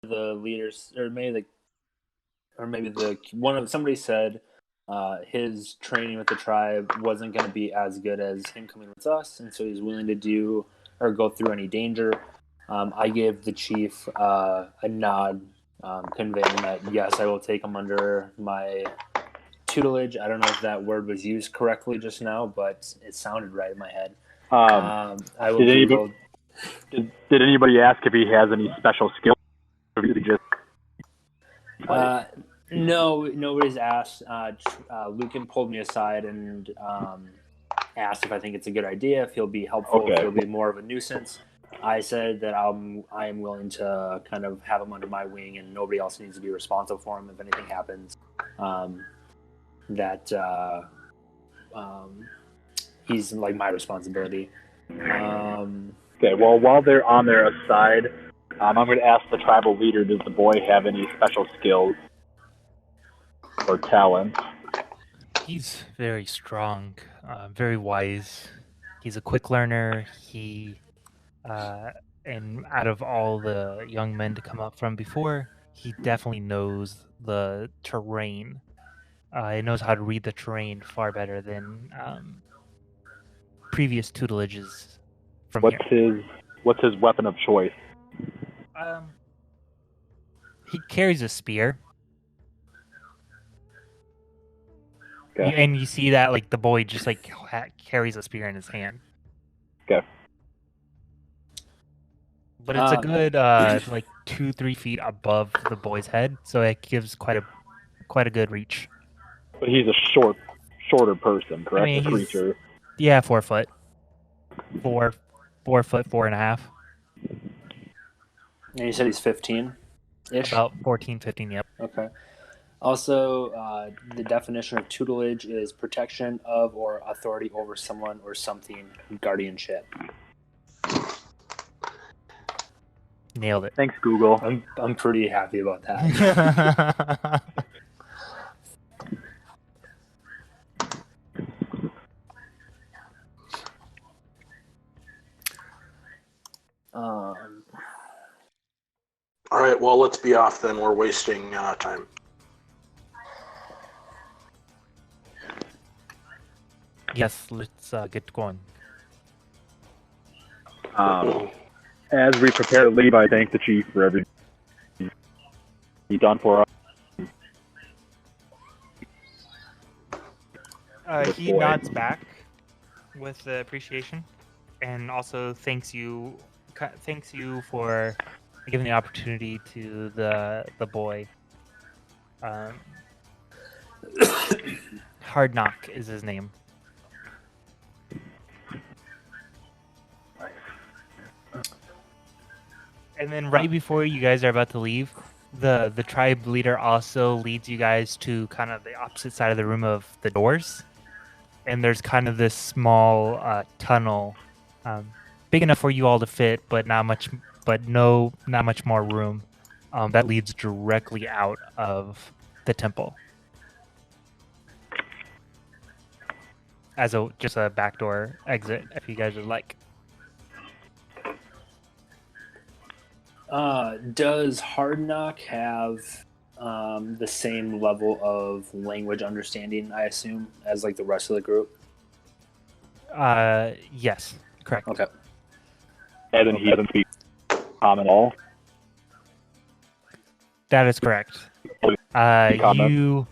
the leaders, or maybe somebody said his training with the tribe wasn't going to be as good as him coming with us, and so he's willing to do or go through any danger. I gave the chief a nod, conveying that yes, I will take him under my tutelage. I don't know if that word was used correctly just now, but it sounded right in my head. I will did anybody ask if he has any special skills? Or is he just no, nobody's asked. Lucan pulled me aside and asked if I think it's a good idea, if he'll be helpful, if he'll be more of a nuisance. I said that I am willing to kind of have him under my wing, and nobody else needs to be responsible for him if anything happens. He's like my responsibility. Okay, well, while they're on their aside, I'm going to ask the tribal leader, does the boy have any special skills or talents? He's very strong, very wise. He's a quick learner. And out of all the young men to come up from before, he definitely knows the terrain. He knows how to read the terrain far better than previous tutelages from here. What's his weapon of choice? He carries a spear. Okay. And you see that like the boy just like carries a spear in his hand. Okay. But it's a good like 2-3 feet above the boy's head, so it gives quite a good reach. But he's a shorter person, correct? I mean, a creature. Yeah, 4 foot. 4 foot, 4.5. And you said he's 15-ish? About 14, 15, yep. Okay. Also, the definition of tutelage is protection of or authority over someone or something, guardianship. Nailed it. Thanks, Google. I'm pretty happy about that. All right, well, let's be off then. We're wasting time. Yes, let's get going. As we prepare to leave, I thank the chief for everything he's done for us. He nods back with appreciation, and also thanks you for giving the opportunity to the boy. Hard Knock is his name. And then right before you guys are about to leave, the tribe leader also leads you guys to kind of the opposite side of the room of the doors. And there's kind of this small tunnel, big enough for you all to fit, but not much more room, that leads directly out of the temple. As just a backdoor exit, if you guys would like. Does Hard Knock have the same level of language understanding, I assume, as like the rest of the group? Yes, correct. Okay. And then he doesn't speak common at all? That is correct. That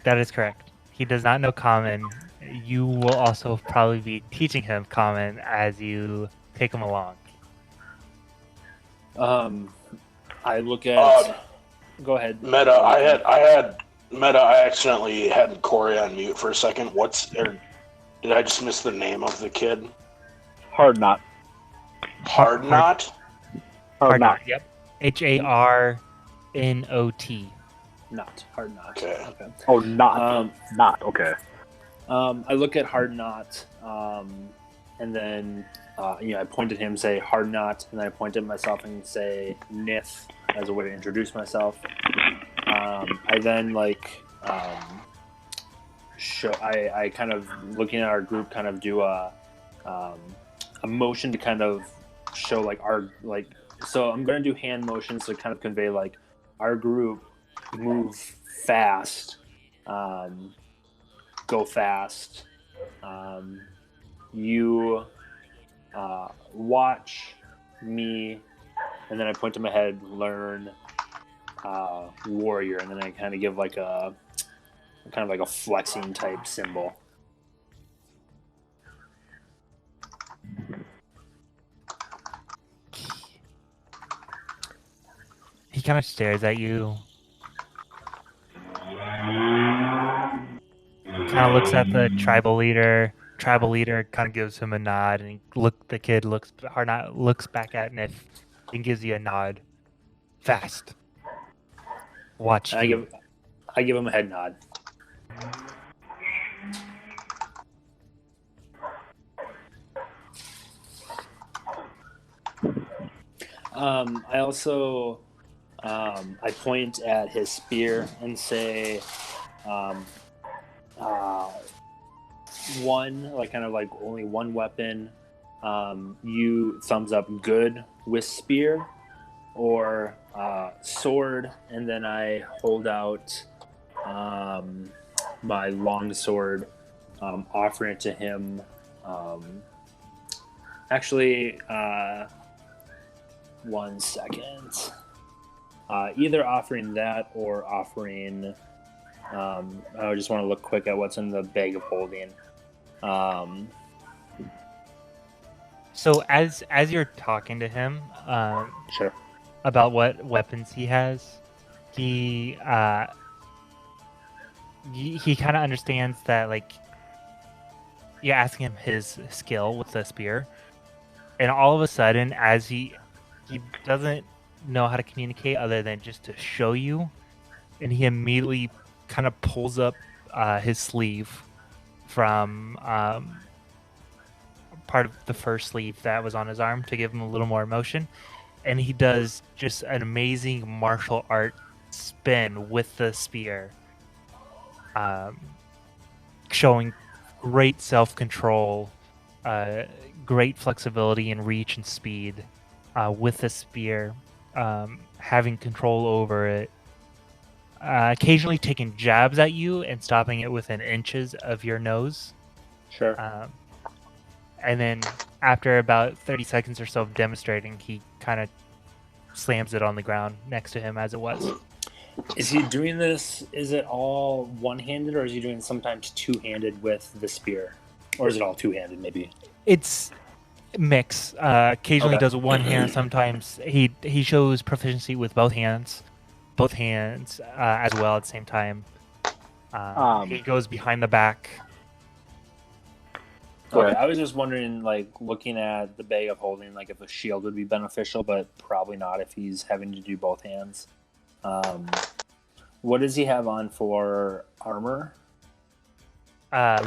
is correct. He does not know common. You will also probably be teaching him common as you take him along. I look at. Go ahead. Meta, I accidentally had Corey on mute for a second. Did I just miss the name of the kid? Hard Knot. Hard Knot? Hard Knot. Yep. HARNOT. Not Hard Knot. Okay. Oh, not. Okay. I look at Hard Knot, and then I point at him, say Hard Knot, and then I point at myself and say Nith as a way to introduce myself. I then I kind of, looking at our group, kind of do a motion to kind of show like our So I'm gonna do hand motions to kind of convey like our group move fast, go fast. You watch me, and then I point to my head, learn warrior, and then I kind of give like a flexing type symbol. He kind of stares at you. Kind of looks at the tribal leader. Tribal leader kind of gives him a nod, and the kid looks back at Nif and gives you a nod. Fast. Watch I you. give him a head nod. I also I point at his spear and say one, like kind of like only one weapon. You thumbs up good with spear or sword, and then I hold out my long sword, offering it to him. Actually, 1 second. Either offering that or offering. I just want to look quick at what's in the bag of holding. So as you're talking to him, Sure. about what weapons he has, he kind of understands that, like, you're asking him his skill with the spear, and all of a sudden, as he doesn't know how to communicate other than just to show you, and he immediately kind of pulls up his sleeve from part of the first sleeve that was on his arm to give him a little more motion, and he does just an amazing martial art spin with the spear, showing great self-control, great flexibility and reach and speed with the spear, having control over it, occasionally taking jabs at you and stopping it within inches of your nose. Sure. And then after about 30 seconds or so of demonstrating, he kind of slams it on the ground next to him as it was. Is he doing this, is it all one-handed, or is he doing sometimes two-handed with the spear? Or is it all two-handed, maybe? It's a mix. Occasionally Okay. does one hand. Sometimes he shows proficiency with both hands as well at the same time. He goes behind the back. Okay, I was just wondering, like, looking at the bag of holding, like, if a shield would be beneficial, but probably not if he's having to do both hands. What does he have on for armor? I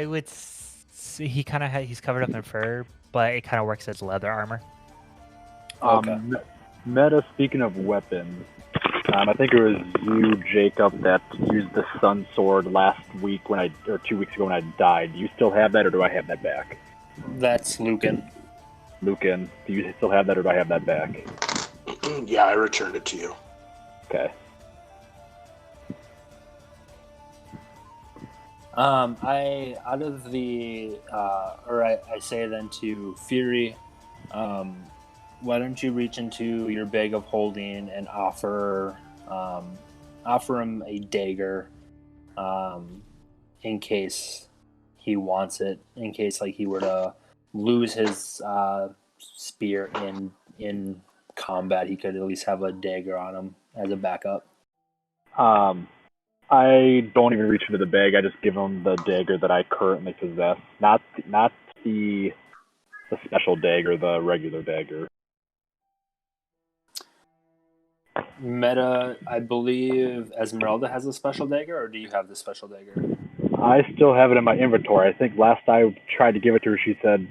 would say he's covered up in fur, but it kind of works as leather armor. Okay. Meta, speaking of weapons, I think it was you, Jacob, that used the Sun Sword last week or 2 weeks ago when I died. Do you still have that, or do I have that back? That's Lucan. Lucan, do you still have that, or do I have that back? Yeah, I returned it to you. Okay. I say then to Fury, why don't you reach into your bag of holding and offer him a dagger, in case he wants it, in case like he were to lose his spear in combat, he could at least have a dagger on him as a backup. I don't even reach into the bag. I just give him the dagger that I currently possess, not the special dagger, the regular dagger. Meta, I believe Esmeralda has a special dagger, or do you have the special dagger? I still have it in my inventory. I think last I tried to give it to her, she said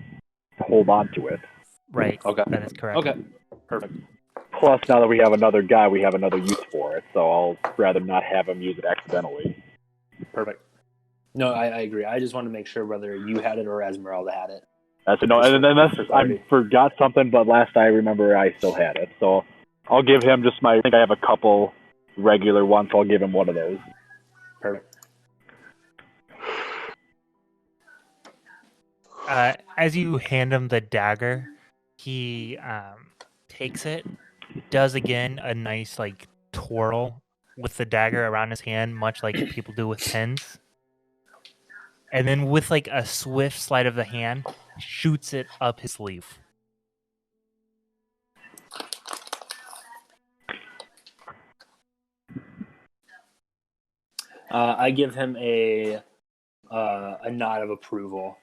hold on to it. Right. Okay. That is correct. Okay. Perfect. Plus, now that we have another guy, we have another use for it, so I'll rather not have him use it accidentally. Perfect. No, I agree. I just wanted to make sure whether you had it or Esmeralda had it. That's no, and then I forgot something, but last I remember I still had it. So I'll give him just I think I have a couple regular ones. So I'll give him one of those. Perfect. As you hand him the dagger, he takes it, does again a nice like twirl with the dagger around his hand, much like people do with pens. And then with like a swift slide of the hand, shoots it up his sleeve. I give him a nod of approval,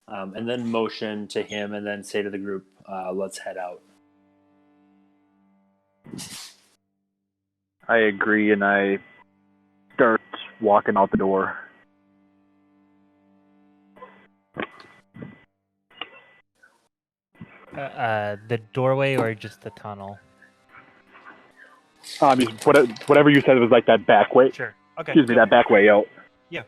and then motion to him, and then say to the group, "Let's head out." I agree, and I start walking out the door. The doorway or just the tunnel? Whatever you said was like that back way. Sure. Okay. Excuse me, that back way out. Yeah.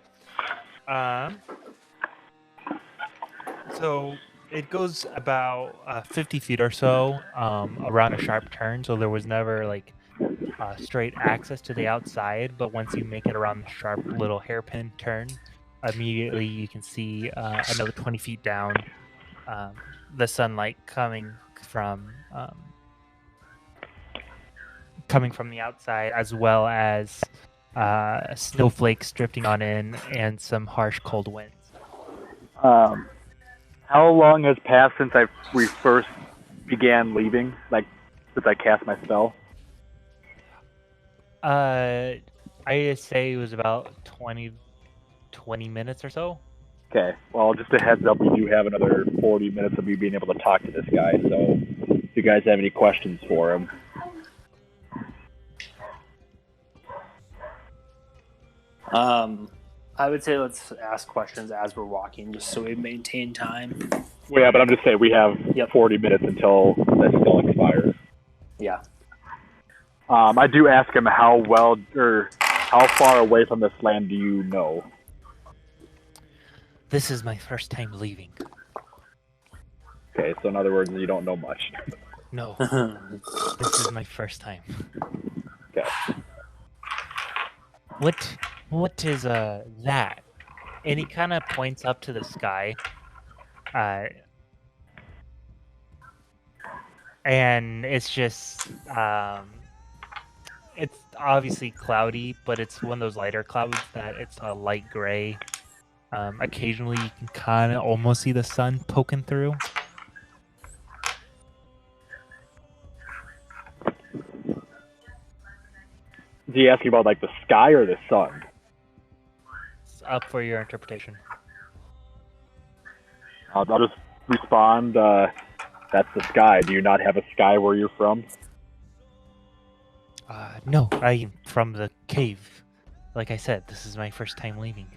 So it goes about 50 feet or so around a sharp turn. So there was never like straight access to the outside. But once you make it around the sharp little hairpin turn, immediately you can see another 20 feet down the sunlight coming from the outside, as well as snowflakes drifting on in and some harsh cold winds. How long has passed since we first began leaving? Like, since I cast my spell? I say it was about 20 minutes or so. Okay. Well, just a heads up, we do have another 40 minutes of me being able to talk to this guy. So, if you guys have any questions for him. I would say let's ask questions as we're walking, just so we maintain time. Well, yeah, but I'm just saying we have 40 minutes until this spell expires. Yeah. I do ask him how far away from this land do you know? This is my first time leaving. Okay, so in other words, you don't know much. No. This is my first time. Okay. What is that? And he kind of points up to the sky. And it's just it's obviously cloudy, but it's one of those lighter clouds that it's a light gray. Occasionally you can kind of almost see the sun poking through. Is he asking about like the sky or the sun? It's up for your interpretation. I'll just respond, that's the sky. Do you not have a sky where you're from? No, I am from the cave. Like I said, this is my first time leaving.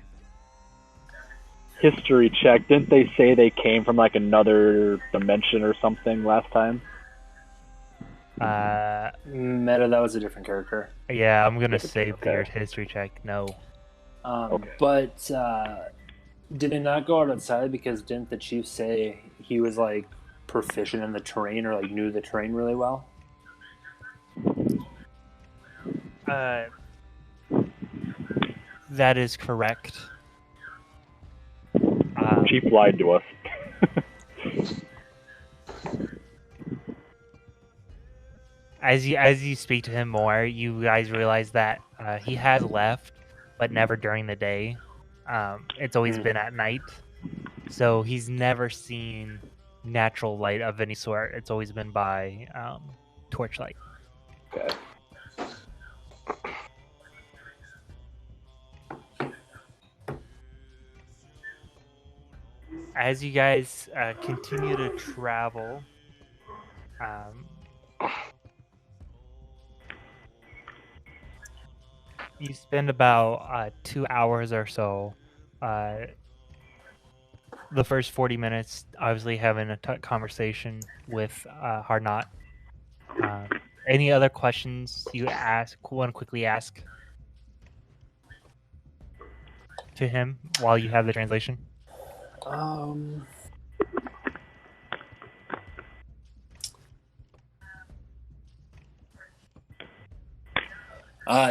History check. Didn't they say they came from like another dimension or something last time? Meta, that was a different character. Yeah, I'm gonna say your history check. No. Okay. But did it not go outside because didn't the chief say he was like proficient in the terrain or like knew the terrain really well? That is correct. Chief lied to us. As you speak to him more, you guys realize that he has left, but never during the day. It's always been at night, so he's never seen natural light of any sort. It's always been by torchlight. Okay. As you guys continue to travel, you spend about 2 hours or so. The first 40 minutes, obviously, having a conversation with Hardknot. Any other questions you want to quickly ask to him while you have the translation?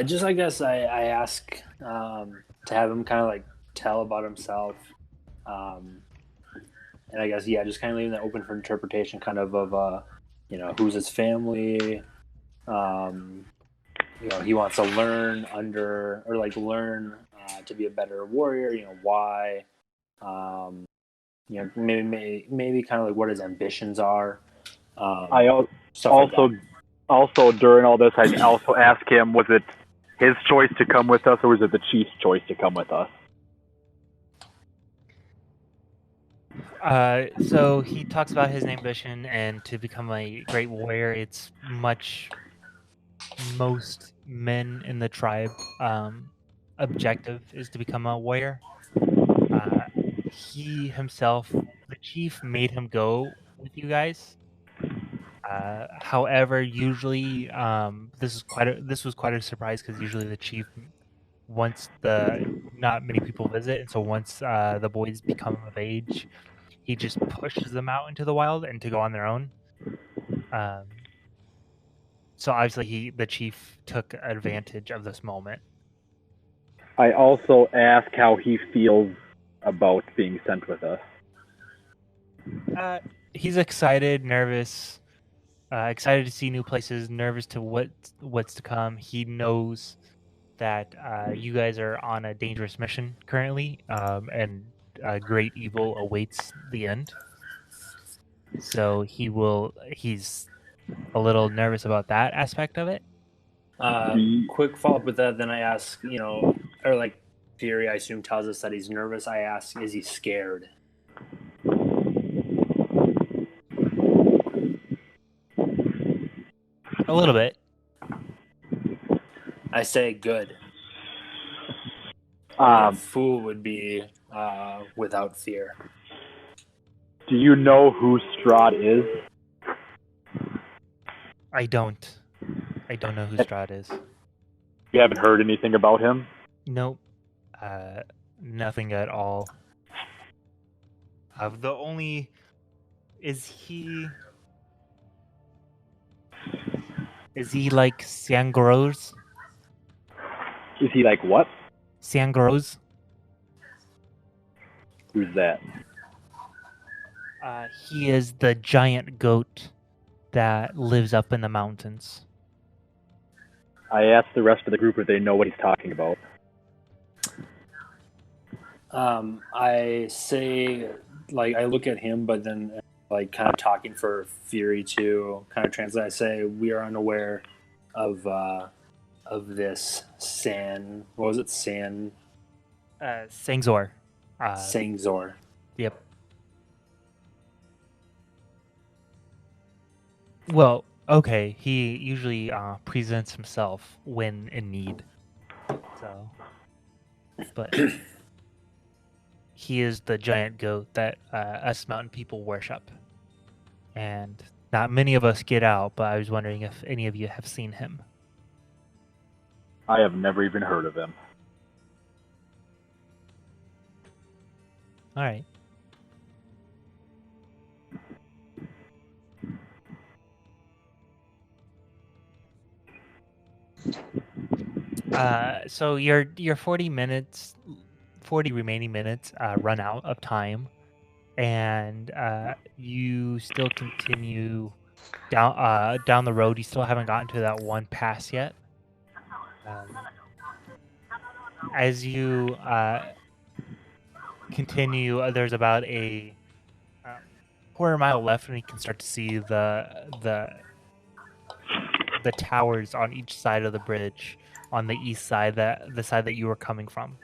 Just I guess I ask to have him kind of like tell about himself, um, and I guess just kind of leaving that open for interpretation, kind of who's his family. Um, he wants to learn to be a better warrior. Why? Maybe kind of like what his ambitions are. I also during all this, I also asked him, was it his choice to come with us, or was it the chief's choice to come with us? So he talks about his ambition and to become a great warrior. It's most men in the tribe objective is to become a warrior. He himself, the chief, made him go with you guys. However, usually this was quite a surprise because usually the chief, once not many people visit, and so once the boys become of age, he just pushes them out into the wild and to go on their own. So obviously the chief took advantage of this moment. I also asked how he feels about being sent with us. He's excited, nervous, excited to see new places, nervous to what's to come. He knows that you guys are on a dangerous mission currently, and great evil awaits the end. So he's a little nervous about that aspect of it. Quick follow-up with that, then I ask, or like Fury, I assume, tells us that he's nervous. I ask, is he scared? A little bit. I say good. A fool would be without fear. Do you know who Strahd is? I don't know who Strahd is. You haven't heard anything about him? Nope. Nothing at all. Is he like Sangros? Is he like what? Sangros. Who's that? He is the giant goat that lives up in the mountains. I asked the rest of the group if they know what he's talking about. I say, like, I look at him, but then, like, kind of talking for Fury to kind of translate. I say, we are unaware of this What was it? Sangzor. Sangzor. Yep. Well, okay. He usually presents himself when in need. So, but he is the giant goat that us mountain people worship, and not many of us get out. But I was wondering if any of you have seen him. I have never even heard of him. All right. So your 40 remaining minutes run out of time, and you still continue down the road. You still haven't gotten to that one pass yet. As you continue, there's about a quarter mile left, and you can start to see the towers on each side of the bridge on the east side, the side that you were coming from.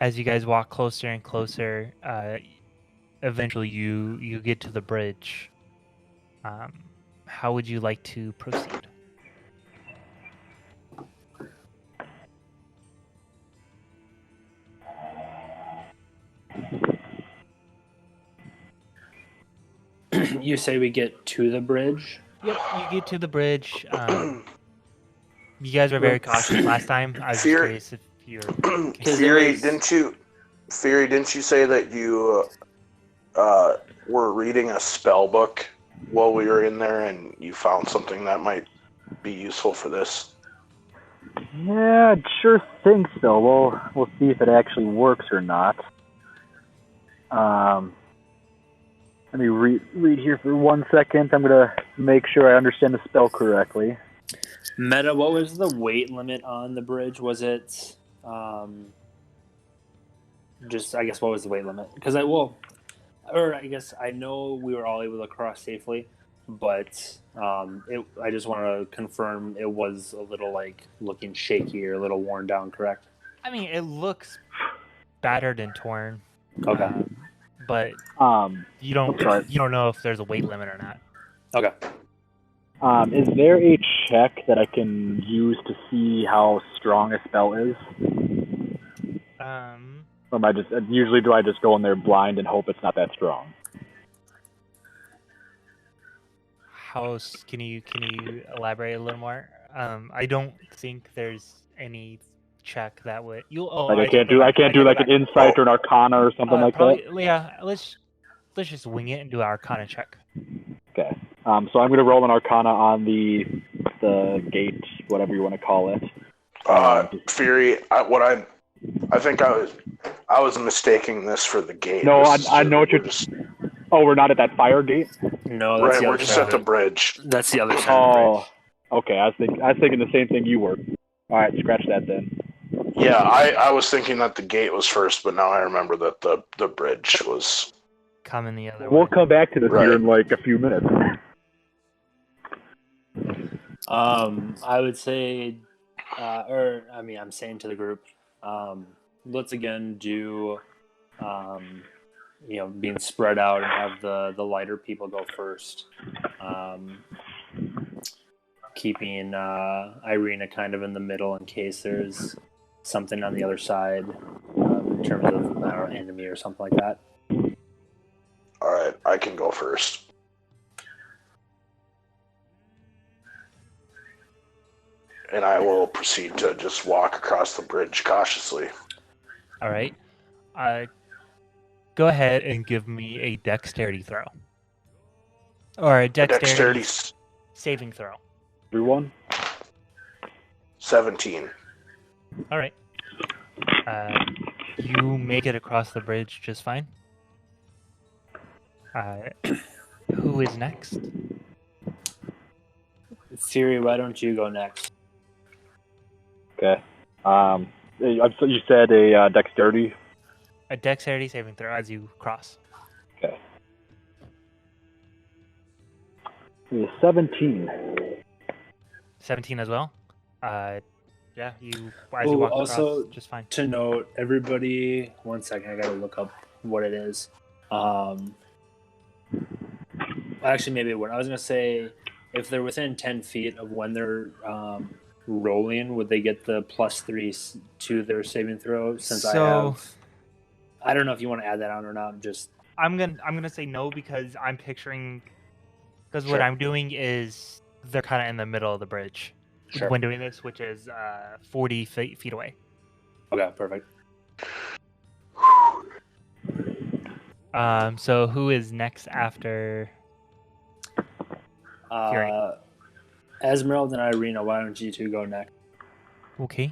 As you guys walk closer and closer, eventually you get to the bridge. How would you like to proceed? You say we get to the bridge? Yep, you get to the bridge. You guys were very cautious last time. I was curious if you're... Fury, didn't you say that you were reading a spell book while we were in there, and you found something that might be useful for this? Yeah, I sure think so. We'll see if it actually works or not. Let me read here for 1 second. I'm gonna make sure I understand the spell correctly. Meta, what was the weight limit on the bridge? Was it just, I guess, what was the weight limit? Because I guess I know we were all able to cross safely, but I just want to confirm it was a little like looking shaky or a little worn down, correct? I mean, it looks battered and torn. Okay. But you don't know if there's a weight limit or not. Okay. Is there a check that I can use to see how strong a spell is? Or am I usually do I just go in there blind and hope it's not that strong? Can you elaborate a little more? I don't think there's any check that would I can't do like an insight or an arcana or something like that. Yeah, let's just wing it and do an arcana check. Okay. So I'm gonna roll an arcana on the gate, whatever you want to call it. Fury, I think I was mistaking this for the gate. No, I know what you're. Oh, we're not at that fire gate. No, that's we're just at the bridge. That's the other side of the bridge. Okay. I was thinking the same thing you were. All right, scratch that then. Yeah, I was thinking that the gate was first, but now I remember that the bridge was coming the other way. We'll come back to this here in like a few minutes. I would say, I'm saying to the group, let's again do, being spread out and have the lighter people go first. Keeping Irina kind of in the middle in case there's something on the other side in terms of our enemy or something like that. All right, I can go first. And I will proceed to just walk across the bridge cautiously. All right. Go ahead and give me a dexterity throw. Or a dexterity saving throw. Everyone? 17. All right. You make it across the bridge just fine. Who is next? Siri, why don't you go next? Okay. So you said a dexterity? A dexterity saving throw as you cross. Okay. 17. 17 as well? Yeah, you walk also, across just fine. To note, everybody, 1 second, I gotta look up what it is. Actually, maybe it wouldn't. I was gonna say, if they're within 10 feet of when they're rolling, would they get the +3 to their saving throw? Since I don't know if you want to add that on or not. I'm gonna say no because I'm picturing what I'm doing is they're kind of in the middle of the bridge when doing this, which is 40 feet away. Okay, perfect. So who is next after? Esmeralda and Irina, why don't you two go next? Okay.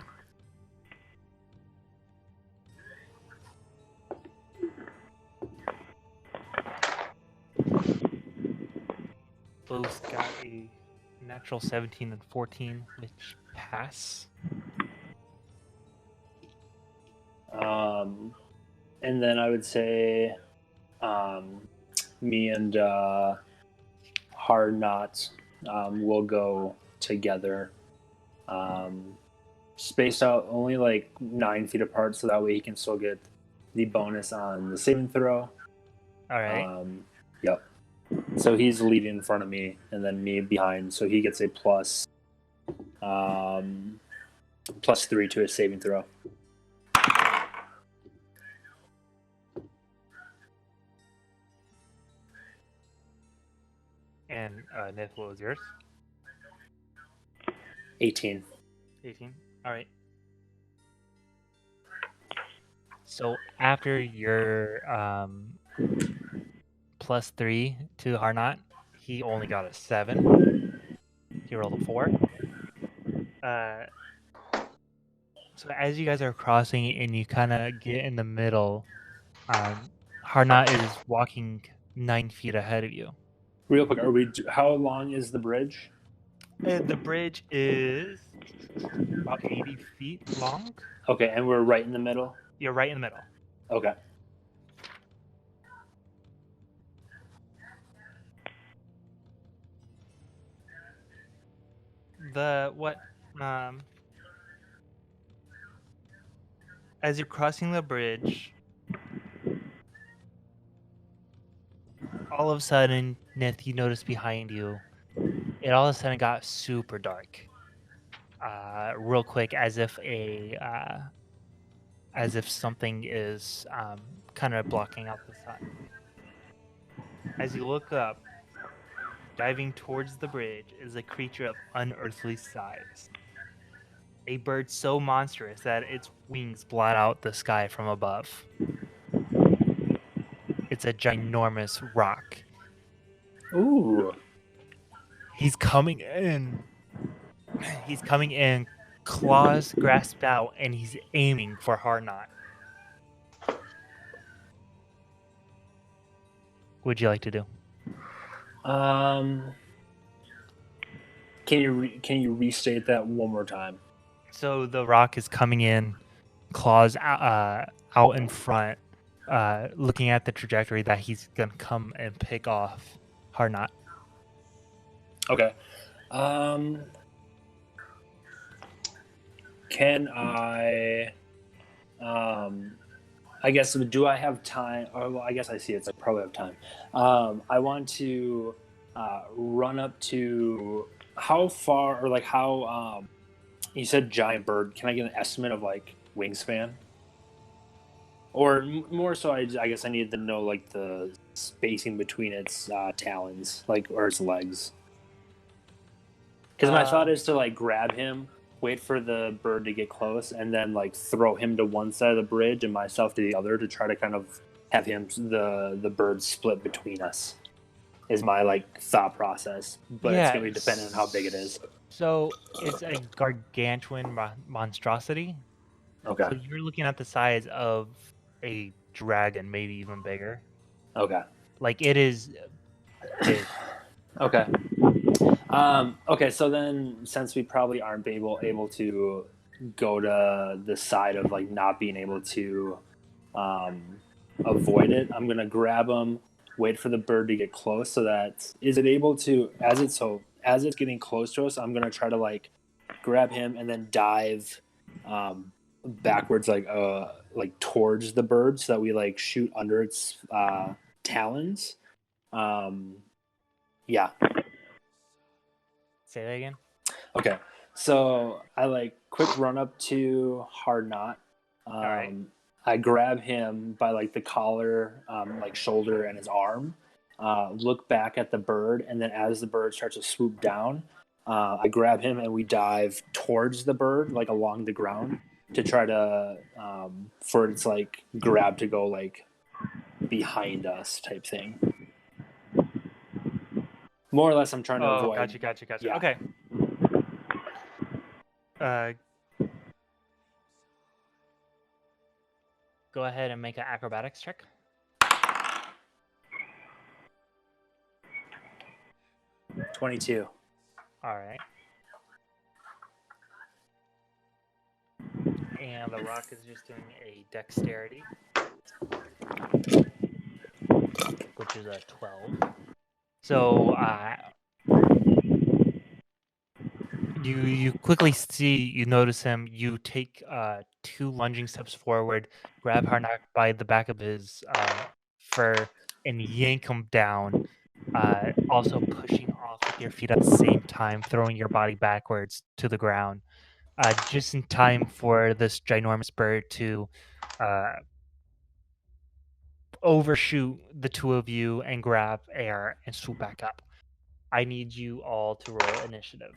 Both got a natural 17 and 14, which pass. And then I would say me and Hard Knot will go together. Spaced out only like 9 feet apart, so that way he can still get the bonus on the saving throw. All right. Yep. So he's leading in front of me, and then me behind. So he gets a +3 to his saving throw. And Nith, what was yours? 18. 18. All right. So after your +3 to Harnot. He only got a 7. He rolled a 4. So as you guys are crossing and you kind of get in the middle, Harnot is walking 9 feet ahead of you. Real quick, how long is the bridge? The bridge is about 80 feet long. Okay, and we're right in the middle? You're right in the middle. Okay. As you're crossing the bridge, all of a sudden, Nith, you notice behind you, it all of a sudden got super dark. Real quick, as if something is kind of blocking out the sun. As you look up, diving towards the bridge is a creature of unearthly size. A bird so monstrous that its wings blot out the sky from above. It's a ginormous rock. Ooh. He's coming in. Claws grasped out, and he's aiming for Harnot. What'd you like to do? Can you restate that one more time? So the rock is coming in, claws out in front, looking at the trajectory that he's gonna come and pick off Harnot. Okay. Can I? I guess, do I have time? Oh, well, I guess I see it. So I probably have time. I want to run up to how far, or like how. You said giant bird. Can I get an estimate of like wingspan? Or more so, I guess I needed to know like the spacing between its talons, like, or its legs. Because my thought is to like grab him, wait for the bird to get close, and then like throw him to one side of the bridge and myself to the other to try to kind of have the bird split between us. Is my like thought process, but it's gonna be dependent on how big it is. So it's a gargantuan monstrosity. Okay. So you're looking at the size of a dragon, maybe even bigger. Okay. Like, it is big. Okay. Okay, so then since we probably aren't able to go to the side of like not being able to avoid it, I'm gonna grab him, wait for the bird to get close, so that is it able to as it's getting close to us, I'm gonna try to like grab him and then dive backwards like towards the bird so that we like shoot under its talons. Yeah. Say that again. Okay, so I like quick run up to Hardknot. All right. I grab him by like the collar, like shoulder and his arm. Look back at the bird, and then as the bird starts to swoop down, I grab him and we dive towards the bird, like along the ground, to try to for its like grab to go like behind us type thing. More or less, I'm trying to avoid. Gotcha. Yeah. Okay. Go ahead and make an acrobatics check. $22. All right. And the rock is just doing a dexterity, which is a 12. So you quickly you notice him. You take 2 lunging steps forward, grab Harnak by the back of his fur, and yank him down. Also pushing off with your feet at the same time, throwing your body backwards to the ground. Just in time for this ginormous bird to overshoot the two of you and grab air and swoop back up. I need you all to roll initiative.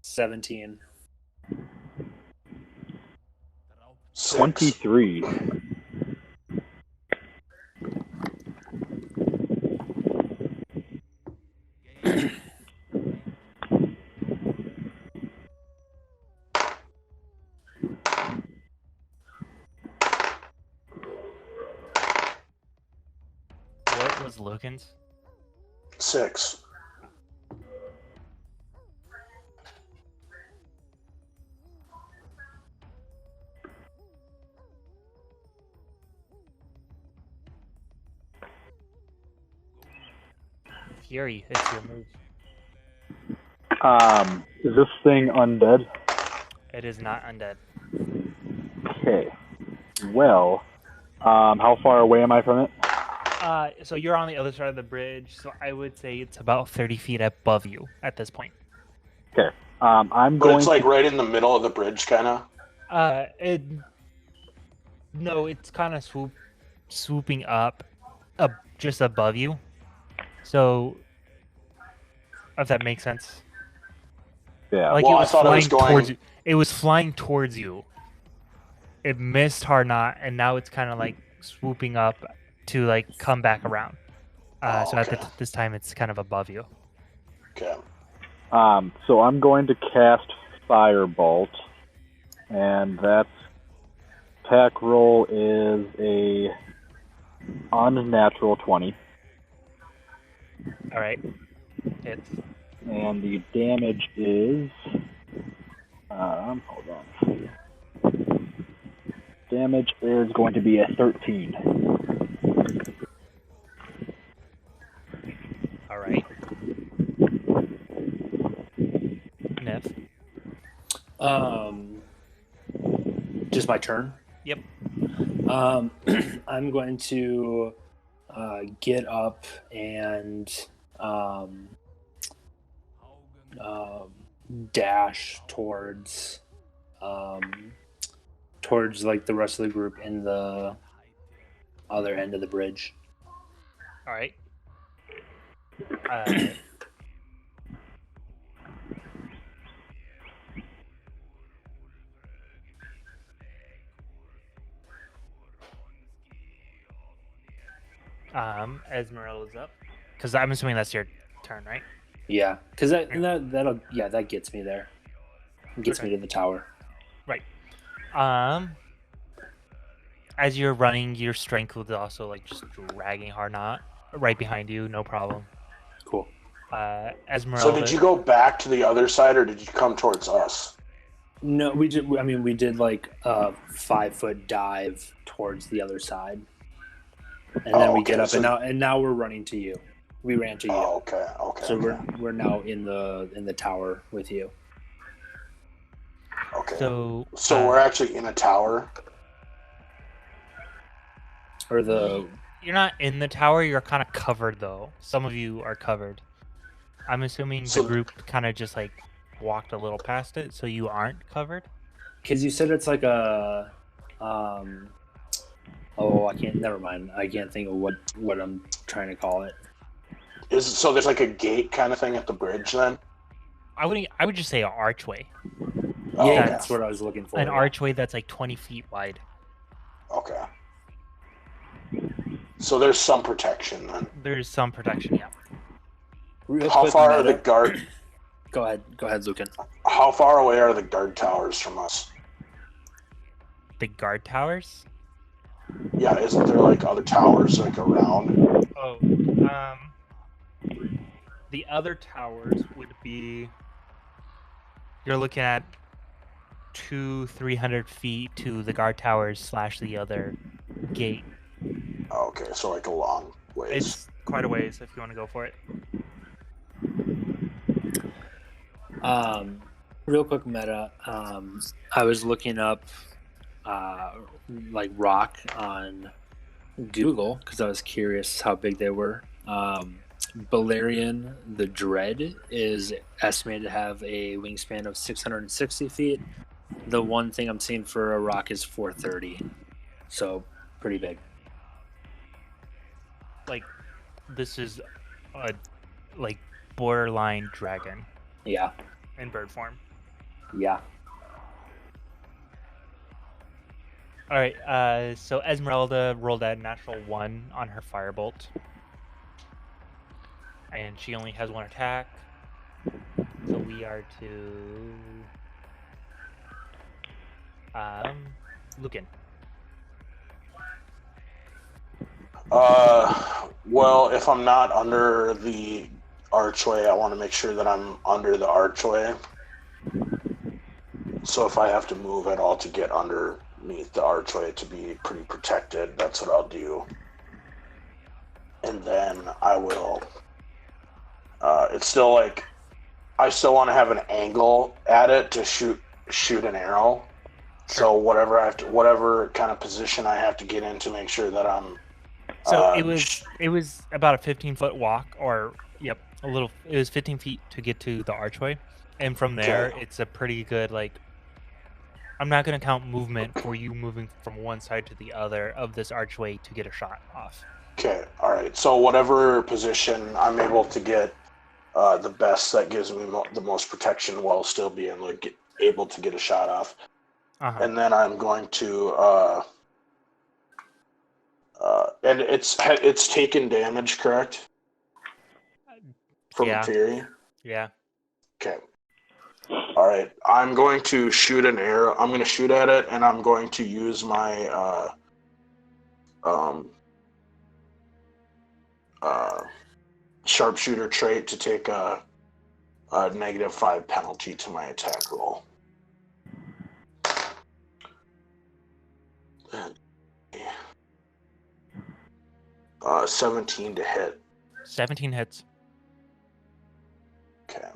17. 6. 23. What was Logan's? 6. Fury, it's your move. Is this thing undead? It is not undead. Okay. Well, how far away am I from it? So you're on the other side of the bridge, so I would say it's about 30 feet above you at this point. Okay. I'm But going it's like to... right in the middle of the bridge, kind of. No, it's kind of swooping up, just above you. So, if that makes sense. Yeah. Like Well, it I was thought it flying was going- towards you. It was flying towards you. It missed hard not, and now it's kind of like swooping up to like come back around. So okay. at this time, it's kind of above you. Okay. So I'm going to cast Firebolt, and that's attack roll is a unnatural 20, All right. Hits. and the damage is hold on. Damage is going to be a 13. All right. Neff. Just my turn. Yep. I'm going to get up and dash towards like the rest of the group in the other end of the bridge. All right. Esmeralda's up, because I'm assuming that's your turn, right? Yeah, because that gets me there. It gets Okay. me to the tower. Right. As you're running, your strength was also like just dragging hard not right behind you, no problem. Cool. Esmeralda. So did you go back to the other side, or did you come towards us? No, we did. I mean, we did like a 5-foot dive towards the other side, and then we okay, get up, so- and now we're running to you. We ran to you, Oh, okay. Okay. so we're now in the tower with you. okay. So So we're actually in a tower. Or the you're not in the tower. You're kind of covered, though. Some of you are covered. I'm assuming So- the group kind of just like walked a little past it, so you aren't covered. because you said it's like a oh, I can't. Never mind. I can't think of what I'm trying to call it. So there's like a gate kind of thing at the bridge then? I would just say an archway. Oh, Yeah, okay. that's what I was looking for. An yeah. archway that's like 20 feet wide. Okay. So there's some protection then. There's some protection, yeah. Real How quick far are the meta- guard? Go ahead, Lucan. How far away are the guard towers from us? The guard towers. Yeah, isn't there like other towers like around? Oh, the other towers would be. You're looking at 200-300 feet to the guard towers / the other gate. Oh, okay, so like a long ways. It's quite a ways if you want to go for it. Real quick meta. I was looking up like rock on Google because I was curious how big they were. Balerion the Dread is estimated to have a wingspan of 660 feet. The one thing I'm seeing for a rock is 430, so pretty big. Like, this is a like borderline dragon Yeah, in bird form. yeah. All right. So Esmeralda rolled a natural 1 on her firebolt, and she only has 1 attack. So we are to Lucan. Well, if I'm not under the archway, I want to make sure that I'm under the archway. So if I have to move at all to get underneath the archway to be pretty protected, that's what I'll do. And then I will. It's still like I still want to have an angle at it to shoot an arrow. So whatever kind of position I have to get in to make sure that I'm. So it was about a 15-foot walk, or it was 15 feet to get to the archway, and from there it's a pretty good I'm not going to count movement for you moving from one side to the other of this archway to get a shot off. Okay, all right. So whatever position I'm able to get the best that gives me the most protection while still being able to get a shot off. And then I'm going to and it's taken damage, correct? From Fury? Yeah. Okay. All right. I'm going to shoot an arrow. I'm going to shoot at it, and I'm going to use my sharpshooter trait to take a -5 penalty to my attack roll. 17 to hit. 17 hits. Okay.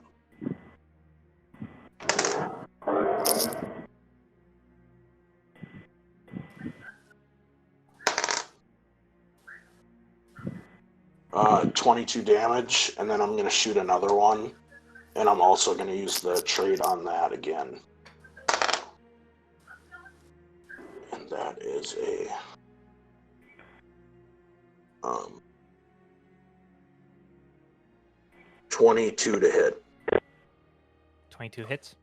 Uh, 22 damage, and then I'm going to shoot another one, and I'm also going to use the trait on that again. And that is a 22 to hit. 22 hits.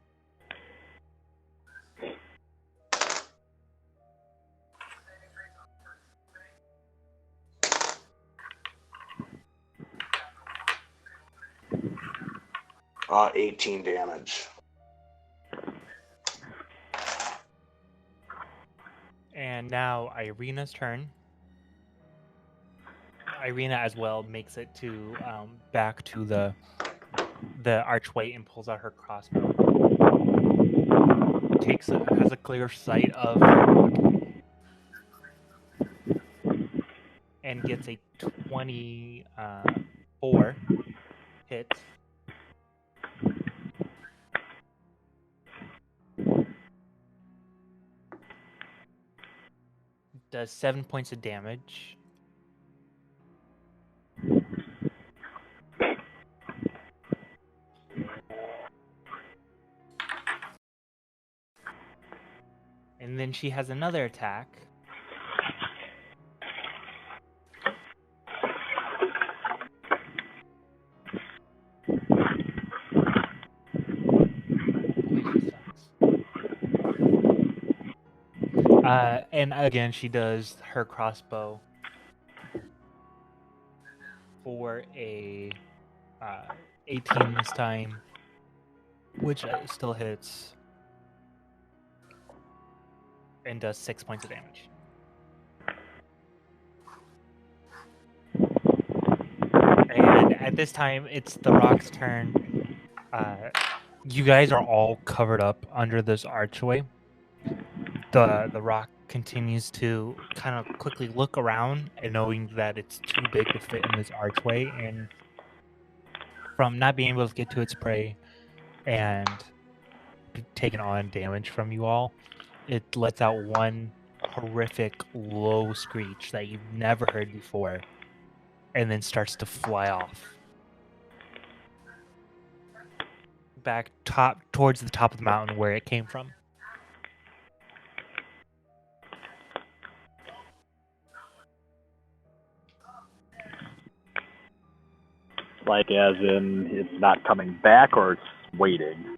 Uh, 18 damage. And now Irina's turn. Irina as well makes it to back to the archway and pulls out her crossbow. Has a clear sight of and gets a 24 hit. Does 7 points of damage. And then she has another attack. And again, she does her crossbow for a 18 this time, which still hits, and does 6 points of damage. And at this time, it's the Rock's turn. You guys are all covered up under this archway. The Rock continues to kind of quickly look around, and knowing that it's too big to fit in this archway, and from not being able to get to its prey and taking on damage from you all, it lets out one horrific low screech that you've never heard before, and then starts to fly off back towards the top of the mountain where it came from. Like as in it's not coming back, or it's waiting?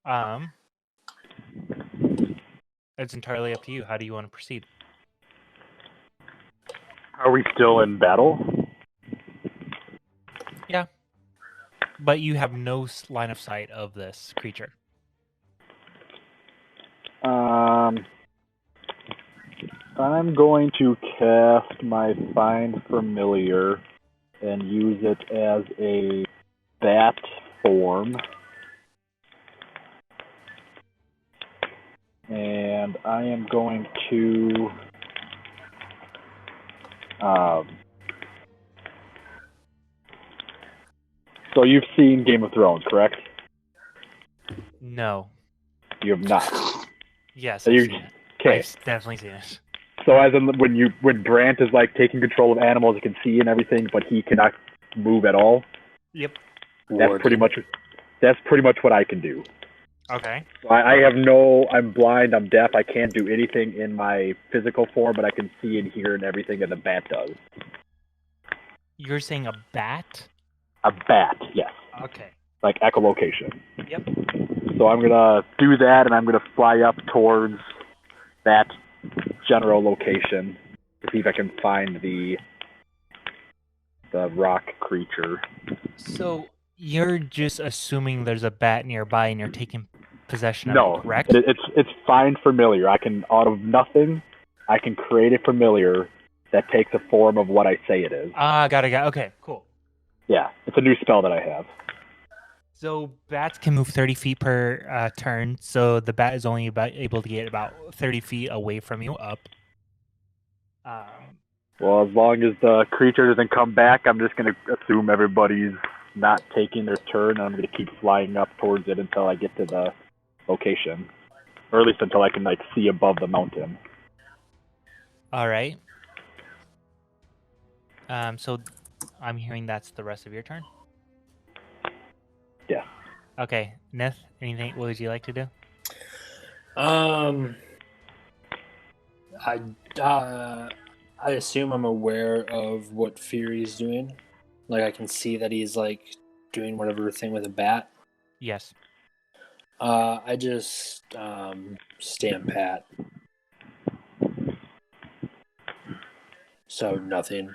Um, it's entirely up to you. How do you want to proceed? Are we still in battle? Yeah, but you have no line of sight of this creature. I'm going to cast my Find Familiar and use it as a bat form. And I am going to so you've seen Game of Thrones, correct? No. You have not. Yes, So I've you seen it. okay? I've definitely seen it. So as in when Brant is like taking control of animals, he can see and everything, but he cannot move at all. Yep. That's pretty much what I can do. Okay. So I'm blind, I'm deaf, I can't do anything in my physical form, but I can see and hear and everything that the bat does. You're saying a bat? A bat, yes. Okay. Like echolocation. Yep. So I'm gonna do that, and I'm gonna fly up towards that general location to see if I can find the rock creature. So you're just assuming there's a bat nearby, and you're taking possession of No, it, correct? it's Find Familiar. I can, out of nothing, I can create a familiar that takes the form of what I say it is. Got it. Okay, cool. Yeah, it's a new spell that I have. So bats can move 30 feet per turn, so the bat is only able to get about 30 feet away from you up. Well, as long as the creature doesn't come back, I'm just going to assume everybody's not taking their turn, and I'm going to keep flying up towards it until I get to the location. Or at least until I can, see above the mountain. All right. So I'm hearing that's the rest of your turn? Yeah. Okay. Nith, what would you like to do? I assume I'm aware of what Fury's doing. Like, I can see that he's, doing whatever thing with a bat. Yes. I just stand pat. So, nothing.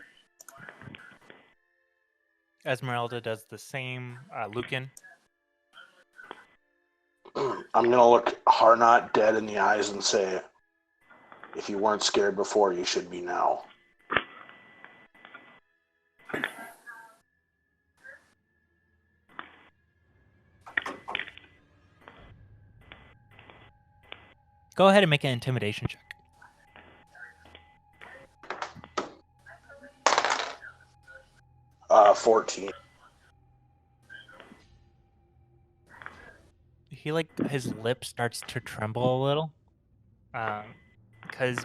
Esmeralda does the same. Lucan? I'm going to look Harnot dead in the eyes and say, if you weren't scared before, you should be now. Go ahead and make an intimidation check. Uh, 14. He his lip starts to tremble a little, because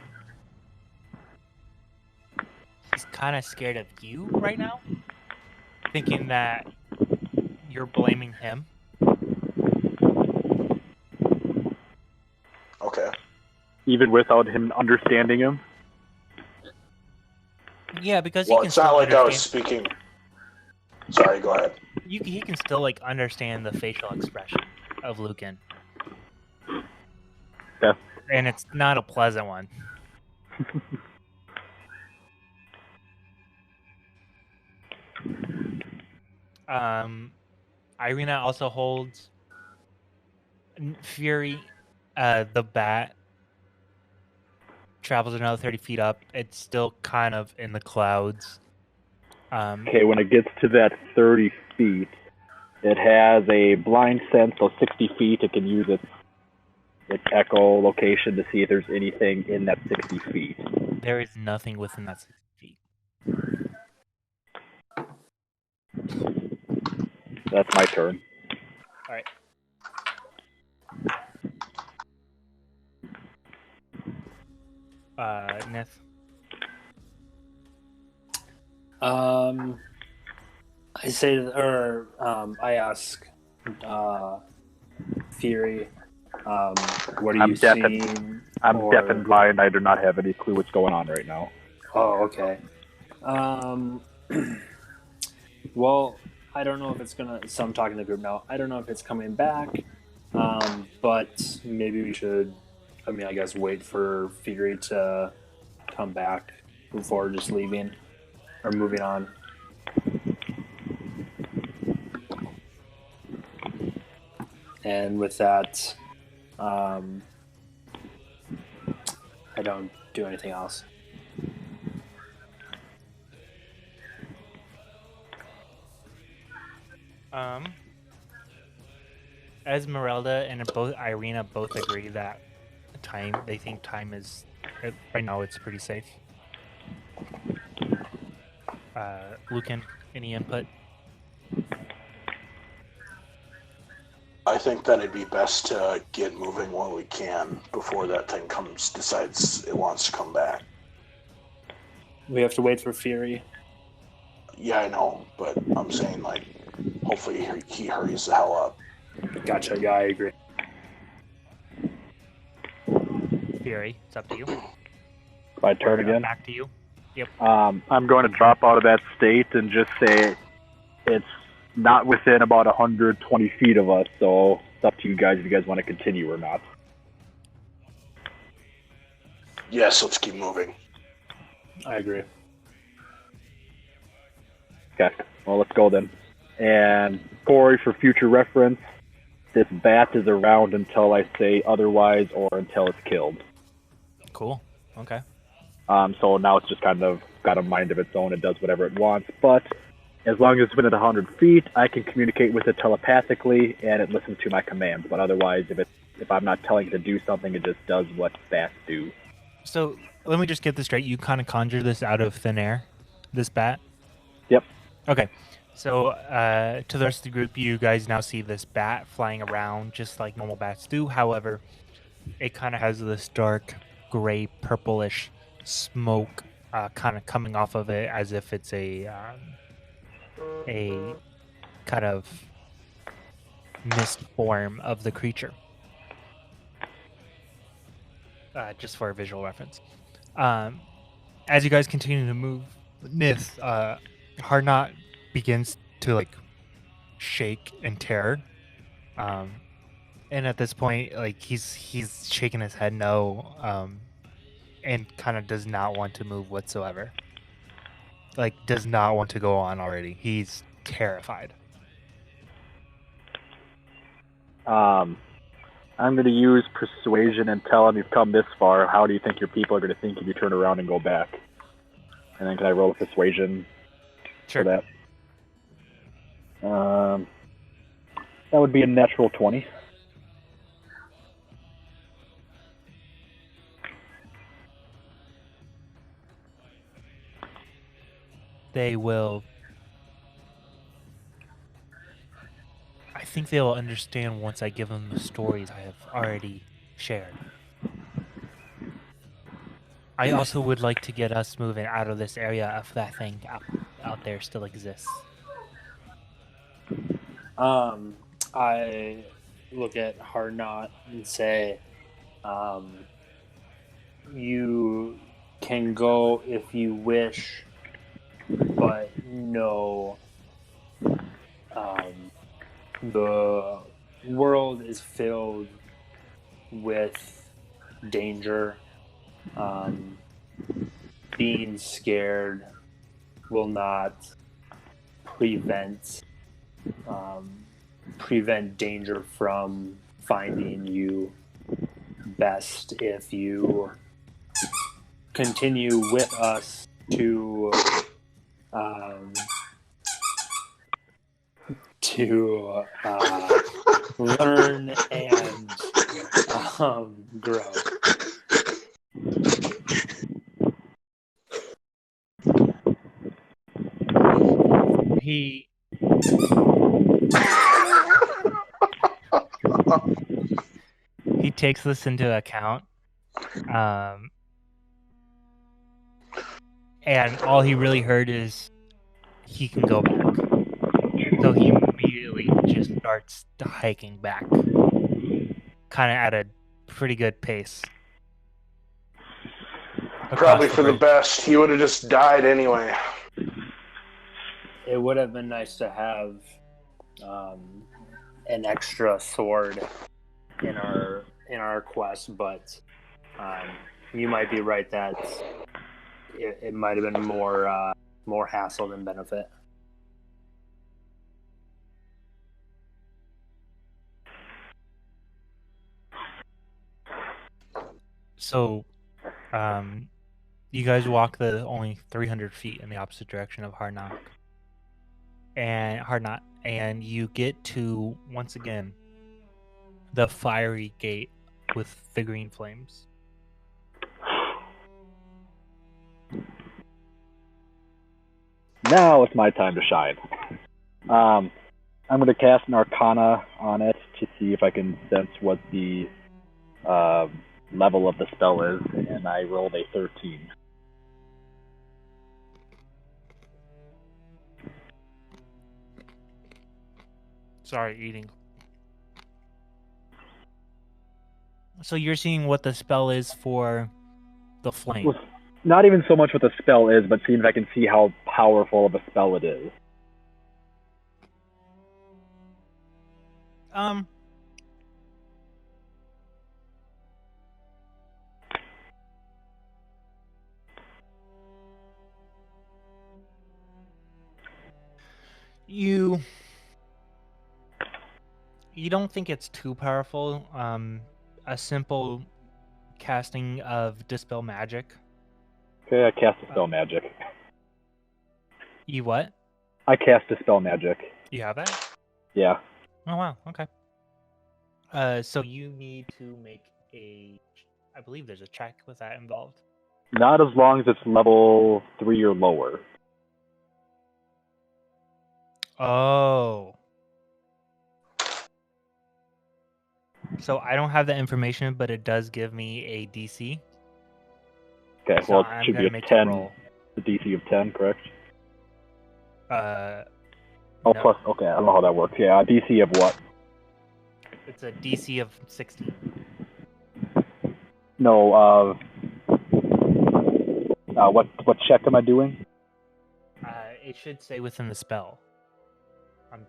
he's kind of scared of you right now, thinking that you're blaming him. Okay. Even without him understanding him? Yeah, because Well, he can it's not still like I was understand. speaking. Sorry, go ahead. He can still understand the facial expression of Lucan. Yeah. And it's not a pleasant one. Irina also holds Fury. The bat travels another 30 feet up. It's still kind of in the clouds. Okay, when it gets to that 30 feet, it has a blind sense, so 60 feet it can use its echo location to see if there's anything in that 60 feet. There is nothing within that 60 feet. That's my turn. All right. Nith. I say, I ask Fury, what are you seeing? I'm deaf and blind. I do not have any clue what's going on right now. Oh, okay. Well, I don't know if it's gonna. So I'm talking to the group now. I don't know if it's coming back, But maybe we should, I guess, wait for Fury to come back before just leaving or moving on. And with that, I don't do anything else. Esmeralda and both Irina both agree that they think time is right now it's pretty safe. Lucan, any input? I think that it'd be best to get moving when we can before that thing decides it wants to come back. We have to wait for Fury. Yeah, I know, but I'm saying, like, hopefully he hurries the hell up. Gotcha, yeah, I agree. Fury, it's up to you. My turn again? Back to you. Yep. I'm going to drop out of that state and just say it's not within about 120 feet of us, so it's up to you guys if you guys want to continue or not. Yes, let's keep moving. I agree. Okay, well, let's go then. And Corey, for future reference, this bat is around until I say otherwise or until it's killed. Cool. Okay. So now it's just kind of got a mind of its own. It does whatever it wants. But as long as it's within 100 feet, I can communicate with it telepathically, and it listens to my commands. But otherwise, if I'm not telling it to do something, it just does what bats do. So let me just get this straight. You kind of conjure this out of thin air, this bat? Yep. Okay. So to the rest of the group, you guys now see this bat flying around just like normal bats do. However, it kind of has this dark gray purplish smoke kind of coming off of it as if it's a kind of mist form of the creature. Just for a visual reference. As you guys continue to move, Nith, Hardknot begins to like shake in terror. And at this point, like he's shaking his head no, and kind of does not want to move whatsoever. Like does not want to go on already. He's terrified. I'm going to use persuasion and tell him you've come this far. How do you think your people are going to think if you turn around and go back? And then can I roll a persuasion Sure. for that? That would be a natural 20. They will. I think they will understand once I give them the stories I have already shared. I also would like to get us moving out of this area if that thing out there still exists. I look at Hardknot and say, you can go if you wish, but no, the world is filled with danger. Being scared will not prevent danger from finding you. Best if you continue with us to learn and grow. He takes this into account, and all he really heard is he can go back. So he immediately just starts hiking back, kind of at a pretty good pace. Probably for the best. He would have just died anyway. It would have been nice to have an extra sword in our quest, but you might be right that it might have been more hassle than benefit. So, you guys walk the only 300 feet in the opposite direction of Hardknot, and you get to, once again, the fiery gate with the green flames. Now it's my time to shine. I'm going to cast an Arcana on it to see if I can sense what the level of the spell is, and I rolled a 13. Sorry, eating. So you're seeing what the spell is for the flame. Well, not even so much what the spell is, but seeing if I can see how powerful of a spell it is. You don't think it's too powerful. A simple casting of Dispel Magic. Okay, I cast Dispel Magic. You what? I cast Dispel Magic. You have that? Yeah. Oh, wow. Okay. So you need to make I believe there's a check with that involved. Not as long as it's level 3 or lower. Oh. So I don't have that information, but it does give me a DC. Okay, So well, it I'm should be gonna a make 10. a roll. The DC of 10, correct? Oh, no. Plus, okay, I don't know how that works. Yeah, DC of what? It's a DC of 16. No, what check am I doing? It should say within the spell. I'm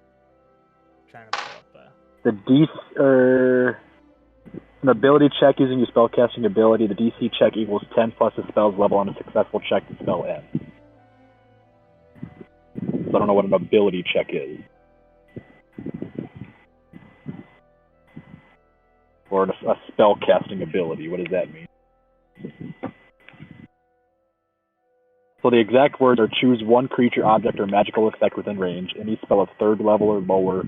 trying to pull up The DC, an ability check using your spellcasting ability, the DC check equals 10 plus the spell's level on a successful check to spell ends. So I don't know what an ability check is. Or a spellcasting ability, what does that mean? So the exact words are choose one creature, object, or magical effect within range. Any spell of 3rd level or lower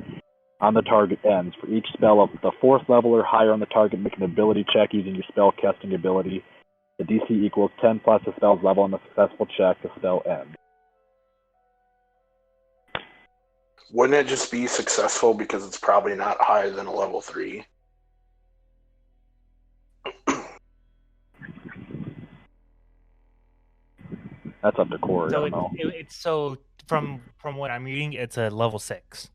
on the target ends. For each spell of the 4th level or higher on the target, make an ability check using your spellcasting ability. The DC equals 10 plus the spell's level on the successful check to spell ends. Wouldn't it just be successful because it's probably not higher than a level 3? That's up to Corey, So I don't know. it's so from what I'm reading, it's a level 6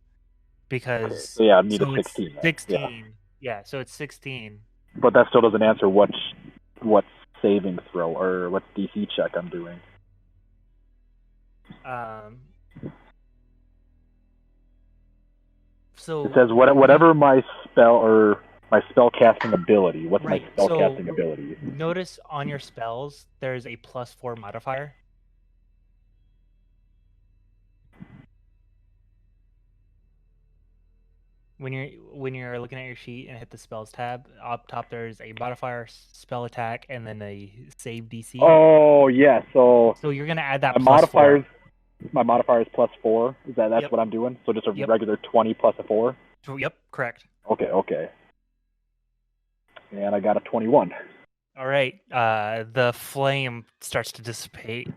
because So yeah, I need so a 16. It's then. 16. Yeah, so it's 16. But that still doesn't answer what saving throw or what DC check I'm doing. So it says whatever my spell or my spell casting ability. What's right, my spell casting ability? Notice on your spells there's a +4 modifier. When you're looking at your sheet and hit the spells tab, up top there's a modifier, spell attack, and then a save DC. Oh yeah, so you're gonna add that my +4. My modifier is +4. Is that's Yep. what I'm doing? So just a Yep. regular 20 plus a 4. Yep, correct. Okay. And I got a 21. All right. The flame starts to dissipate,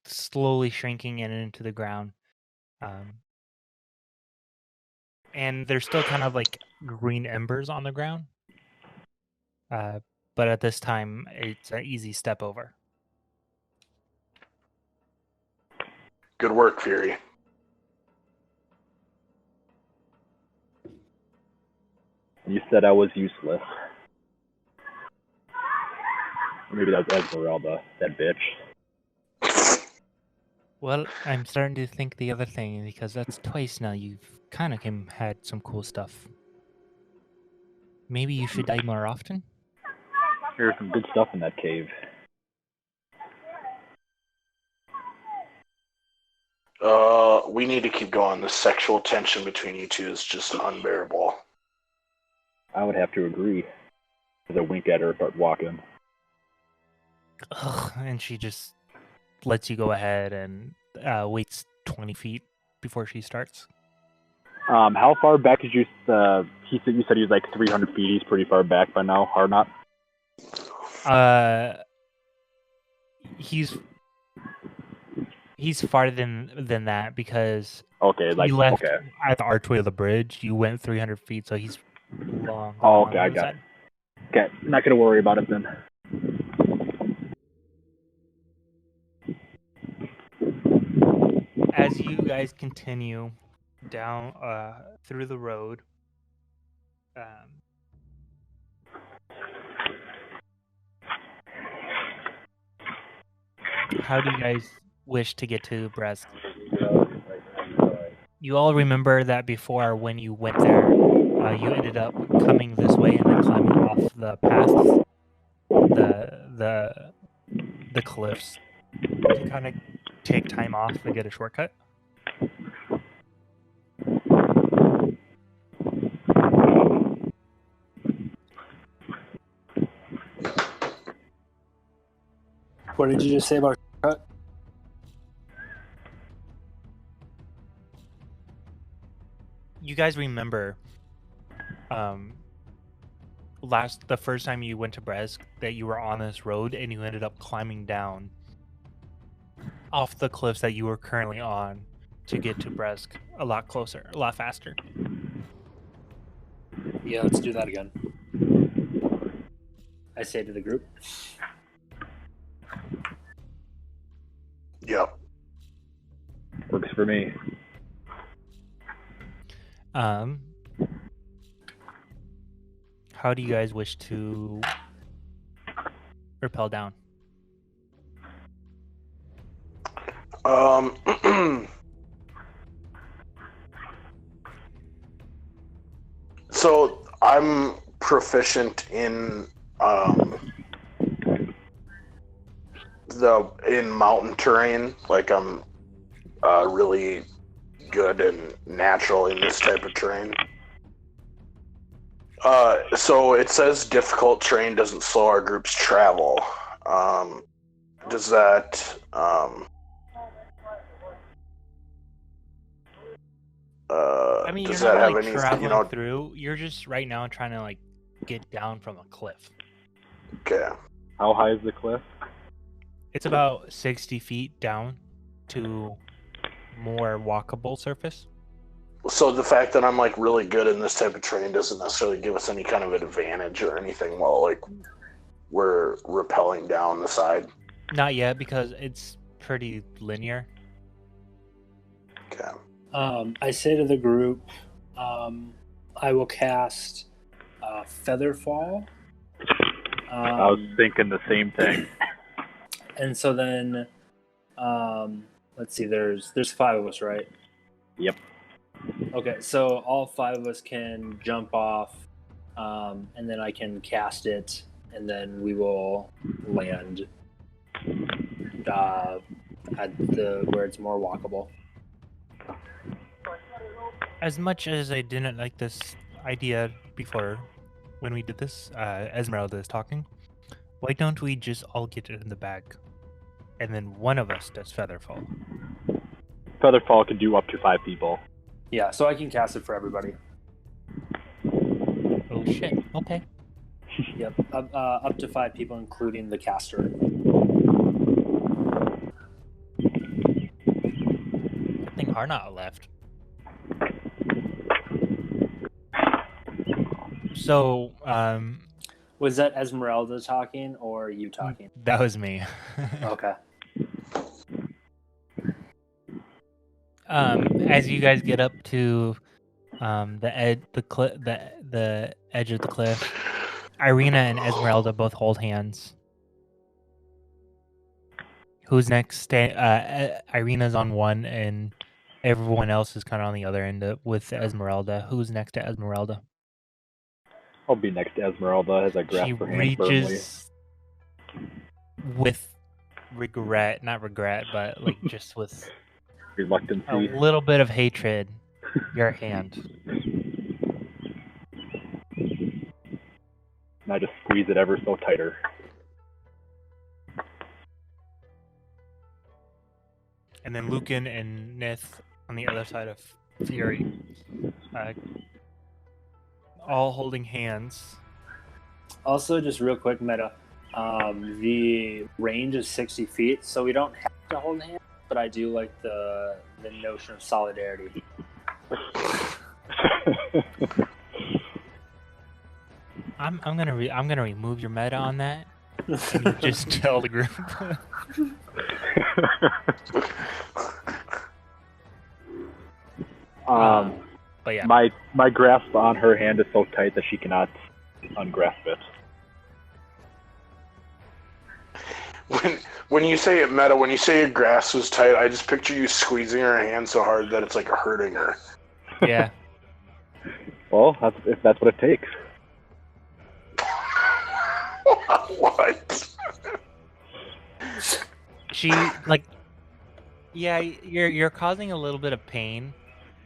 slowly shrinking into the ground. And there's still kind of like green embers on the ground. But at this time, it's an easy step over. Good work, Fury. You said I was useless. Maybe that was Esmeralda, that bitch. Well, I'm starting to think the other thing, because that's twice now you've kind of had some cool stuff. Maybe you should die more often? There's some good stuff in that cave. We need to keep going. The sexual tension between you two is just unbearable. I would have to agree. As I wink at her, start walking. Ugh, and she just lets you go ahead and waits 20 feet before she starts. How far back did you? You said he was like 300 feet. He's pretty far back by now, or not? He's farther than that because Okay, like you left okay. at the archway of the bridge. You went 300 feet, so he's long. Oh, okay, I got it. Okay, not gonna worry about it then. As you guys continue down through the road, how do you guys wish to get to Brest? You all remember that before when you went there, you ended up coming this way and then climbing off the paths, the cliffs, to kind of take time off to get a shortcut. What did you just say about shortcut? You guys remember the first time you went to Brest that you were on this road and you ended up climbing down off the cliffs that you were currently on to get to Brest a lot closer, a lot faster. Yeah, let's do that again. I say to the group. Yep. Works for me. How do you guys wish to rappel down? So I'm proficient in in mountain terrain. Like I'm really good and natural in this type of terrain. So it says difficult terrain doesn't slow our group's travel. Does that I mean, does you're that not have like any, traveling through. You're just right now trying to like get down from a cliff. Okay. How high is the cliff? It's about 60 feet down to more walkable surface. So the fact that I'm like really good in this type of terrain doesn't necessarily give us any kind of advantage or anything while like we're rappelling down the side. Not yet, because it's pretty linear. Okay. I say to the group, I will cast Featherfall. I was thinking the same thing. And so then, let's see. There's 5 of us, right? Yep. Okay, so all 5 of us can jump off, and then I can cast it, and then we will land at where it's more walkable. As much as I didn't like this idea before, when we did this, Esmeralda is talking. Why don't we just all get it in the bag, and then one of us does Featherfall? Featherfall can do up to 5 people. Yeah, so I can cast it for everybody. Oh shit! Okay. Yep, up to 5 people, including the caster. Good thing Harnot left. So, was that Esmeralda talking or you talking? That was me. Okay. As you guys get up to the edge of the cliff, Irina and Esmeralda both hold hands. Who's next? Irina's on one, and everyone else is kind of on the other end with Esmeralda. Who's next to Esmeralda? I'll be next to Esmeralda as I grasp She her hand firmly. reaches with regret, not regret, but like just with a Reluctancy. little bit of hatred, your hand. And I just squeeze it ever so tighter. And then Lucan and Nith on the other side of Fury, all holding hands. Also, just real quick, meta. The range is 60 feet, so we don't have to hold hands, but I do like the notion of solidarity. I'm gonna remove your meta on that, and you just tell the group. But yeah, my grasp on her hand is so tight that she cannot ungrasp it. When you say it meta, when you say your grasp was tight, I just picture you squeezing her hand so hard that it's like hurting her. yeah. Well, if that's what it takes. What? She like, yeah, you're causing a little bit of pain,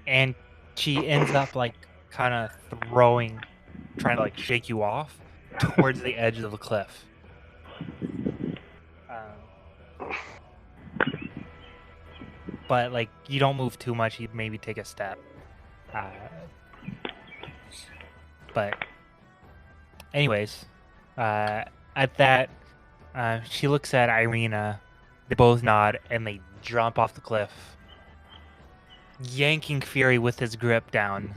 and she ends up like kind of trying to like shake you off towards the edge of the cliff. But like you don't move too much. You maybe take a step. But anyways, at that, she looks at Irina. They both nod and they jump off the cliff, yanking Fury with his grip down.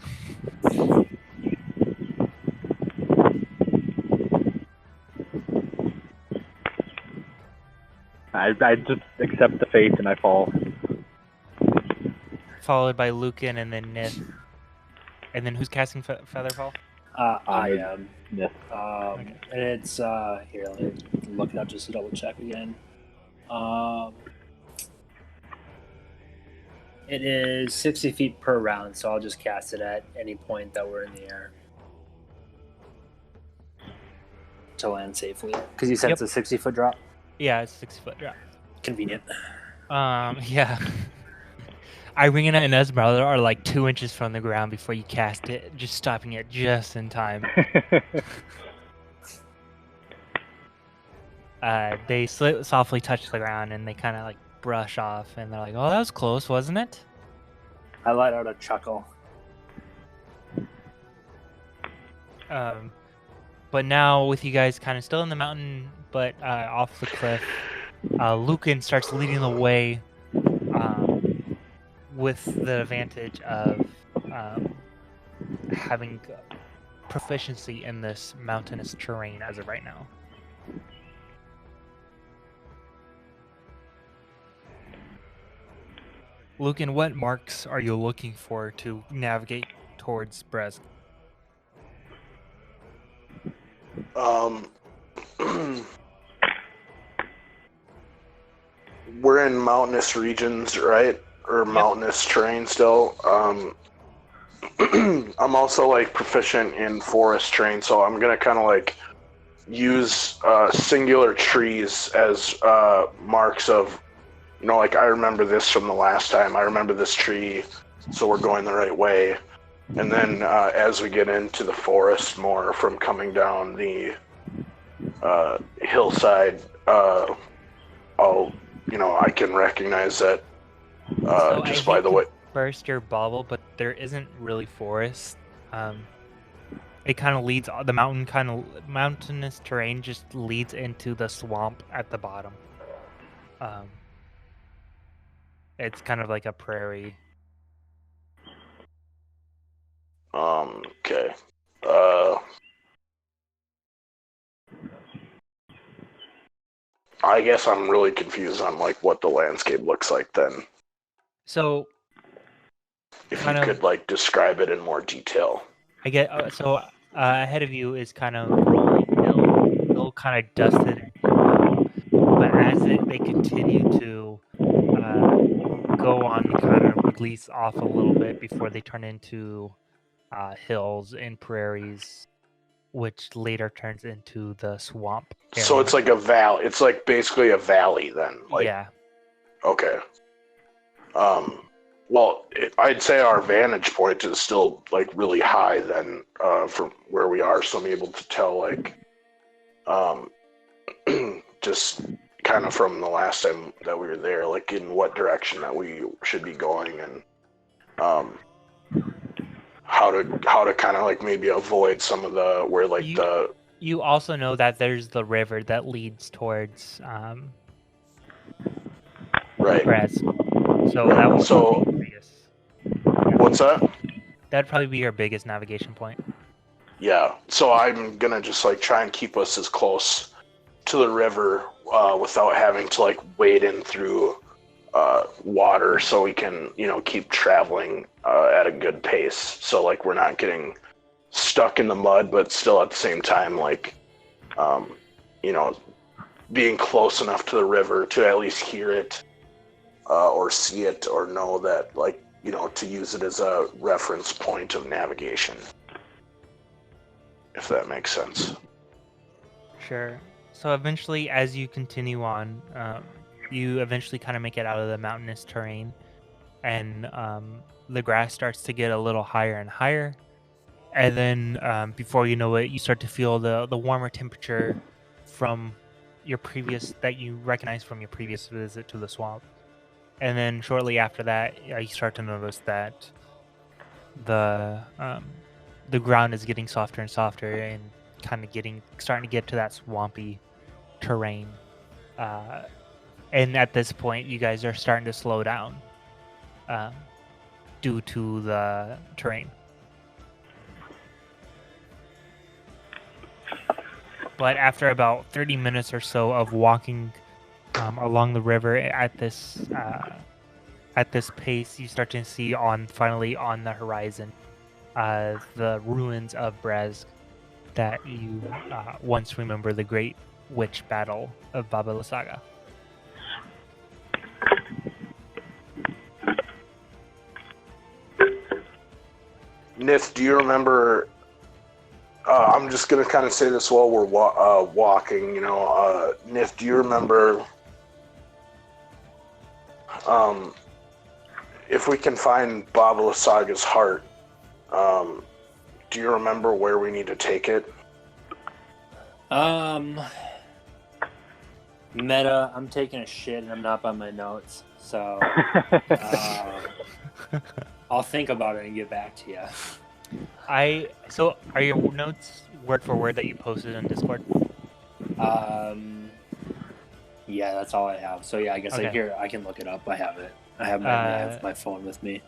I just accept the fate and I fall. Followed by Lucan and then Nith. And then who's casting Featherfall? I am. Nith. And it's here. Let me look it up just to double check again. It is 60 feet per round, so I'll just cast it at any point that we're in the air to land safely. Because you said it's a 60-foot drop. Yeah, it's a 60-foot drop. Convenient. Yeah. Irina and Esmeralda are like 2 inches from the ground before you cast it, just stopping it just in time. They softly touch the ground and they kind of like brush off, and they're like, "Oh, that was close, wasn't it?" I let out a chuckle. But now with you guys kind of still in the mountain, but off the cliff, Lucan starts leading the way with the advantage of having proficiency in this mountainous terrain as of right now. Lucan, what marks are you looking for to navigate towards Brest? We're in mountainous regions, right? Or mountainous terrain still. I'm also like proficient in forest terrain, so I'm gonna kind of like use singular trees as marks of, you know, like I remember this from the last time. I remember this tree, so we're going the right way. And then as we get into the forest more from coming down the hillside, I'll, you know, I can recognize that just by the way. Burst your bubble, but there isn't really forest. It kind of leads the mountainous terrain just leads into the swamp at the bottom. It's kind of like a prairie. Okay. I guess I'm really confused on like what the landscape looks like then. So, if you could like describe it in more detail. I get ahead of you is kind of rolling hill kind of dusted, but as they continue to go on, kind of release off a little bit before they turn into hills and prairies which later turns into the swamp area. So it's like a valley. It's like basically a valley then. Like, yeah. Okay. Well, I'd say our vantage point is still like really high then from where we are, so I'm able to tell like just kind of from the last time that we were there, like in what direction that we should be going and how to kind of like maybe avoid some of the where like You also know that there's the river that leads towards right. Braz. So that would probably be your biggest. What's that? That'd probably be your biggest navigation point. Yeah. So I'm gonna just like try and keep us as close to the river without having to like wade in through water, so we can keep traveling at a good pace. So like we're not getting stuck in the mud, but still at the same time like being close enough to the river to at least hear it or see it or know that like to use it as a reference point of navigation, if that makes sense. Sure. So eventually, as you continue on, you eventually kind of make it out of the mountainous terrain, and the grass starts to get a little higher and higher. And then before you know it, you start to feel the warmer temperature from that you recognize from your previous visit to the swamp. And then shortly after that, you start to notice that the ground is getting softer and softer, and kind of starting to get to that swampy terrain. And at this point, you guys are starting to slow down due to the terrain. But after about 30 minutes or so of walking along the river at this pace, you start to see finally on the horizon the ruins of Braz that you once remember the great witch battle of Baba Lysaga. Nith, do you remember? I'm just gonna kind of say this while we're walking. Nith, do you remember? If we can find Baba Lysaga's heart, do you remember where we need to take it? Meta, I'm taking a shit and I'm not by my notes, so I'll think about it and get back to you. So are your notes word for word that you posted on Discord? Yeah, that's all I have. So yeah, I guess Okay. I can look it up. I have it. I have my phone with me.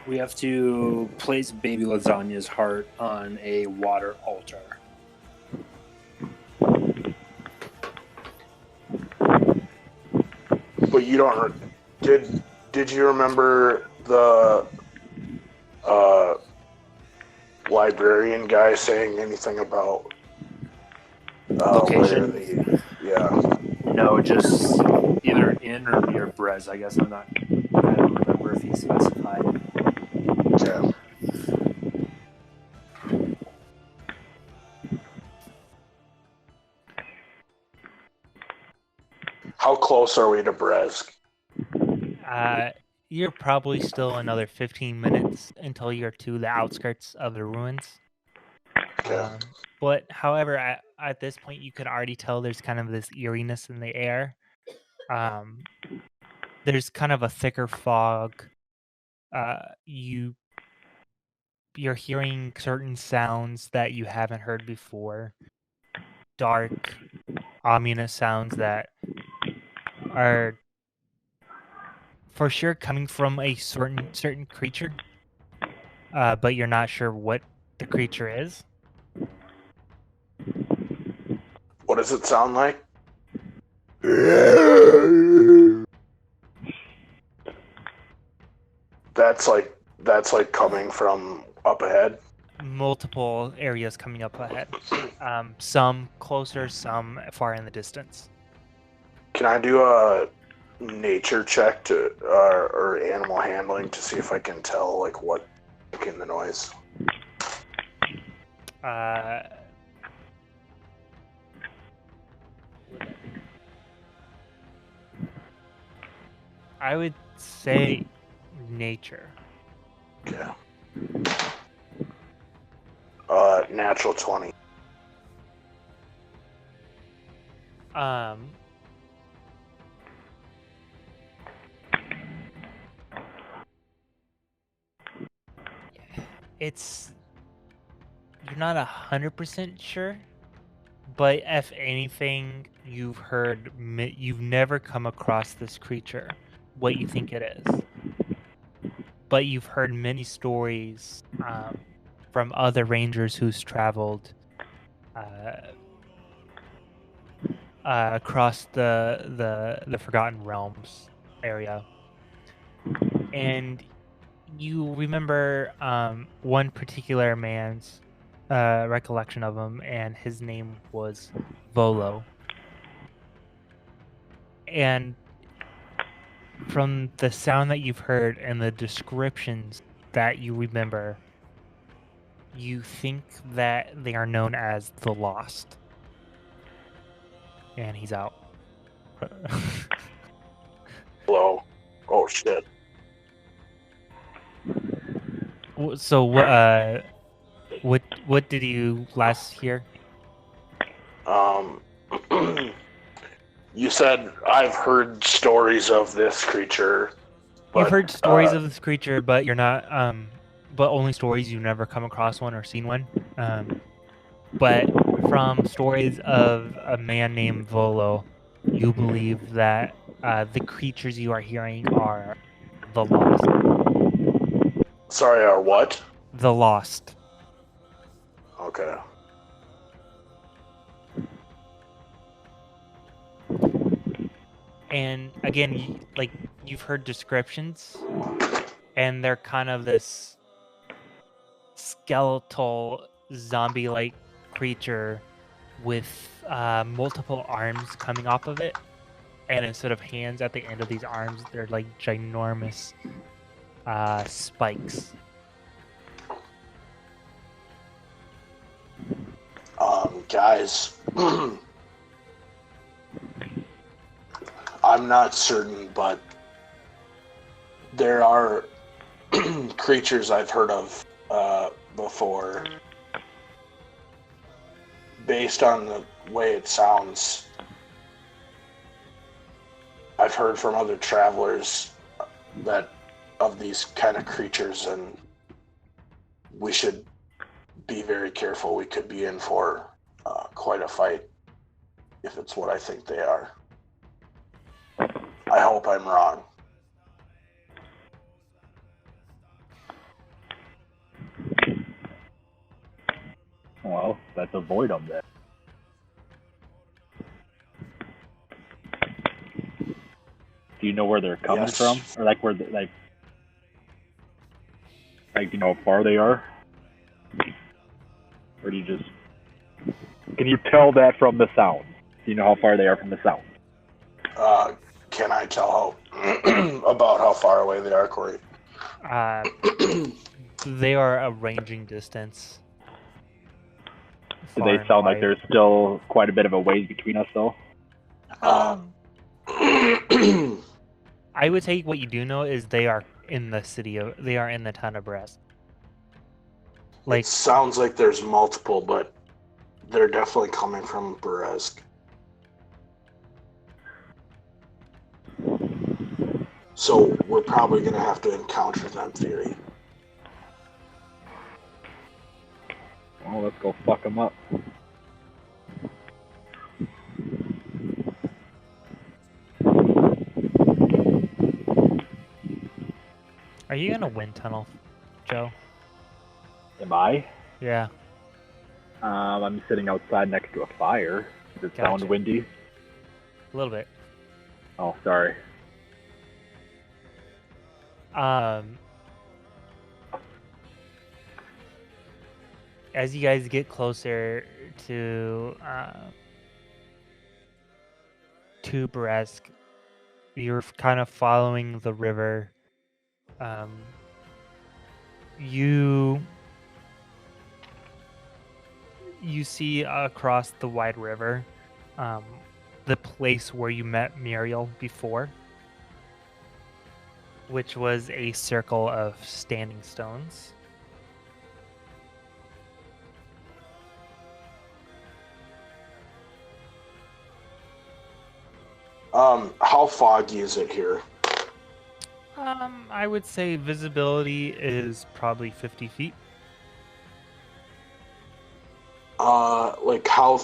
We have to place baby lasagna's heart on a water altar. But you don't. Did you remember the librarian guy saying anything about location? Yeah. No, just either in or near Brez. I guess I don't remember if he specified. Yeah. How close are we to Brez? You're probably still another 15 minutes until you're to the outskirts of the ruins. Okay. But however, at this point, you can already tell there's kind of this eeriness in the air. There's kind of a thicker fog. You're hearing certain sounds that you haven't heard before. Dark, ominous sounds that are for sure coming from a certain creature, but you're not sure what the creature is. What does it sound like? That's like coming from up ahead. Multiple areas coming up ahead. Some closer, some far in the distance. Can I do a nature check to or animal handling to see if I can tell like what making the noise. I would say nature. Okay. Natural 20. You're not 100% sure, but if anything, you've never come across this creature, what you think it is. But you've heard many stories from other rangers who's traveled across the Forgotten Realms area, and you remember one particular man's recollection of him, and his name was Volo. And from the sound that you've heard and the descriptions that you remember, you think that they are known as the Lost. And he's out. Hello. Oh shit. So what did you last hear? You said I've heard stories of this creature. You've heard stories of this creature, but you're not but only stories. You've never come across one or seen one. But from stories of a man named Volo, you believe that the creatures you are hearing are the Lost. Sorry, are what? The Lost. Okay. And again, you've heard descriptions, and they're kind of this skeletal, zombie-like creature with multiple arms coming off of it, and instead of hands at the end of these arms, they're like ginormous spikes. Guys, I'm not certain, but there are creatures I've heard of before. Based on the way it sounds, I've heard from other travelers that of these kind of creatures, and we should be very careful. We could be in for quite a fight if it's what I think they are. I hope I'm wrong. Well, let's avoid them then. Do you know where they're coming from, or like where, like you know how far they are, or do you just? Can you tell that from the sound? Do you know how far they are from the sound? Can I tell about how far away they are, Corey? They are a ranging distance. Do they sound like there's still quite a bit of a ways between us, though? I would say what you do know is they are in the town of Brest. Like, it sounds like there's multiple, but they're definitely coming from Beresk. So we're probably going to have to encounter them, Theory. Well, let's go fuck them up. are you in a wind tunnel, Joe? Am I? Yeah. I'm sitting outside next to a fire. Does it sound windy? A little bit. Oh, sorry. As you guys get closer to Beresk, You're kind of following the river. You see across the wide river, the place where you met Muriel before, which was a circle of standing stones. How foggy is it here? I would say visibility is probably 50 feet. Like how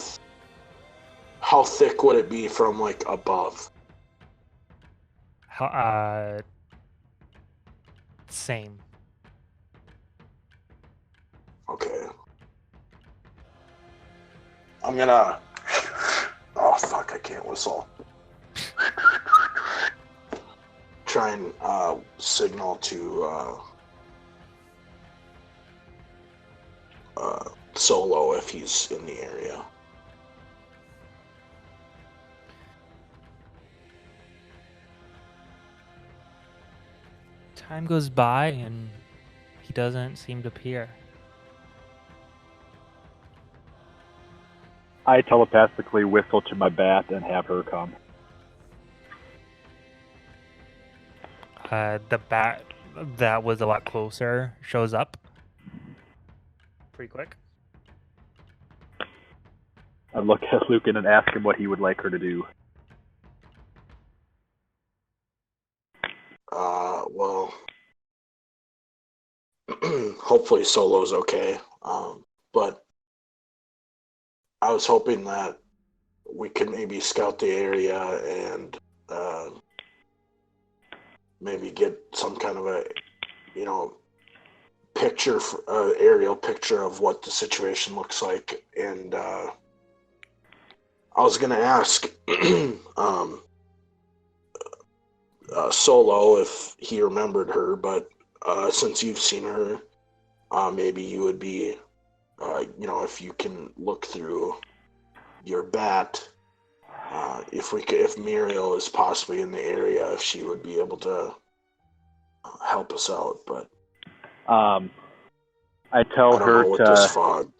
thick would it be from like above? Same. Okay. I'm gonna. Oh fuck! I can't whistle. Try and signal to Solo if he's in the area. Time goes by and he doesn't seem to appear. I telepathically whistle to my bat and have her come. The bat that was a lot closer shows up pretty quick. I look at Lucan and ask him what he would like her to do. Well, hopefully Solo's okay. But I was hoping that we could maybe scout the area and maybe get some kind of a, picture, aerial picture of what the situation looks like. And I was going to ask Solo if he remembered her, but since you've seen her, maybe you would be, if you can look through your bat, if Muriel is possibly in the area, if she would be able to help us out. But I tell I don't her know with this fog.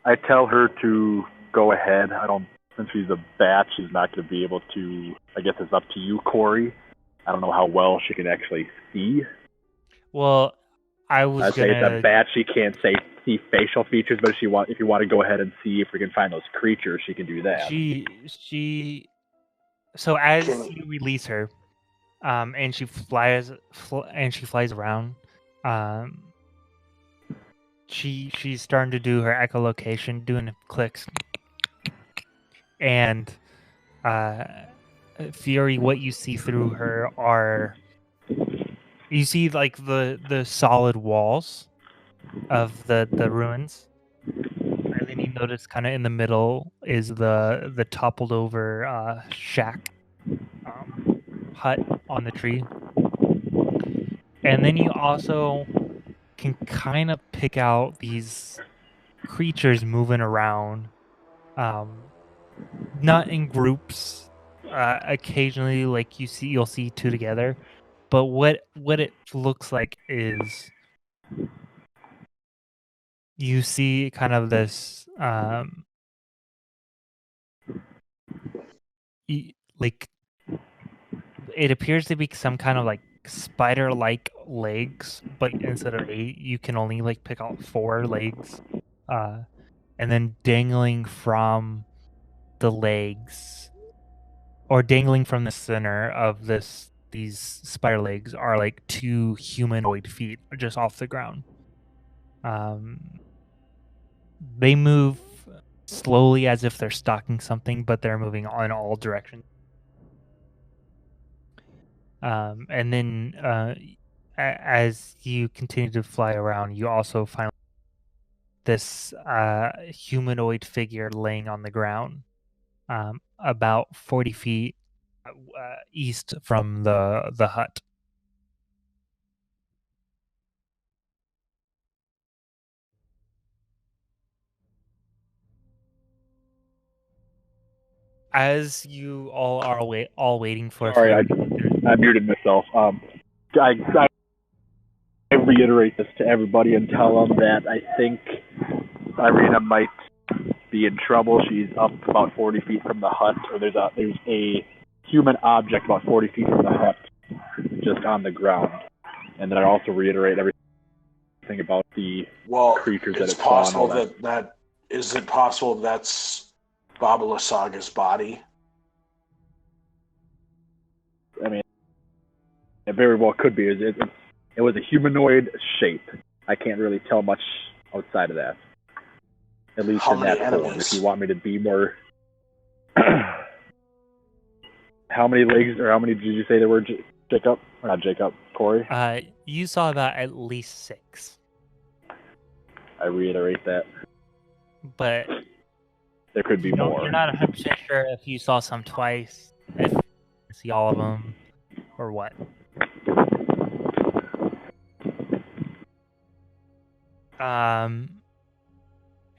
I tell her to go ahead. Since she's a bat, she's not going to be able to. I guess it's up to you, Corey. I don't know how well she can actually see. Well, I'd say it's a bat. She can't see facial features, but if you want to go ahead and see if we can find those creatures, she can do that. So as you release her, and she flies around, she's starting to do her echolocation, doing clicks, and Fury, what you see through her are, you see like the solid walls of the ruins, and then you notice kind of in the middle is the toppled over shack, hut on the tree, and then you also can kind of pick out these creatures moving around, not in groups. Occasionally, like you'll see two together, but what it looks like is you see kind of this like, it appears to be some kind of like spider-like legs, but instead of 8, you can only like pick out 4 legs, and then dangling from the legs, or dangling from the center of these spider legs, are like 2 humanoid feet just off the ground. They move slowly as if they're stalking something, but they're moving in all directions. And then as you continue to fly around, you also find this humanoid figure laying on the ground, about 40 feet east from the hut. as you all are all waiting for a Sorry, few, I muted myself. I reiterate this to everybody and tell them that I think Irina might be in trouble. She's up about 40 feet from the hut, or there's a human object about 40 feet from the hut, just on the ground. And then I also reiterate everything about the creatures that it's it saw and all possible that is it possible that's Baba Lasaga's body? I mean, it very well could be. It was a humanoid shape. I can't really tell much outside of that. At least How in many that form. enemies? If you want me to be more... How many legs, or how many did you say there were, Jacob? Or not Jacob, Corey? you saw about at least 6. I reiterate that. But there could be more. You're not 100% sure if you saw some twice, if you see all of them, or what.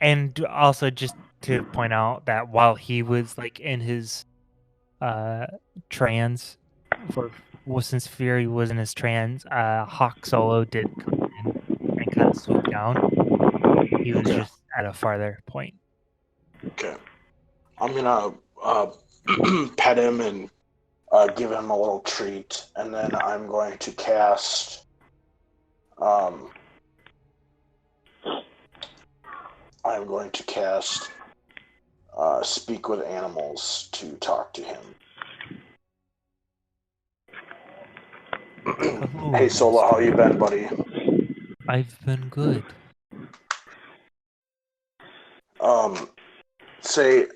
And also just to point out that while he was like in his trance, since Fury was in his trance, Hawk Solo did come in and kind of swoop down. He was just at a farther point. Okay. I'm gonna pet him and give him a little treat, and then I'm going to cast Speak with Animals to talk to him. Hey Solo, how you been, buddy? I've been good. Say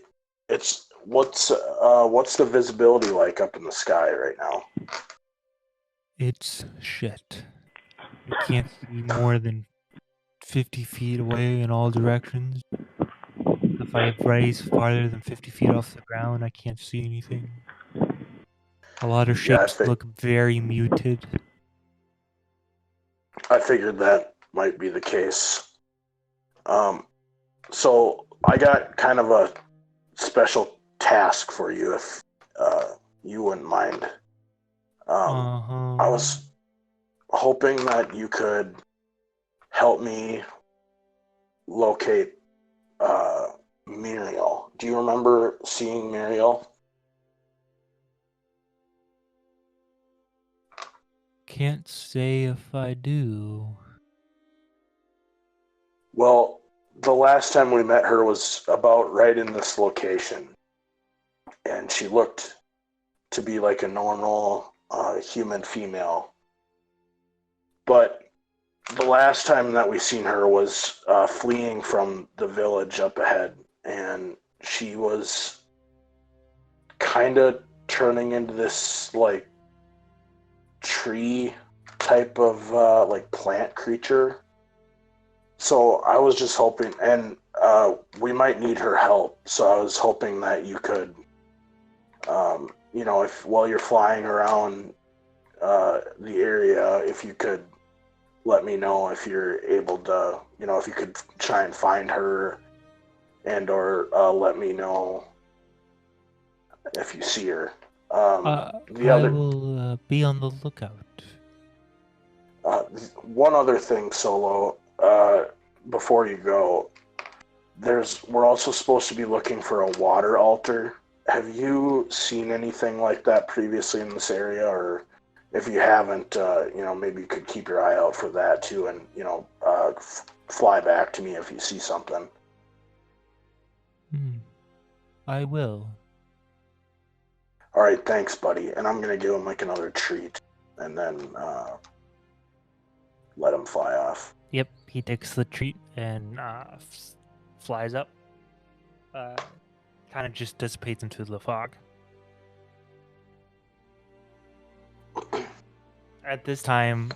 what's the visibility like up in the sky right now? It's shit. I can't see more than 50 feet away in all directions. If I raise farther than 50 feet off the ground, I can't see anything. A lot of shapes look very muted. I figured that might be the case. So I got kind of a special task for you, if you wouldn't mind. I was hoping that you could help me locate Muriel. Do you remember seeing Muriel? Can't say if I do. Well, the last time we met her was about right in this location. And she looked to be like a normal human female. But the last time that we seen her was fleeing from the village up ahead. And she was kind of turning into this like tree type of like plant creature. So I was just hoping, and we might need her help. So I was hoping that you could, if while you're flying around the area, if you could let me know if you're able to, if you could try and find her, and or let me know if you see her. I will be on the lookout. One other thing, Solo, before you go, we're also supposed to be looking for a water altar. Have you seen anything like that previously in this area? Or if you haven't, maybe you could keep your eye out for that too, and fly back to me if you see something. I will. All right, thanks, buddy. And I'm gonna give him like another treat, and then let him fly off. Yep, he takes the treat and flies up. Kind of just dissipates into the fog. At this time,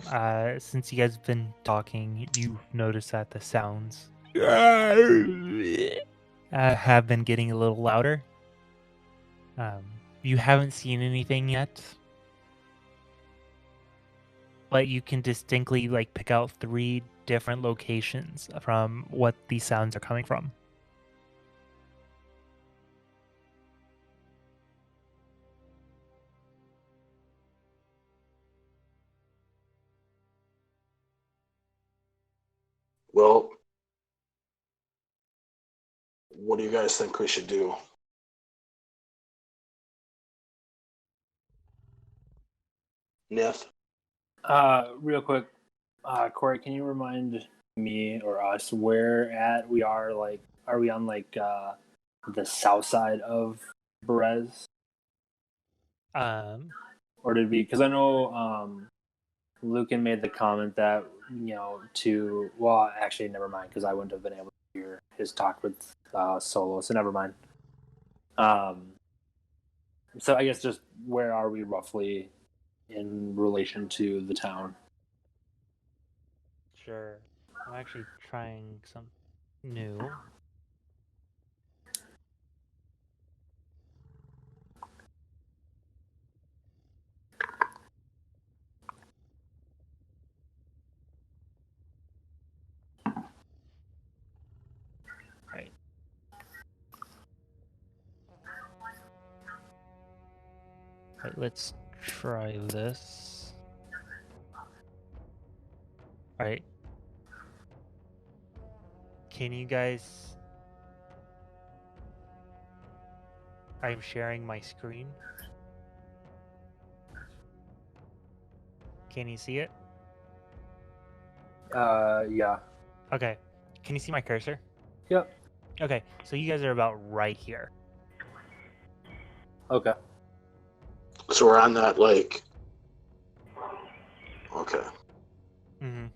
since you guys have been talking, you notice that the sounds have been getting a little louder. You haven't seen anything yet, but you can distinctly pick out 3 different locations from what these sounds are coming from. Well, what do you guys think we should do? Nith? Real quick, Corey, can you remind me or us where we are? Like, are we on like the south side of Perez, or did we? Because I know Lucan made the comment that well, actually, never mind, because I wouldn't have been able to hear his talk with Solo, so never mind. So I guess just where are we roughly in relation to the town? Sure. I'm actually trying some new. Right. Right, let's try this. Alright. Can you guys... I'm sharing my screen. Can you see it? Yeah. Okay. Can you see my cursor? Yep. Okay, so you guys are about right here. Okay. So we're on that, like... Okay. Mm-hmm.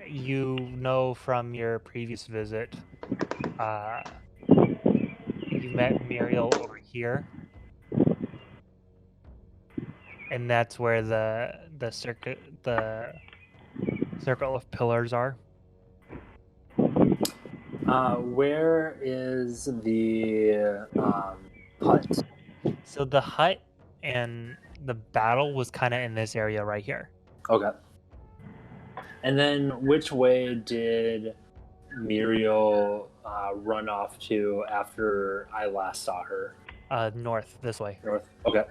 You know from your previous visit, you met Muriel over here, and that's where the circle of pillars are. Where is the hut? So the hut and the battle was kind of in this area right here. Okay. And then which way did Muriel run off to after I last saw her? North, this way. North. Okay.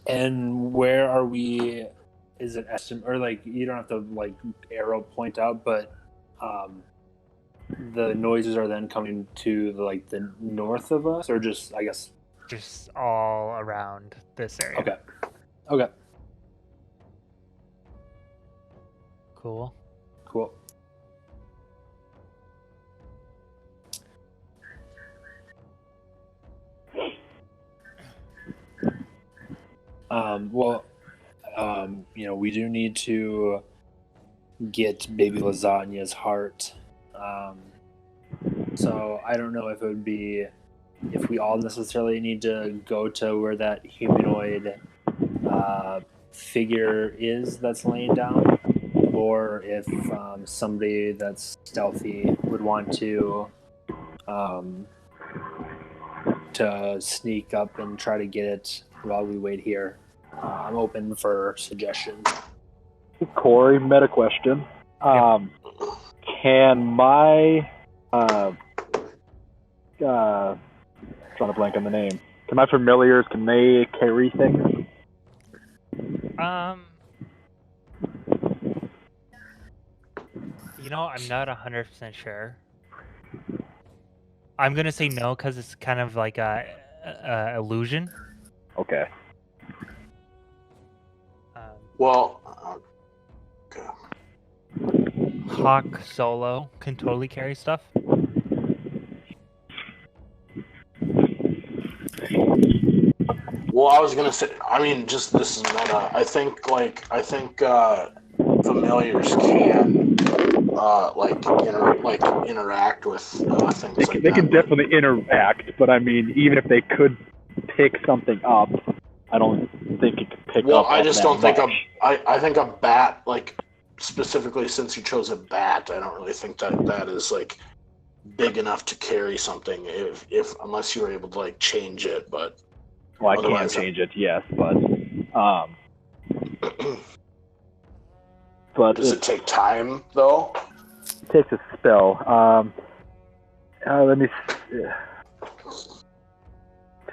And where are we? Is it estimate or like you don't have to like arrow point out, but the noises are then coming to the north of us, or just I guess just all around this area. Okay. Okay. Cool. Cool. We do need to get baby Lasagna's heart. So I don't know if it would be if we all necessarily need to go to where that humanoid figure is that's laying down, or if somebody that's stealthy would want to sneak up and try to get it while we wait here. I'm open for suggestions. Corey, meta question. Can my trying to blank on the name. Can my familiars, can they carry things? I'm not 100% sure. I'm gonna say no because it's kind of like a illusion. Okay. Well, okay. Hawk Solo can totally carry stuff. Well, I was gonna say. I mean, just this is meta. I think familiars can interact with things like that. They can definitely interact, but I mean, even if they could pick something up, I don't think it could pick up. Well, I just don't think much. I think a bat, like specifically since you chose a bat, I don't really think that is like big enough to carry something if unless you were able to like change it, but. Well, I can change it, yes, but does it take time though? It takes a spell. Let me.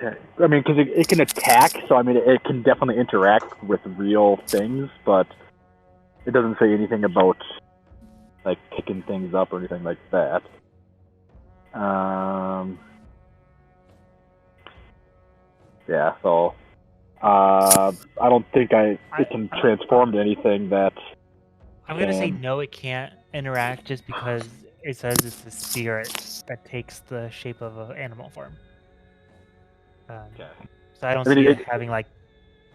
attack? I mean, because it can attack, so I mean, it can definitely interact with real things, but it doesn't say anything about like picking things up or anything like that. Yeah, so I don't think it can transform to anything that. I'm gonna say no, it can't interact just because it says it's the spirit that takes the shape of an animal form. Okay. So I don't see it having like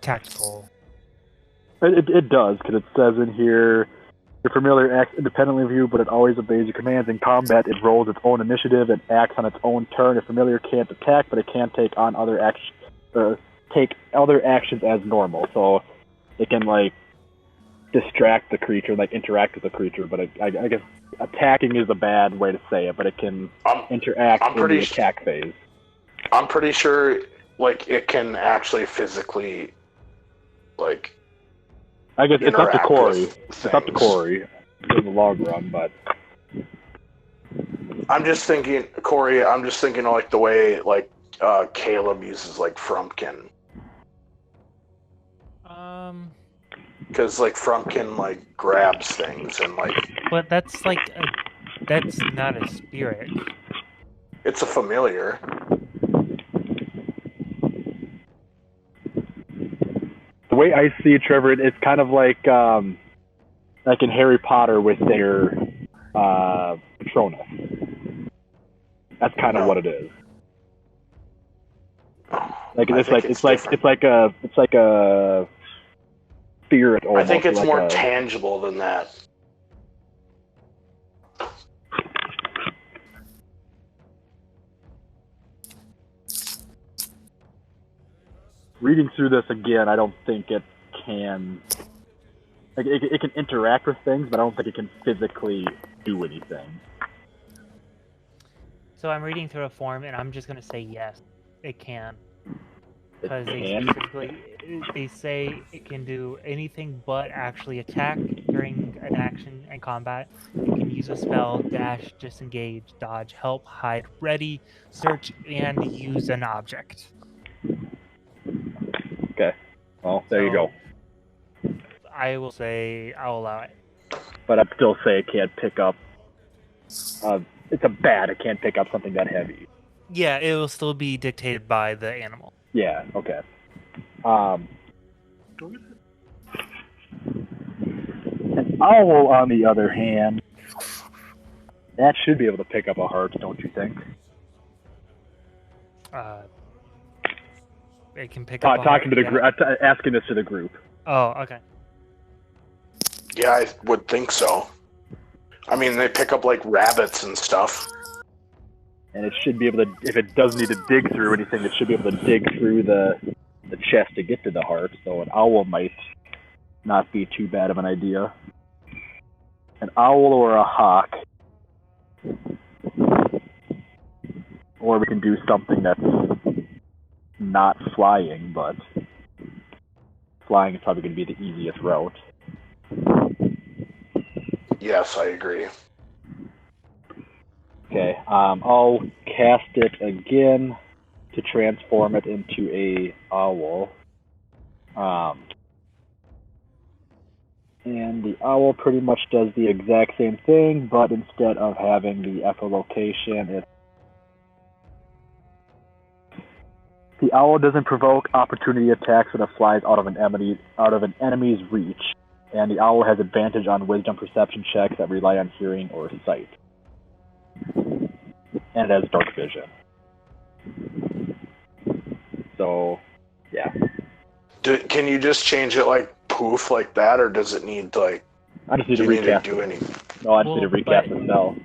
tactical. It does, because it says in here, your familiar acts independently of you, but it always obeys your commands. In combat, it rolls its own initiative and acts on its own turn. Your familiar can't attack, but it can take on other actions as normal. So it can like distract the creature, like interact with the creature. But I guess attacking is a bad way to say it, but it can interact in the attack phase. I'm pretty sure, like, it can actually physically, like. I guess it's up to Corey. It's up to Corey in the long run, but. I'm just thinking, Corey. I'm just thinking like the way like Caleb uses like Frumpkin. Because like Frumpkin like grabs things and like. But that's like that's not a spirit. It's a familiar. The way I see it, Trevor, it's kind of like in Harry Potter with their Patronus. That's kind of what it is. Like it's like a spirit. Almost. I think it's like more tangible than that. Reading through this again, I don't think it can. Like it can interact with things, but I don't think it can physically do anything. So I'm reading through a form, and I'm just gonna say yes, it can, because they say it can do anything but actually attack during an action and combat. It can use a spell, dash, disengage, dodge, help, hide, ready, search, and use an object. Okay. Well, there you go. I will say I'll allow it. But I'd still say it can't pick up. It's a bat. It can't pick up something that heavy. Yeah, it will still be dictated by the animal. Yeah. Okay. An owl, on the other hand, that should be able to pick up a heart, don't you think? It can pick up. Talking to the group, asking this to the group. Oh, okay. Yeah, I would think so. I mean, they pick up like rabbits and stuff. And it should be able to, if it does need to dig through anything, it should be able to dig through the chest to get to the heart. So an owl might not be too bad of an idea. An owl or a hawk. Or we can do something that's not flying, but flying is probably going to be the easiest route. Yes, I agree. Okay, I'll cast it again to transform it into a owl. And the owl pretty much does the exact same thing, but instead of having the echolocation, the owl doesn't provoke opportunity attacks when it flies out of an enemy's reach, and the owl has advantage on wisdom perception checks that rely on hearing or sight. And it has dark vision. So, yeah. Can you just change it like poof like that, or does it need like? I just need to recast. Do anything? No, I just need to recast the spell.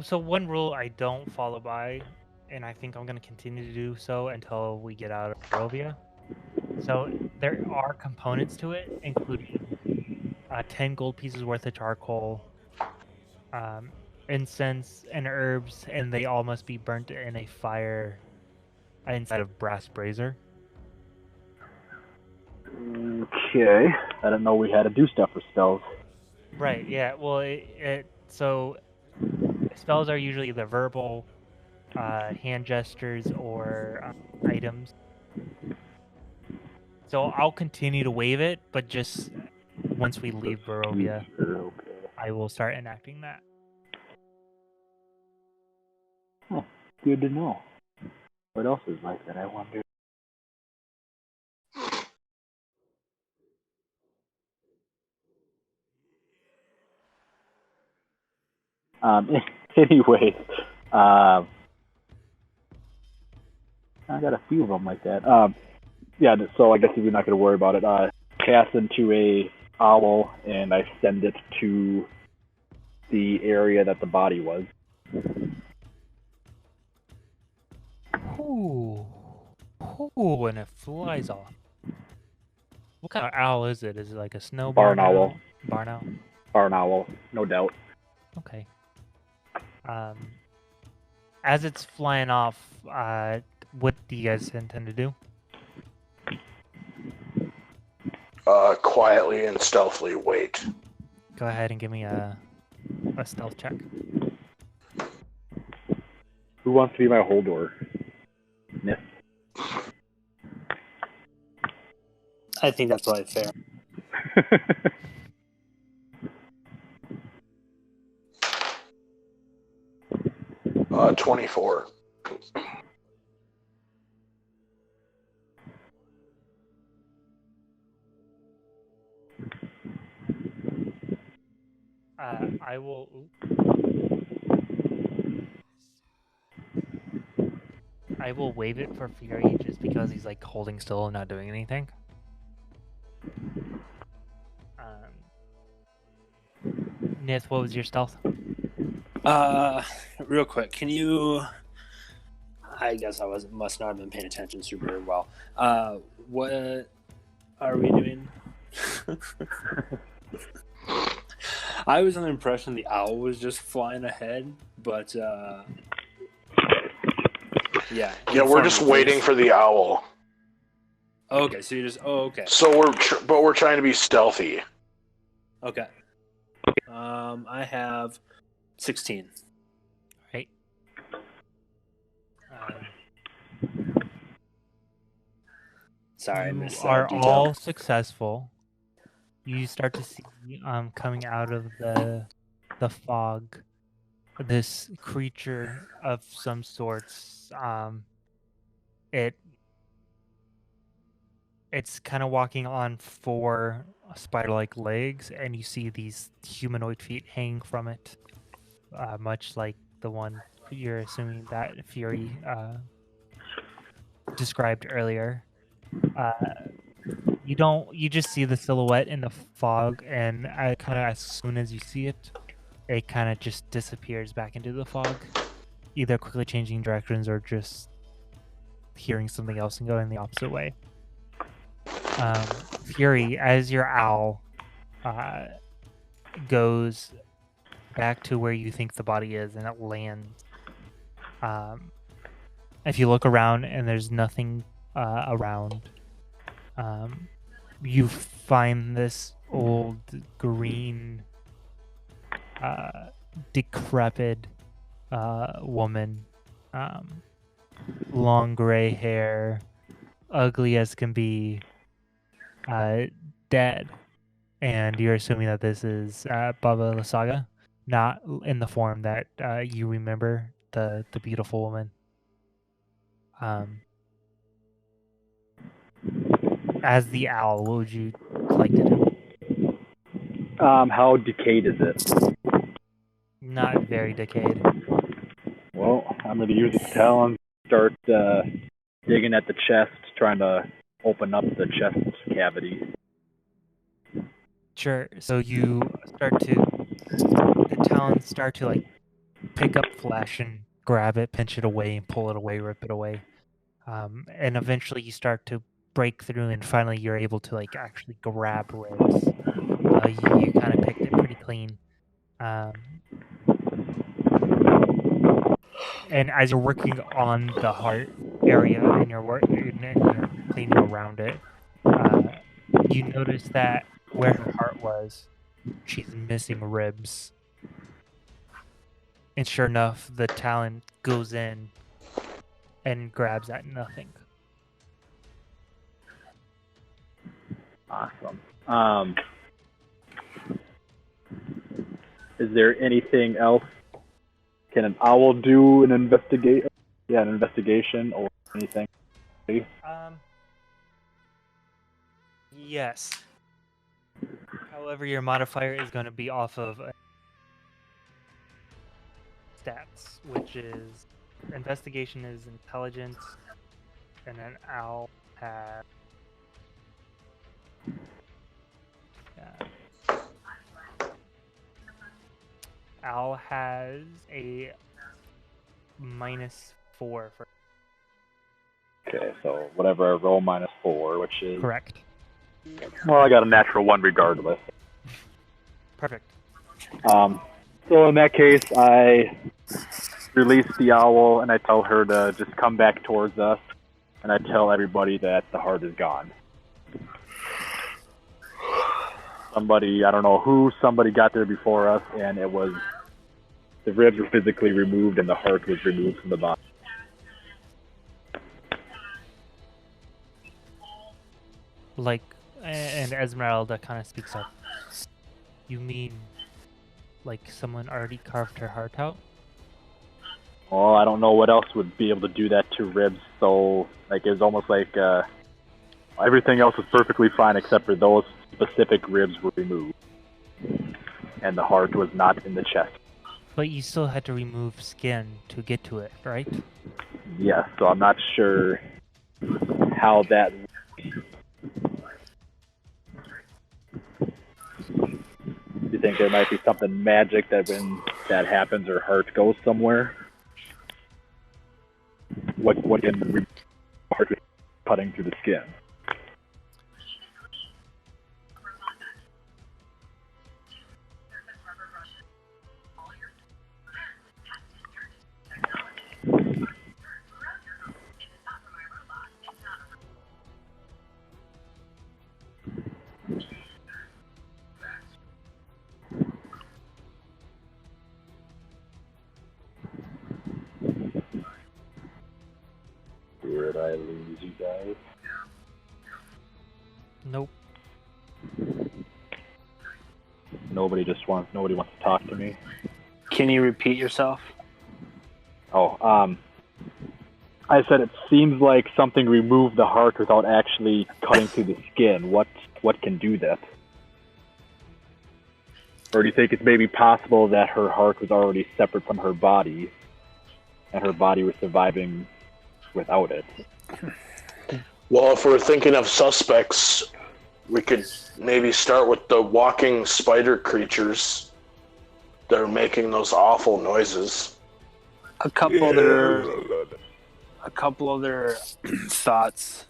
So one rule I don't follow by, and I think I'm going to continue to do so until we get out of Barovia. So there are components to it, including 10 gold pieces worth of charcoal, incense, and herbs, and they all must be burnt in a fire inside of brass brazier. Okay. I didn't know we had to do stuff for spells. Right, yeah. Well, so spells are usually either verbal, hand gestures, or items. So I'll continue to wave it, but just once we leave Barovia, Okay. I will start enacting that. Huh. Good to know. What else is like that, I wonder? Anyways, I got a few of them like that. Yeah, so I guess if you're not going to worry about it, cast into a owl and I send it to the area that the body was. Ooh. Ooh, and it flies off. What kind of owl is it? Is it like a snow Barn owl. Barn owl? Barn owl, no doubt. Okay. As it's flying off, what do you guys intend to do? Quietly and stealthily wait. Go ahead and give me a stealth check. Who wants to be my Holdor? Myth. I think that's probably fair. 24. I will. I will wave it for Fury just because he's like holding still and not doing anything. Nith, what was your stealth? Real quick, can you? I guess I must not have been paying attention super well. What are we doing? I was under the impression the owl was just flying ahead, but yeah. Yeah, we're just waiting for the owl. Okay, so you just okay. So we're trying to be stealthy. Okay. I have 16. Right. Sorry, I You missed that are detail. all successful. You start to see coming out of the fog this creature of some sorts. It's kind of walking on 4 spider-like legs, and you see these humanoid feet hang from it, much like the one you're assuming that Fury described earlier. You just see the silhouette in the fog, and kind of as soon as you see it, it kind of just disappears back into the fog, either quickly changing directions or just hearing something else and going the opposite way. Fury, as your owl goes back to where you think the body is, and it lands. If you look around and there's nothing around, you find this old green, decrepit woman, long gray hair, ugly as can be, dead. And you're assuming that this is Baba Lysaga, not in the form that you remember, the beautiful woman. As the owl, what would you like to do? How decayed is it? Not very decayed. Well, I'm going to use its talons, start digging at the chest, trying to open up the chest cavity. Sure. So you the talons start to like pick up flesh and grab it, pinch it away, and pull it away, rip it away. And eventually you start to break through, and finally you're able to like actually grab ribs. You kind of picked it pretty clean. And as you're working on the heart area and you're cleaning around it, you notice that where her heart was, she's missing ribs. And sure enough, the talon goes in and grabs at nothing. Awesome. Is there anything else? Can an owl do an investigation? Yeah, an investigation or anything? Yes. However, your modifier is going to be off of stats, which is investigation is intelligence, and then owl has. Owl has a -4 for. Okay, so whatever I roll -4, which is Correct. Well, I got a natural 1 regardless. Perfect. So in that case, I release the owl and I tell her to just come back towards us, and I tell everybody that the heart is gone. Somebody, I don't know who, somebody got there before us, and it was the ribs were physically removed and the heart was removed from the body. Like, and Esmeralda kind of speaks up. You mean, like someone already carved her heart out? Well, I don't know what else would be able to do that to ribs, so like it was almost like everything else was perfectly fine except for those specific ribs were removed. And the heart was not in the chest. But you still had to remove skin to get to it, right? Yes, so I'm not sure how that. Do you think there might be something magic that when that happens, her heart goes somewhere? What can heart cutting through the skin? Did I lose you guys? Nope. Nobody wants to talk to me. Can you repeat yourself? I said it seems like something removed the heart without actually cutting through the skin. What can do that? Or do you think it's maybe possible that her heart was already separate from her body, and her body was surviving without it? Well, if we're thinking of suspects, we could maybe start with the walking spider creatures that are making those awful noises. A couple other thoughts.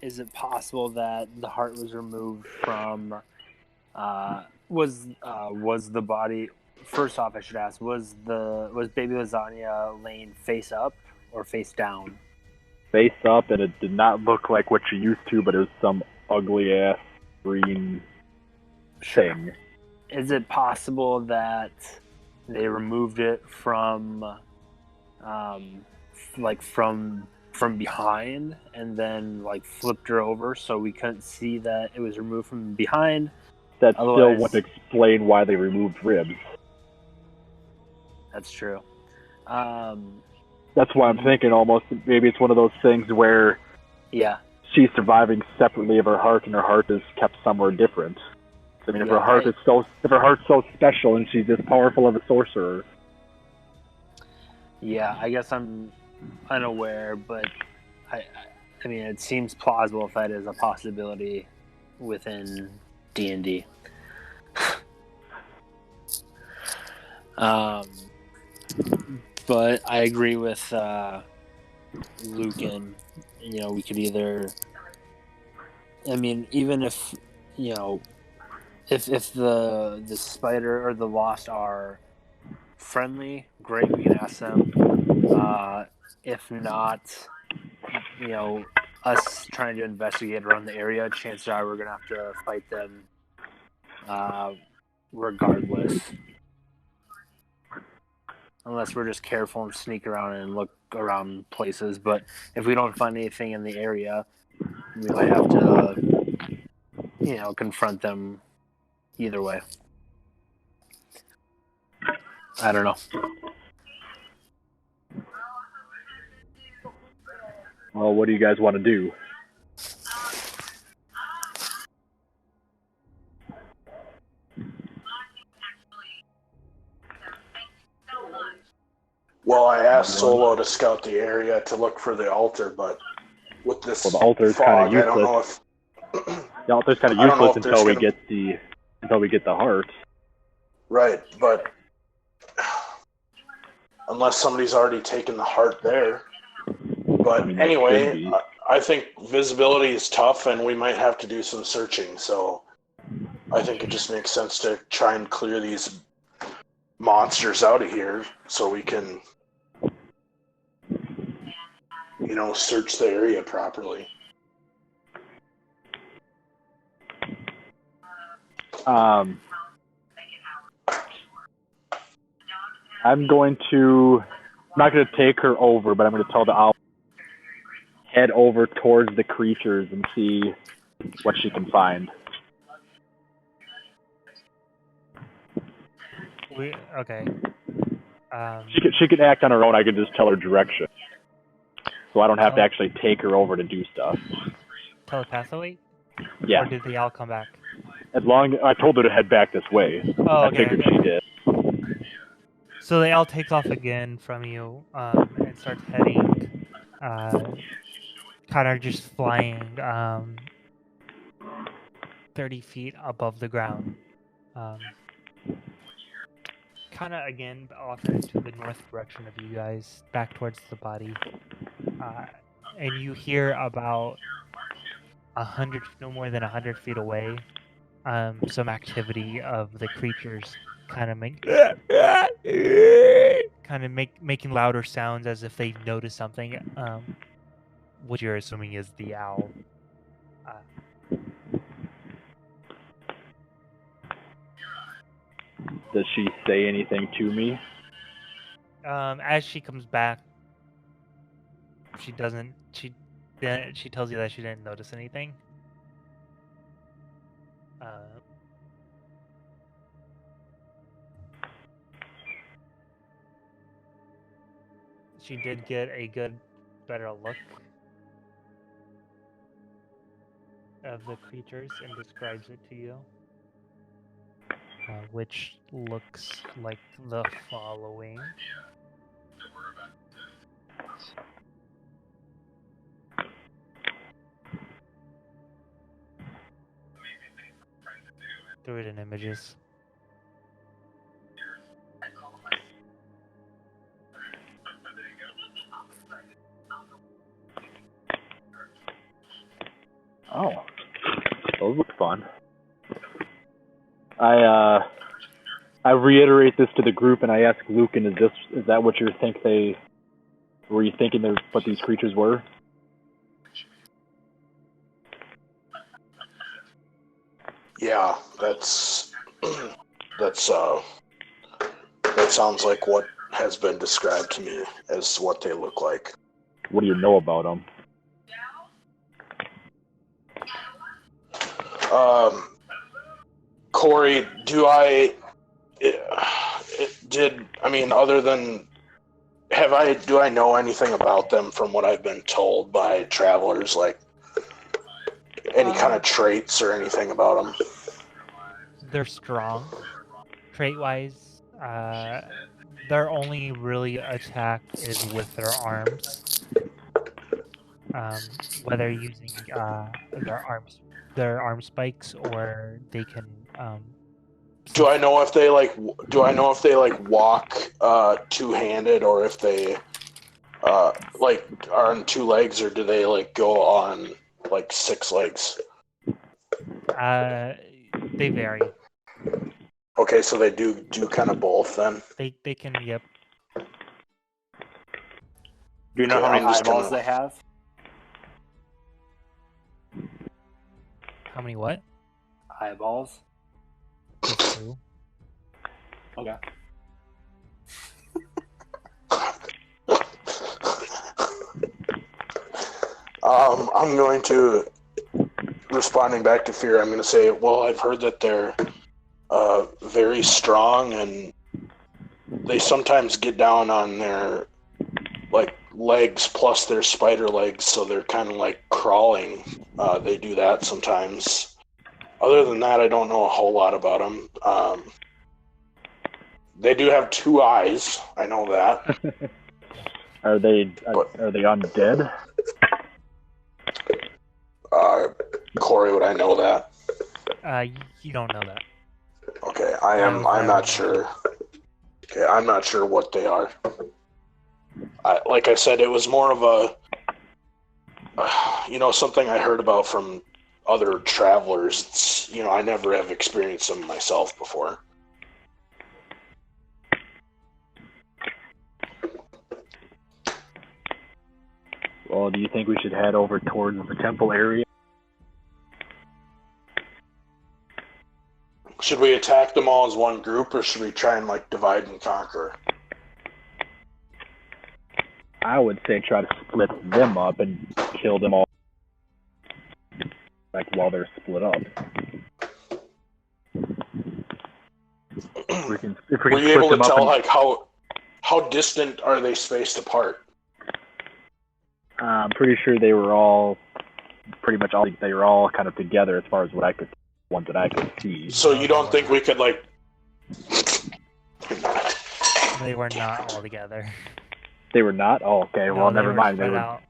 Is it possible that the heart was removed from? Was the body? First off, I should ask: was baby lasagna laying face up or face down? Face up, and it did not look like what you're used to, but it was some ugly ass green thing. Is it possible that they removed it from, from behind, and then like flipped her over so we couldn't see that it was removed from behind? That still wouldn't explain why they removed ribs. That's true. That's why I'm thinking almost maybe it's one of those things where she's surviving separately of her heart, and her heart is kept somewhere different. I mean, if her heart's so special and she's this powerful of a sorcerer. Yeah, I guess I'm unaware, but I mean, it seems plausible if that is a possibility within D&D. But I agree with Lucan. You know, we could either. I mean, even if if the spider or the lost are friendly, great. We can ask them. If not, us trying to investigate around the area, chances are we're gonna have to fight them, regardless. Unless we're just careful and sneak around and look around places. But if we don't find anything in the area, we might have to confront them either way. I don't know. Well, what do you guys want to do? Well, I asked Solo to scout the area to look for the altar, but with this Well, the altar's fog, kind of I don't know useless. if The altar's kind of I don't know useless if there's until we get the heart. right, but unless somebody's already taken the heart there. But I mean, there should anyway, be. I think visibility is tough, and we might have to do some searching. So I think it just makes sense to try and clear these monsters out of here so we can, search the area properly. I'm not going to take her over, but I'm going to tell the owl head over towards the creatures and see what she can find. Okay. She can act on her own. I can just tell her direction, so I don't have to actually take her over to do stuff. Telepathically? Yeah. Or did they all come back? I told her to head back this way. Oh, I okay. figured she did. So they all take off again from you and start heading, kind of just flying 30 feet above the ground. Kind of again off into the north direction of you guys, back towards the body. And you hear about 100, no more than 100 feet away, some activity of the creatures kind of making louder sounds as if they notice something, which you're assuming is the owl. Does she say anything to me? As she comes back, she doesn't. She tells you that she didn't notice anything. She did get a better look of the creatures and describes it to you, which looks like the following. Throw it in images. Oh, those look fun. I reiterate this to the group, and I ask Lucan, is that what were you thinking what these creatures were? Yeah, that sounds like what has been described to me as what they look like. What do you know about them? Corey, do I know anything about them from what I've been told by travelers, like any kind of traits or anything about them? They're strong, trait-wise. Their only really attack is with their arms. Whether using their arm spikes, or they can. Do I know if they walk two-handed, or if they are on two legs, or do they go on 6 legs? They vary. Okay, so they do kind of both then. They can, yep. Do you know how many eyeballs they have? How many what? Eyeballs. Just 2. Okay. I'm going to responding back to Fear, I'm going to say, well, I've heard that they're very strong, and they sometimes get down on their like legs plus their spider legs, so they're kind of like crawling. They do that sometimes. Other than that, I don't know a whole lot about them. They do have 2 eyes. I know that. Are they undead? Corey, would I know that? You don't know that. Okay, I'm not sure. Okay, I'm not sure what they are. Like I said, it was more of a, something I heard about from other travelers. It's, I never have experienced them myself before. Well, do you think we should head over towards the temple area? Should we attack them all as one group, or should we try and divide and conquer? I would say try to split them up and kill them all, while they're split up. If we can Were you able to tell how distant are they spaced apart? I'm pretty sure they were all kind of together as far as ones that I could see. So you don't think we could They were not all together. They were not? Oh, okay. Well, never mind. They were out.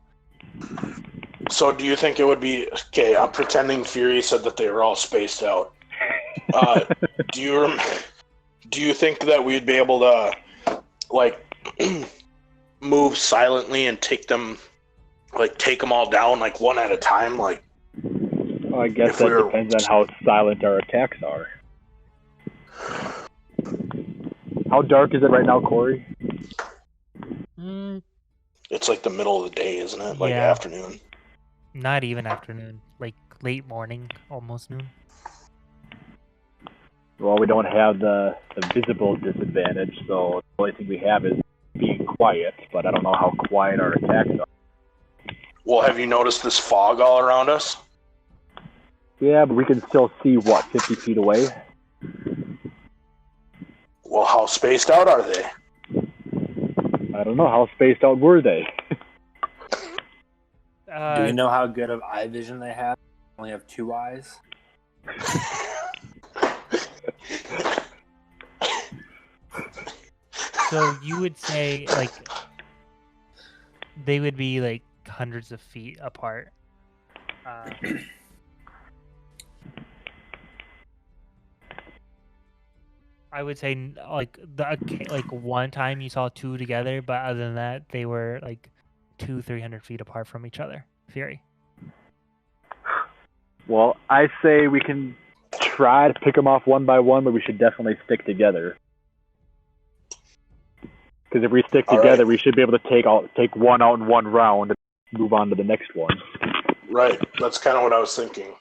So do you think it would be... Okay, I'm pretending Fury said that they were all spaced out. Do you think that we'd be able to, move silently and take them all down, one at a time? Well, I guess that depends on how silent our attacks are. How dark is it right now, Corey? It's the middle of the day, isn't it? Yeah. Afternoon. Not even afternoon. Late morning, almost noon. Well, we don't have the visible disadvantage, so the only thing we have is being quiet, but I don't know how quiet our attacks are. Well, have you noticed this fog all around us? Yeah, but we can still see, 50 feet away? Well, how spaced out are they? I don't know. How spaced out were they? Do you know how good of eye vision they have? They only have 2 eyes. So you would say, they would be, hundreds of feet apart. I would say, one time you saw 2 together, but other than that, they were, 200-300 feet apart from each other. Fury. Well, I say we can try to pick them off one by one, but we should definitely stick together. Because if we stick together, we should be able to take one out in one round and move on to the next one. Right. That's kind of what I was thinking.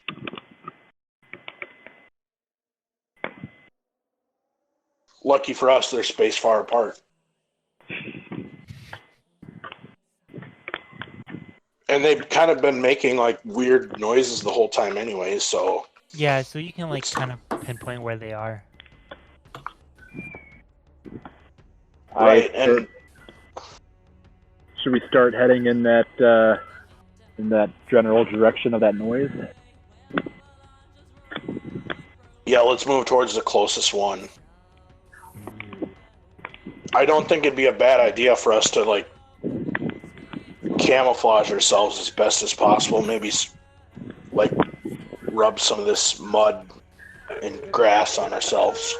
Lucky for us, they're spaced far apart. And they've kind of been making weird noises the whole time anyway, so... Yeah, so you can kind of pinpoint where they are. Right, and... Should we start heading in that general direction of that noise? Yeah, let's move towards the closest one. I don't think it'd be a bad idea for us to, camouflage ourselves as best as possible. Maybe, rub some of this mud and grass on ourselves.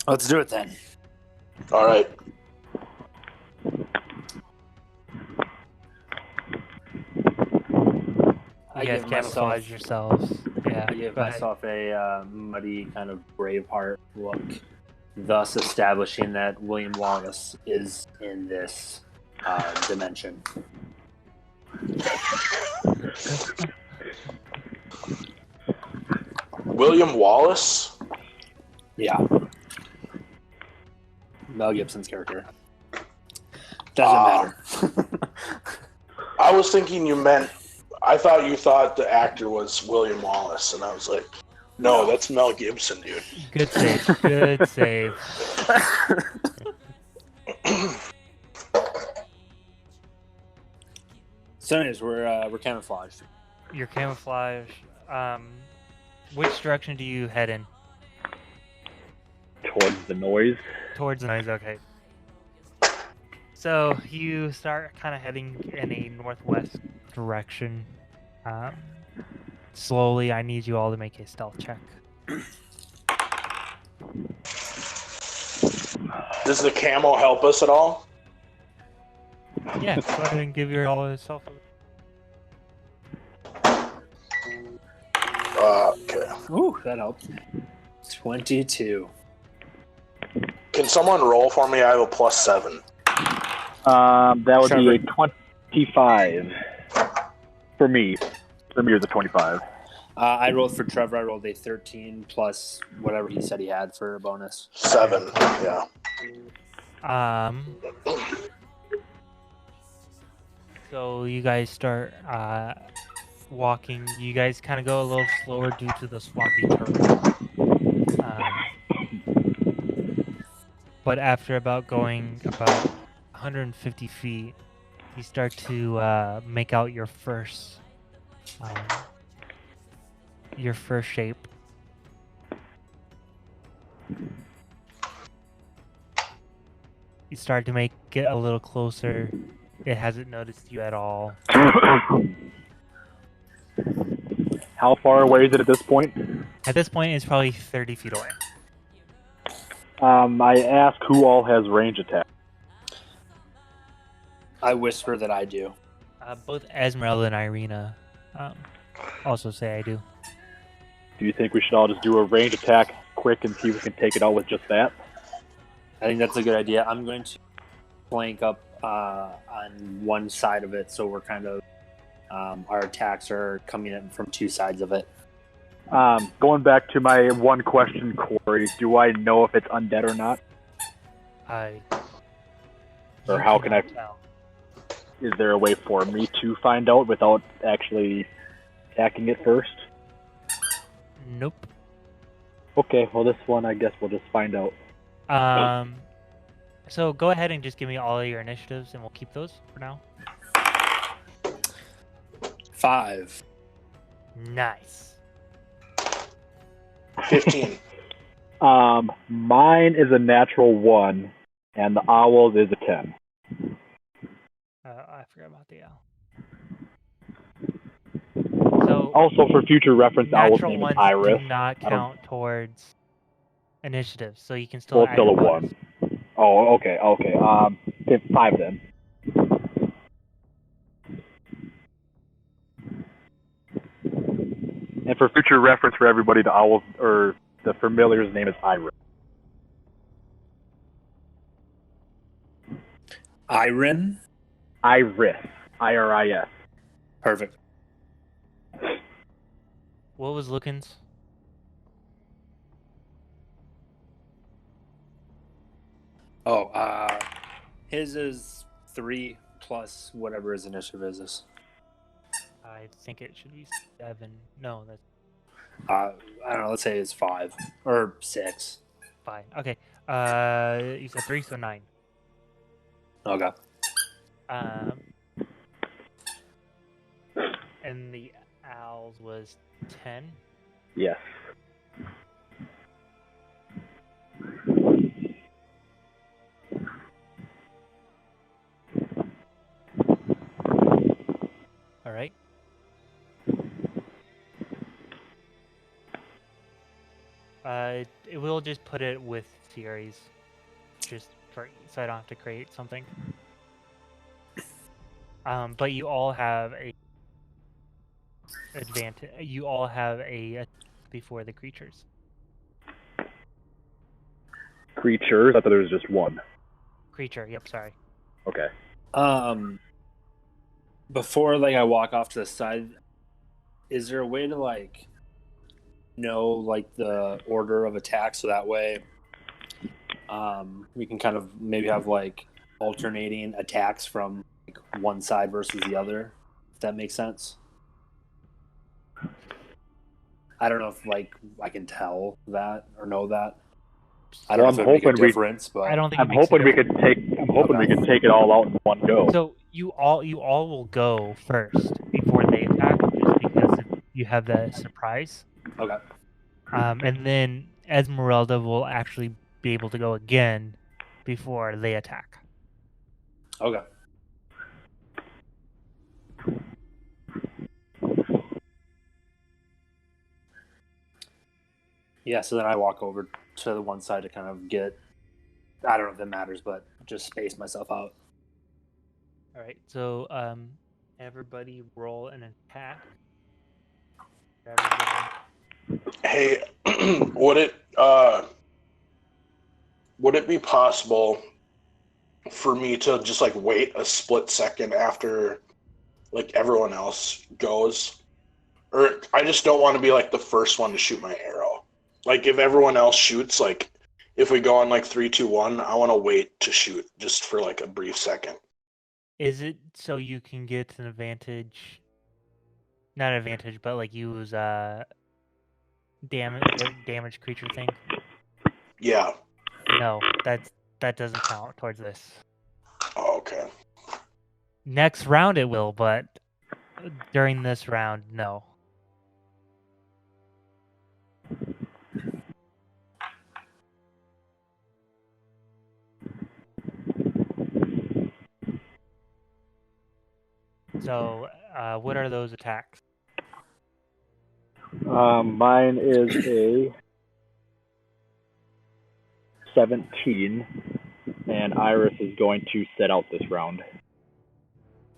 Let's do it then. All right. You guys camouflage yourselves. Yeah. I give myself a muddy kind of Braveheart look, thus establishing that William Wallace is in this dimension. William Wallace? Yeah. Mel Gibson's character. Doesn't matter. I was thinking I thought you thought the actor was William Wallace, and I was like, no, that's Mel Gibson, dude. Good save. Good save. So anyways, we're camouflaged. Your camouflage. Which direction do you head in? Towards the noise. Towards the noise, okay. So you start kind of heading in a northwest direction. Slowly, I need you all to make a stealth check. Does the camo help us at all? Yeah, go ahead and give your all a stealth. Okay. Ooh, that helped. 22. Can someone roll for me? I have a +7. That would be a Trevor. 25 for me. For me, it was a 25. I rolled for Trevor. I rolled a 13 plus whatever he said he had for a bonus. 7. Yeah. So you guys start walking. You guys kind of go a little slower due to the swampy terrain. But after going about 150 feet, you start to make out your first shape. You start to get a little closer. It hasn't noticed you at all. How far away is it at this point? At this point, it's probably 30 feet away. I ask who all has range attack. I whisper that I do. Both Esmeralda and Irina also say I do. Do you think we should all just do a range attack quick and see if we can take it out with just that? I think that's a good idea. I'm going to flank up on one side of it, so we're kind of our attacks are coming in from two sides of it. Going back to my one question, Corey, do I know if it's undead or not? Or how can I tell? Is there a way for me to find out without actually attacking it first? Nope. Okay, well this one I guess we'll just find out. So go ahead and just give me all of your initiatives, and we'll keep those for now. 5. Nice. 15. Mine is a natural 1, and the owl's is a 10. I forgot about the owl. So Also, for future reference, the owl's natural name is ones Iris. do not I don't- count towards initiative, so you can still Well, add still a your bonus. 1. Oh, okay. 5 then. And for future reference for everybody, the owl or the familiar's name is Iris. Irin? Iris. I-R-I-S. Perfect. What was Lucan's? Oh, his is 3 plus whatever his initiative is. I think it should be 7. No, that's I don't know. Let's say it's 5 or 6. 5. Okay. You said 3, so 9. Okay. And the owls was 10. Yes. All right. It will just put it with series, just so I don't have to create something. But you all have a advantage. You all have a before the creatures. Creatures? I thought there was just one. Creature. Yep. Sorry. Okay. Before I walk off to the side, is there a way to know the order of attack so that way we can kind of maybe have alternating attacks from like, one side versus the other. If that makes sense. I don't know if like I can tell that or know that. I don't know if it make a difference, but I don't think I'm hoping we could take it all out in one go. So you all will go first before they attack, just because you have the surprise. Okay. And then Esmeralda will actually be able to go again before they attack. Okay. Yeah, so then I walk over to the one side to kind of get, I don't know if it matters, but just space myself out. All right, so everybody roll an attack. Hey, would it be possible for me to just like wait a split second after like everyone else goes? Or I just don't want to be like the first one to shoot my arrow. Like if everyone else shoots, like if we go on like 3, 2, 1, I want to wait to shoot just for like a brief second. Is it so you can get an advantage? Not an advantage, but like use damage creature thing? Yeah. No, that doesn't count towards this. Oh, okay. Next round it will, but during this round, no. So, what are those attacks? Mine is a 17, and Iris is going to set out this round.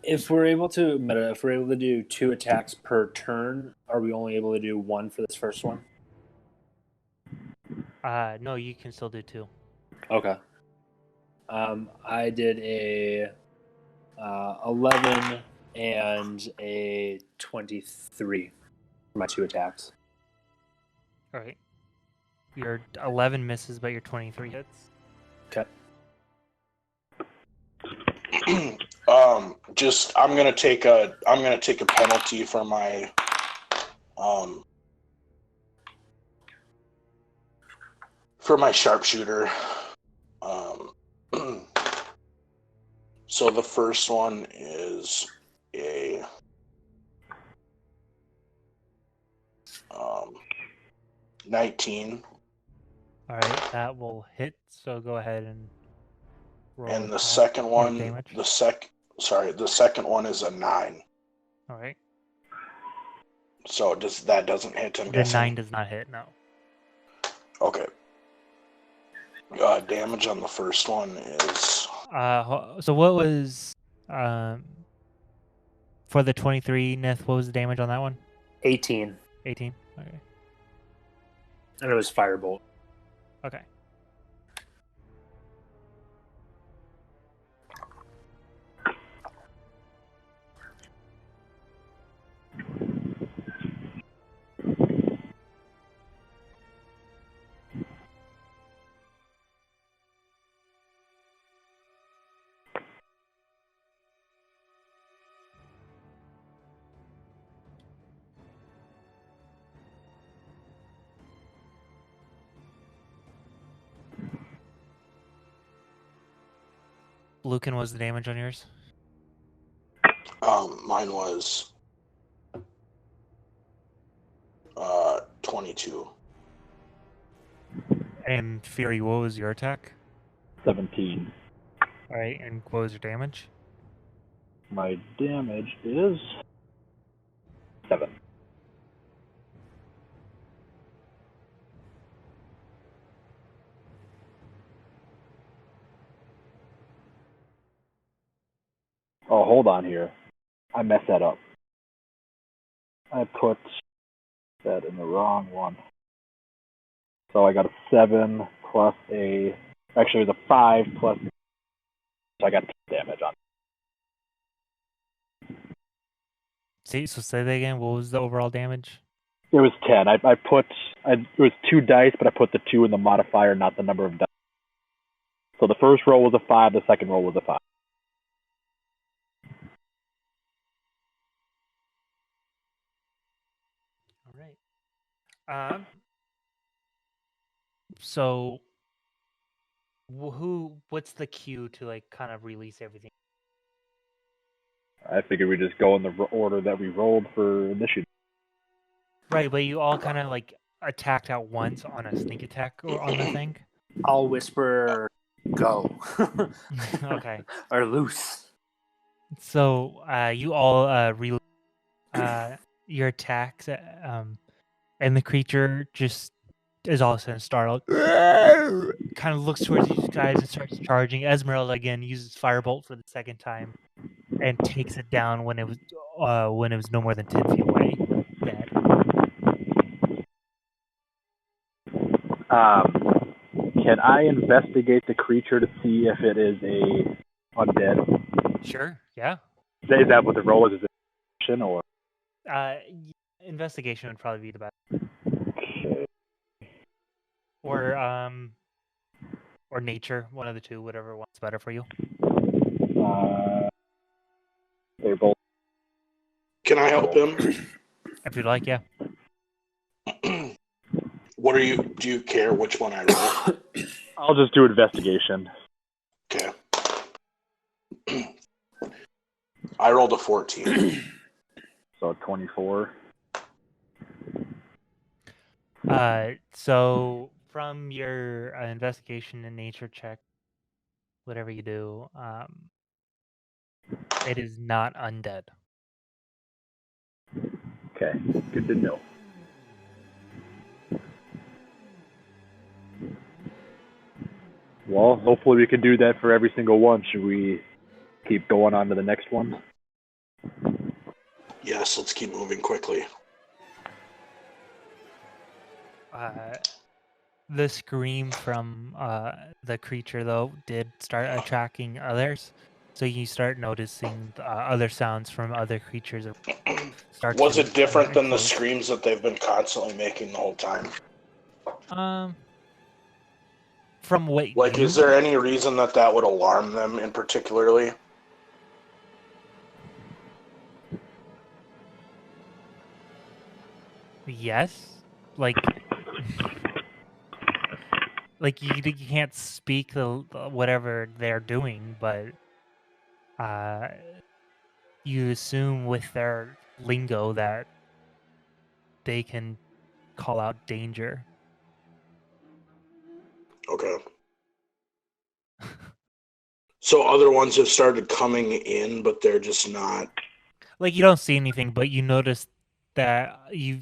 If we're able to do 2 attacks per turn, are we only able to do 1 for this first one? No, you can still do 2. Okay. I did a 11 and a 23 for my 2 attacks. All right. Your 11 misses, but your 23 hits. Okay. I'm gonna take a penalty for my sharpshooter. So the first one is a 19. All right, that will hit. So go ahead and roll. And the second one, damage. the second one is a 9. All right. So that doesn't hit? I'm the guessing. 9 does not hit. No. Okay. Damage on the first one is. So what was for the 23, Nith? What was the damage on that one? 18. 18. Okay. And it was firebolt. Okay. Lucan, was the damage on yours? Mine was 22. And Fury, what was your attack? 17. All right, and what was your damage? My damage is 7. Oh, hold on here. I messed that up. I put that in the wrong one. So I got a 7 plus a... Actually, it was a 5 plus... So I got 10 damage on it. Say that again. What was the overall damage? It was 10. It was 2 dice, but I put the 2 in the modifier, not the number of dice. So the first roll was a 5, the second roll was a 5. All right. So what's the cue to like kind of release everything? I figured we just go in the order that we rolled for initiative. Right, but you all kind of like attacked at once on a sneak attack or on the thing. I'll whisper, "Go." Okay. Or loose. So you all release your attacks, and the creature just is all of a sudden startled. Kind of looks towards you guys and starts charging. Esmeralda again uses Firebolt for the second time and takes it down when it was no more than 10 feet away. Dead. Can I investigate the creature to see if it is a undead? Sure. Yeah. Is that what the roll is? Is it action or? Investigation would probably be the best. Okay. Or nature, one of the two, whatever one's better for you. They're both. Can I help him? If you'd like, yeah. What are you? Do you care which one I roll? I'll just do investigation. Okay. I rolled a 14. So 24. So from your investigation and nature check, whatever you do, it is not undead. Okay, good to know. Well, hopefully we can do that for every single one. Should we keep going on to the next one? Yes, let's keep moving quickly. The scream from the creature, though, did start attracting others. So you start noticing other sounds from other creatures. Was it different than the screams that they've been constantly making the whole time? From what Like, is there any reason that would alarm them in particularly? Yes. Like you can't speak the whatever they're doing, but you assume with their lingo that they can call out danger. Okay. So other ones have started coming in, but they're just not. Like, you don't see anything, but you notice that you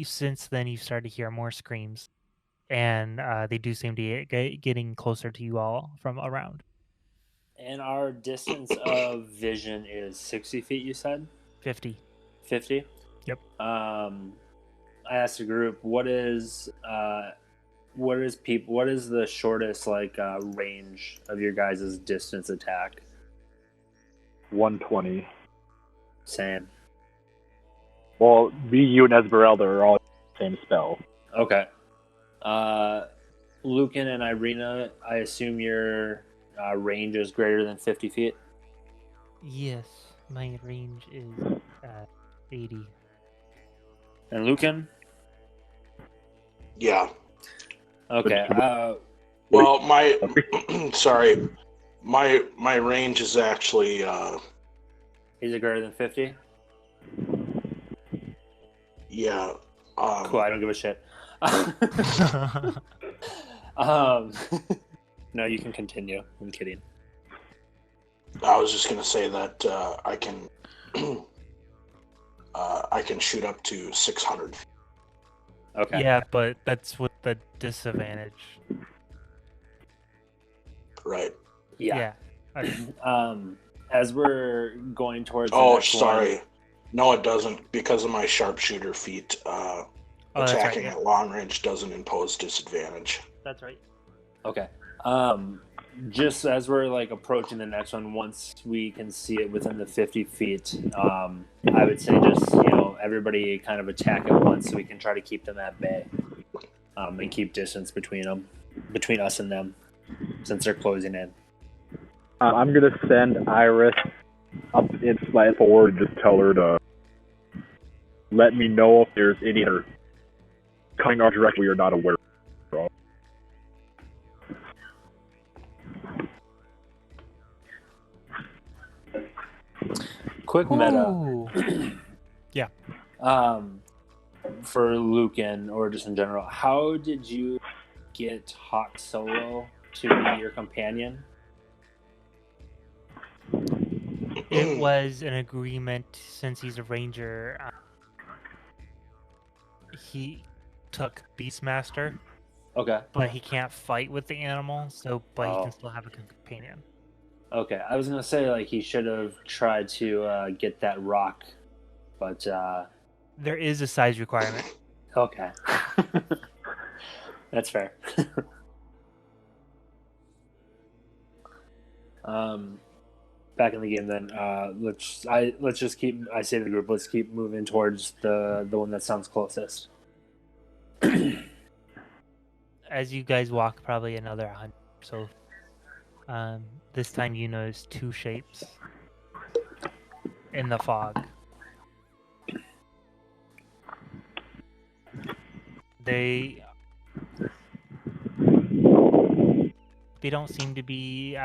since then you've started to hear more screams, and they do seem to be getting closer to you all from around. And our distance of vision is 60 feet, you said? 50. 50? Yep. I asked the group, what is the shortest range of your guys' distance attack? 120. Same. Well, me, you, and Esmeralda are all the same spell. Okay. Lucan and Irina, I assume your range is greater than 50 feet? Yes, my range is 80. And Lucan? Yeah. Okay. Well, my sorry, my range is actually. Is it greater than 50? Yeah. Cool. I don't give a shit. No, you can continue. I'm kidding. I was just gonna say that I can shoot up to 600. Okay. Yeah, but that's with the disadvantage. Right. Yeah. Okay. As we're going towards. Oh, sorry. No, it doesn't, because of my sharpshooter feat. Attacking at long range doesn't impose disadvantage. That's right. Okay. Just as we're approaching the next one, once we can see it within the 50 feet, I would say just everybody kind of attack at once so we can try to keep them at bay, and keep distance between us and them. since they're closing in. I'm gonna send Iris up and slide forward and just tell her to let me know if there's any other coming our direction we are not aware of. Quick meta. Yeah. For Lucan, or just in general, how did you get Hawk Solo to be your companion? It was an agreement since he's a ranger. He took Beastmaster, Okay. but he can't fight with the animal, but he Oh. can still have a companion. Okay, I was gonna say like he should have tried to get that rock, but There is a size requirement. okay, that's fair. Back in the game then. Let's just keep. I say to the group. Let's keep moving towards the one that sounds closest. As you guys walk probably another 100 or so, this time you notice two shapes in the fog. They don't seem to be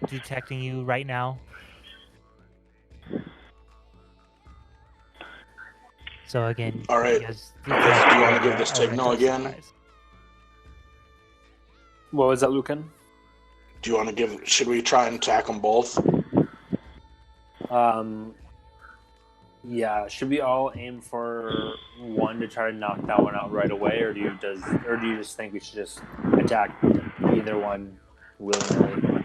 detecting you right now. So again, All right. Do you want to give this signal again? What was that, Lucan? Do you want to give? Should we try and attack them both? Yeah. Should we all aim for one to try to knock that one out right away, or do you just think we should just attack either one willingly?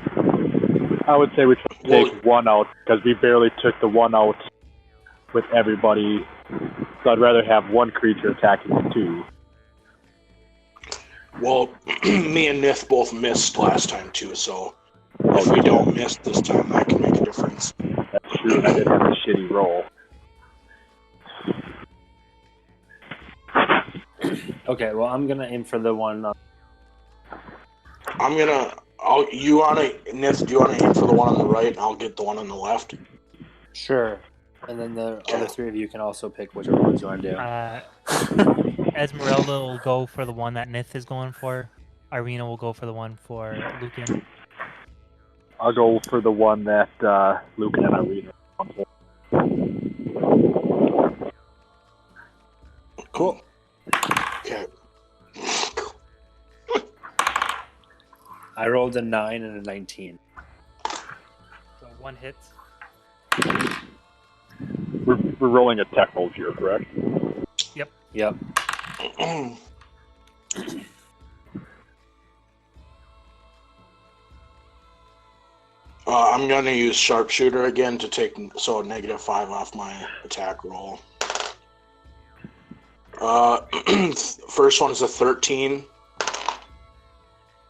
I would say we should take one out because we barely took the one out with everybody. So I'd rather have one creature attacking the two. Well, me and Nith both missed last time too, so if we don't miss this time, that can make a difference. That's true. I did have a shitty roll. Okay, well, I'm gonna aim for the one. Nith, do you want to aim for the one on the right, and I'll get the one on the left? Sure. And then the other three of you can also pick whichever ones you want to do. Esmeralda will go for the one that Nith is going for. Irina will go for the one for Lucan. I'll go for the one that Lucan and Irina are going for. Cool. Okay. I rolled a 9 and a 19. So one hits. We're rolling a tech roll here, correct? Yep. I'm going to use Sharpshooter again to take -5 off my attack roll. First one is a 13,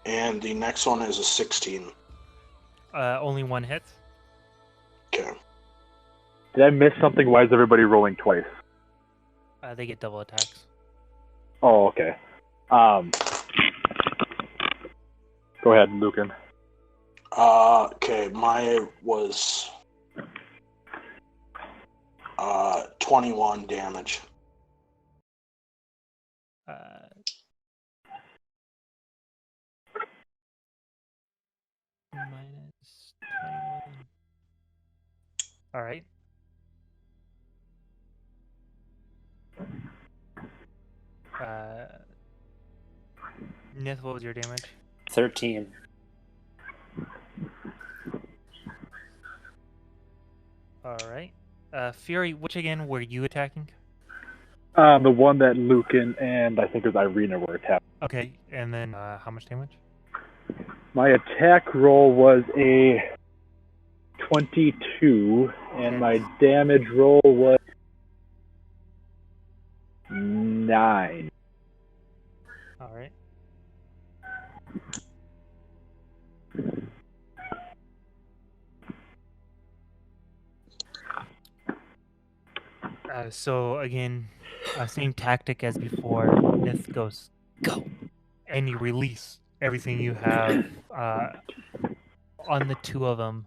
and the next one is a 16. Only one hit. Okay. Did I miss something? Why is everybody rolling twice? They get double attacks. Oh, okay. Go ahead, Lucan. Okay, mine was 21 damage. Minus 21. All right. Nith, what was your damage? 13. All right. Fury, which again were you attacking? The one that Lucan and I think it was Irina were attacking. Okay, and then how much damage? My attack roll was a 22, and my damage roll was 9. All right. So again, same tactic as before. Nith goes, go, and you release everything you have on the two of them.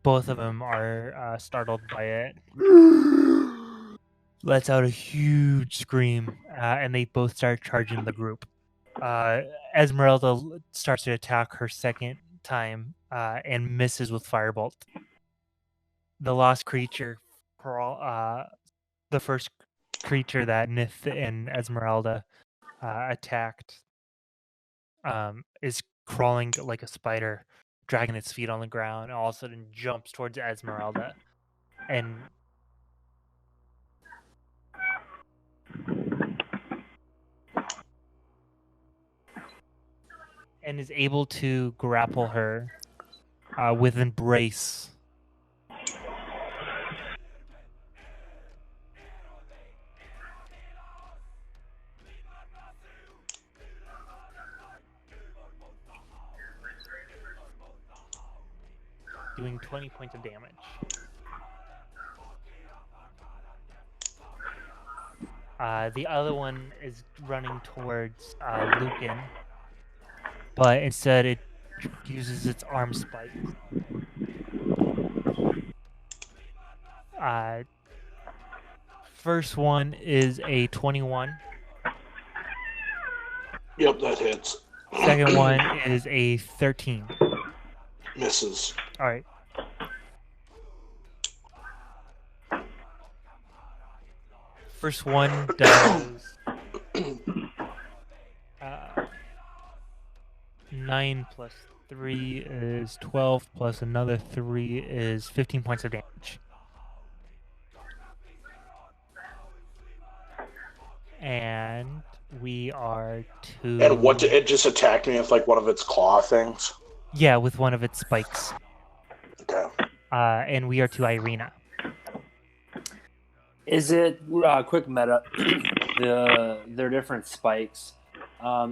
Both of them are startled by it. Lets out a huge scream, and they both start charging the group. Esmeralda starts to attack her second time and misses with Firebolt. The lost creature, the first creature that Nith and Esmeralda attacked, is crawling like a spider, dragging its feet on the ground, and all of a sudden jumps towards Esmeralda and is able to grapple her with Embrace. Doing 20 points of damage. The other one is running towards Lucan, but instead it uses its arm spike. First one is a 21. Yep, that hits. Second one is a 13. Misses. All right. First one does 9 plus 3 is 12, plus another 3 is 15 points of damage. And we are to... And what? It just attacked me with like one of its claw things? Yeah, with one of its spikes. Okay. And we are to Irina. Is it quick meta? They're different spikes.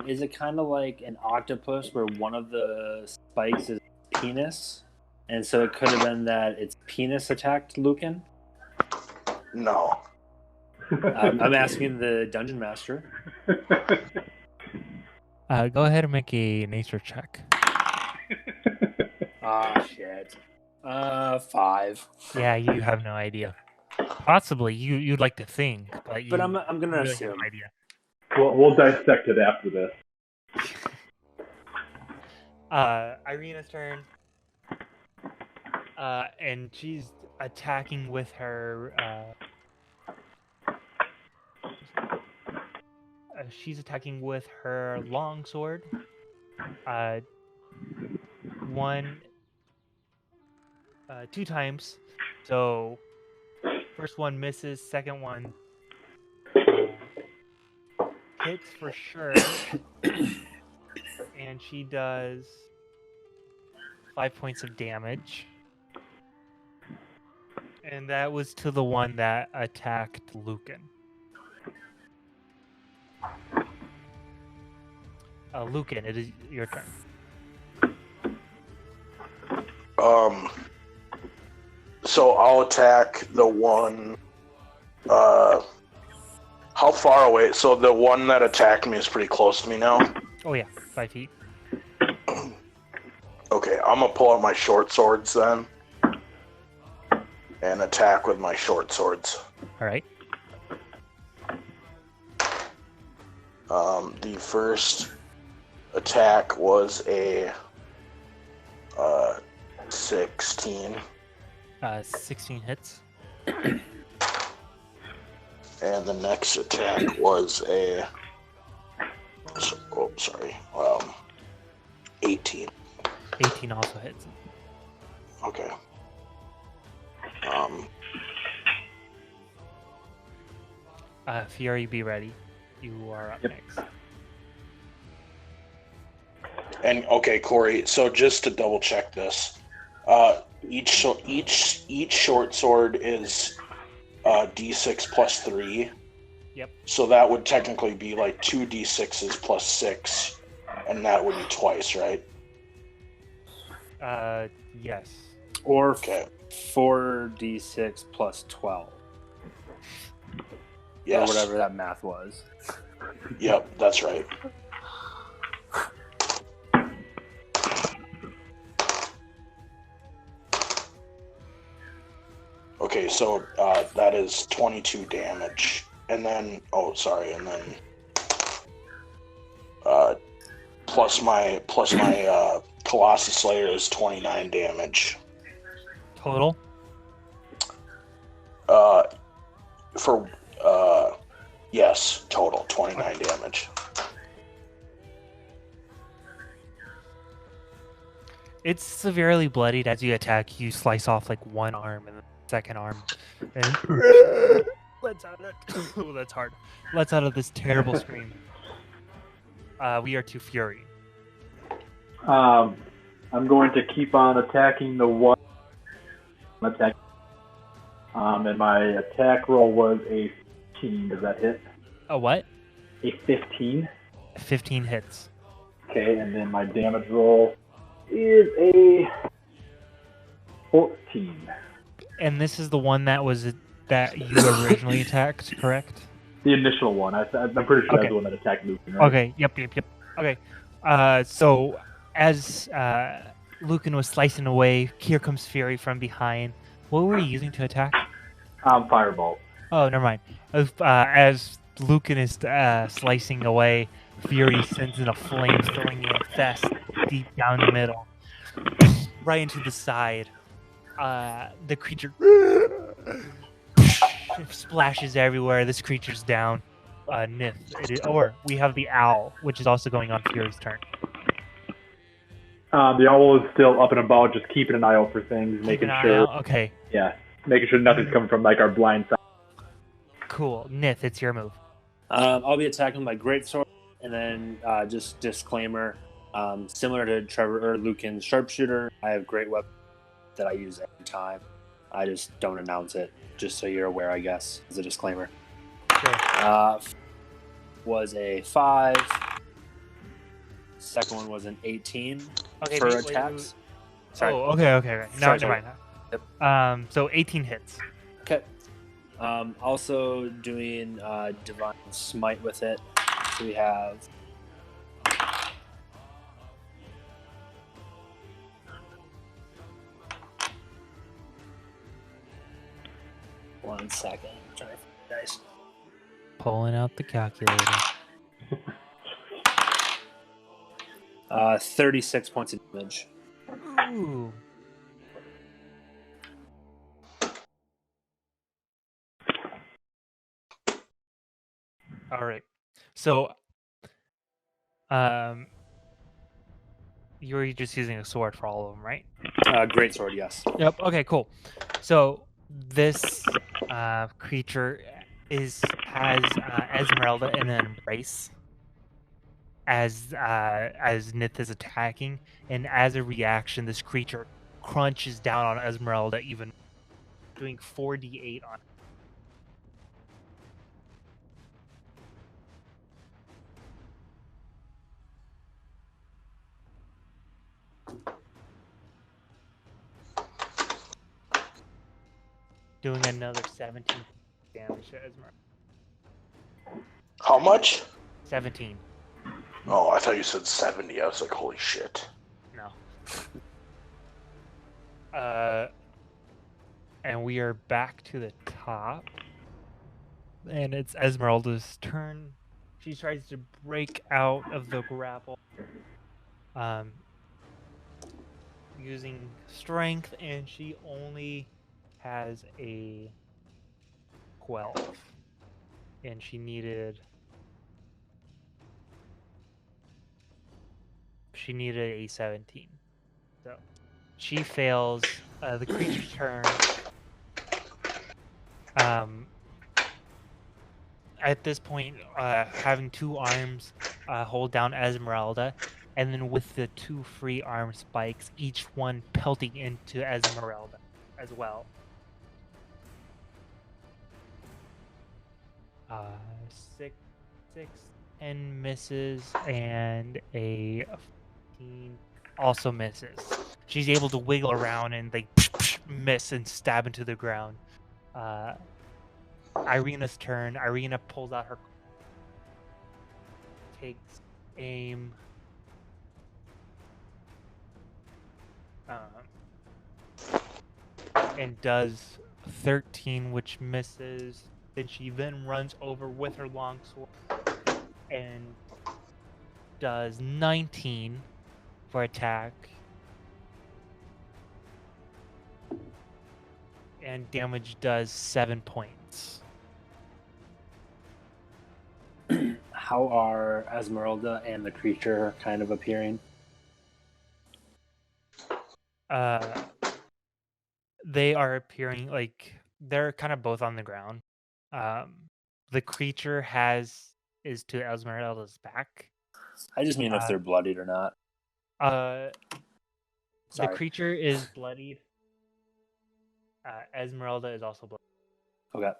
Is it kind of like an octopus where one of the spikes is penis, and so it could have been that its penis attacked Lucan? No. I'm asking the dungeon master. Go ahead and make a nature check. Ah, shit. 5. Yeah, you have no idea. Possibly you'd like to think, but I'm gonna really assume. have no idea. We'll dissect it after this. Irina's turn. And she's attacking with her. She's attacking with her longsword. 2 times. So first one misses, second one hits for sure. And she does 5 points of damage. And that was to the one that attacked Lucan. Lucan, it is your turn. So I'll attack the one. How far away? So the one that attacked me is pretty close to me now. Oh yeah, 5 feet. Okay, I'm gonna pull out my short swords then, and attack with my short swords. All right. The first attack was a 16. 16 hits. And the next attack was a 18. 18 also hits. Okay. Fury, be ready. You are up next. And okay, Corey. So just to double check this, each short sword is D6 plus 3. Yep. So that would technically be like 2 D6s plus 6, and that would be twice, right? Yes. Or Okay. 4d6 plus 12. Yes. Or whatever that math was. Yep, that's right. So that is 22 damage. And then, and then plus my Colossus Slayer is 29 damage. Total? Yes, total 29 damage. It's severely bloodied. As you attack, you slice off like one arm and the second arm, and lets out that. Oh, that's hard. Lets out of this terrible scream. We are to Fury. I'm going to keep on attacking the one. Attack. And my attack roll was a 15. Does that hit? A what? A 15. 15 hits. Okay, and then my damage roll is a 14. And this is the one that you originally attacked, correct? The initial one. I'm pretty sure Okay. that's the one that attacked Lucan, right? Okay. Yep. Okay. So as Lucan was slicing away, here comes Fury from behind. What were you using to attack? Firebolt. Oh, never mind. As Lucan is slicing away, Fury sends in a flame, filling in fast deep down the middle, right into the side. The creature splashes everywhere. This creature's down. Nith. Or we have the owl, which is also going on Fury's turn. The owl is still up and about, just keeping an eye out for things, making sure. Okay. Yeah, making sure nothing's coming from like our blind side. Cool. Nith, it's your move. I'll be attacking my greatsword, and then just disclaimer, similar to Trevor or Lucan's sharpshooter, I have great weapons that I use every time. I just don't announce it, just so you're aware, I guess, as a disclaimer. Sure. Was a 5. Second one was an 18 for attacks. Sorry. Oh, okay. Right. No, never mind. Yep. So 18 hits. Okay. Also doing Divine Smite with it. So we have 1 second. I'm trying to find the dice. Pulling out the calculator. 36 points of damage. Ooh. All right. So, you were just using a sword for all of them, right? Great sword, yes. Yep. Okay. Cool. So this creature has Esmeralda in an embrace as Nith is attacking, and as a reaction, this creature crunches down on Esmeralda, even doing 4d8 on. Doing another 17 damage to Esmeralda. How much? 17. Oh, I thought you said 70. I was like, holy shit. No. And we are back to the top. And it's Esmeralda's turn. She tries to break out of the grapple. Using strength, and she only has a 12. And she needed a 17. So she fails the creature's turn. At this point, having 2 arms hold down Esmeralda, and then with the 2 free arm spikes, each one pelting into Esmeralda as well. 6, 10 misses, and a 15 also misses. She's able to wiggle around and they miss and stab into the ground. Irina's turn. Irina pulls out her, takes aim, and does 13, which misses. Then she runs over with her longsword and does 19 for attack. And damage does 7 points. How are Esmeralda and the creature kind of appearing? They are appearing like they're kind of both on the ground. The creature is to Esmeralda's back. I just mean if they're bloodied or not. The Sorry. creature is bloodied. Esmeralda is also bloodied. Okay.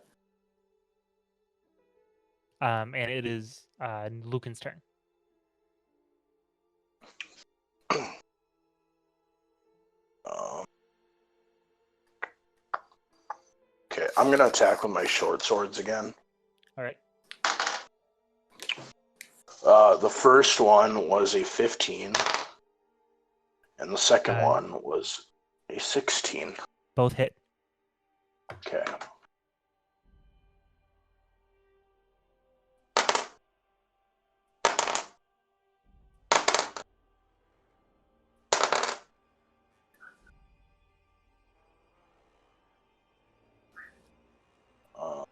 And it is Lucan's turn. Okay, I'm going to attack with my short swords again. All right. The first one was a 15, and the second one was a 16. Both hit. Okay. Uh,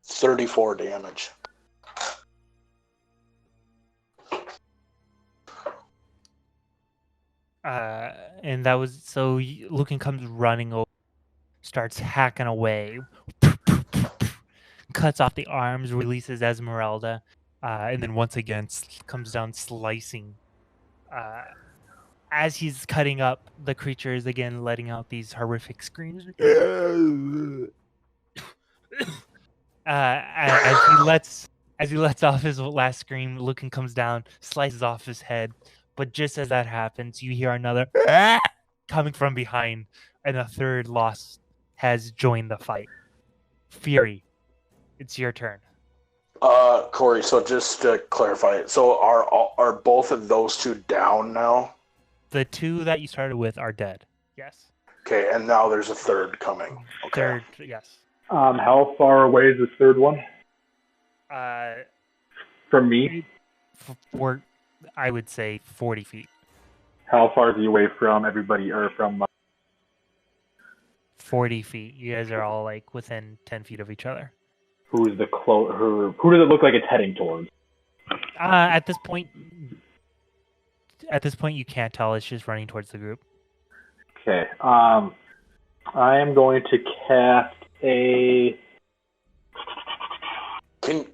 34 damage. And that was so Lucan comes running over, starts hacking away, cuts off the arms, releases Esmeralda, and then once again comes down slicing. As he's cutting up, the creature is again letting out these horrific screams. As he lets off his last scream, Lucan comes down, slices off his head. But just as that happens, you hear another coming from behind, and a third lost has joined the fight. Fury, it's your turn. Corey, so just to clarify, so are both of those two down now? The two that you started with are dead. Yes. Okay, and now there's a third coming. Okay. Third, yes. How far away is this third one? From me? For I would say 40 feet. How far is he away from everybody, or from... 40 feet. You guys are all like within 10 feet of each other. Who does it look like it's heading towards? At this point, you can't tell. It's just running towards the group. Okay. I am going to cast a...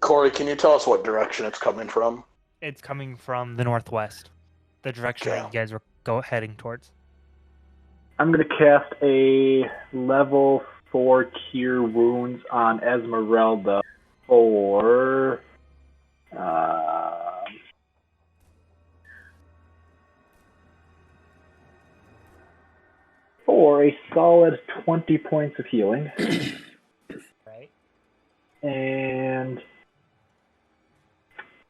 Corey, can you tell us what direction it's coming from? It's coming from the northwest, the direction that you guys were heading towards. I'm going to cast a level 4 Cure Wounds on Esmeralda for a solid 20 points of healing. Right. And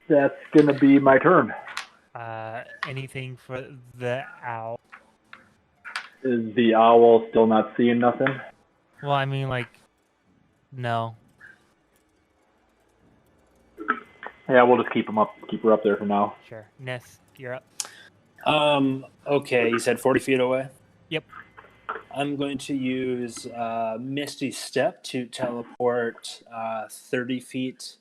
that's going to be my turn. Anything for the owl? Is the owl still not seeing nothing? Well, I mean, like, no. Yeah, we'll just keep her up there for now. Sure. Ness, you're up. Okay, you said 40 feet away? Yep. I'm going to use Misty Step to teleport 30 feet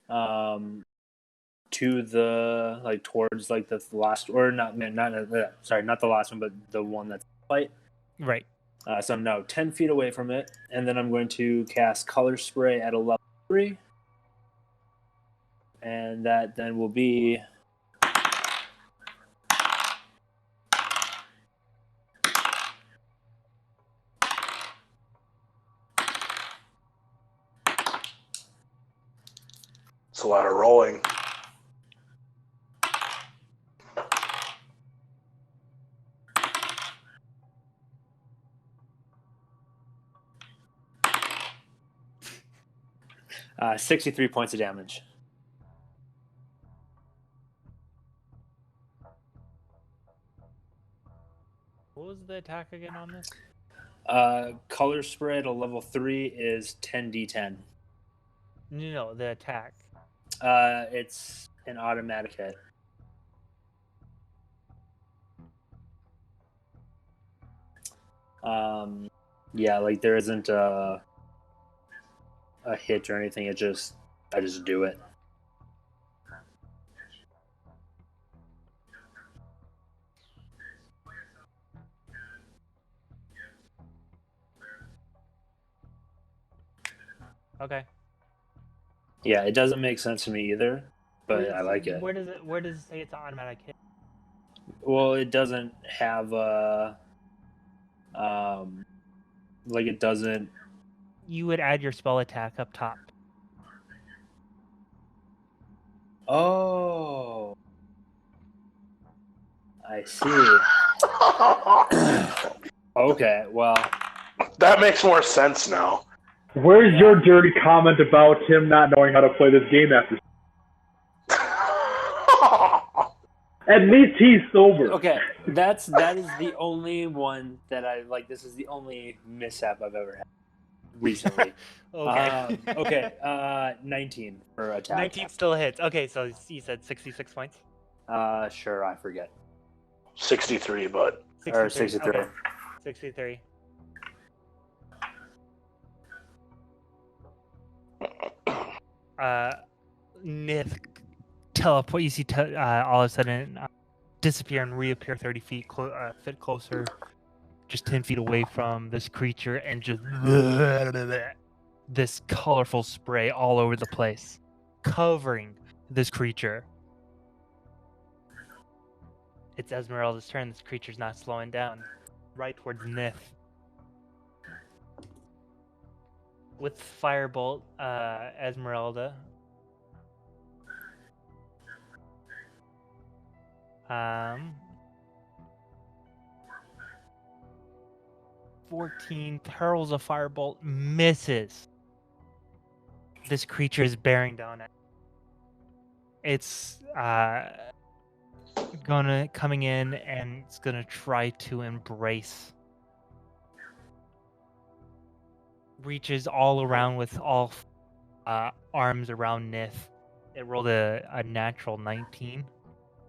to the, like, towards, like, the last, or not the last one, but the one that's fight. Right. So no, 10 feet away from it, and then I'm going to cast Color Spray at a level 3, and that then will be It's a lot of rolling. uh, 63 points of damage. What was the attack again on this? Color spray at a level 3 is 10d10. No, the attack. It's an automatic hit. Yeah, like there isn't a hit or anything. I just do it. Okay. Yeah, it doesn't make sense to me either, but I like it. Where does it say it's an automatic hit? Well, it doesn't have like it doesn't. You would add your spell attack up top. Oh, I see. Okay, well, That makes more sense now. Where's your dirty comment about him not knowing how to play this game after? At least he's sober. okay, that is the only one that I like. This is the only mishap I've ever had recently. Okay. Okay. 19 for attack. 19 still hits. Okay, so you said 66 points. Sure, I forget. 63, but 63. Or 63. Okay. 63. Nith teleport. You see, all of a sudden, disappear and reappear 30 feet, fit closer, just 10 feet away from this creature, and just this colorful spray all over the place, covering this creature. It's Esmeralda's turn. This creature's not slowing down. Right towards Nith. With Firebolt, Esmeralda. 14 hurls a Firebolt, misses. This creature is bearing down at. It's coming in and it's gonna try to embrace. Reaches all around with all arms around Nith. It rolled a natural 19,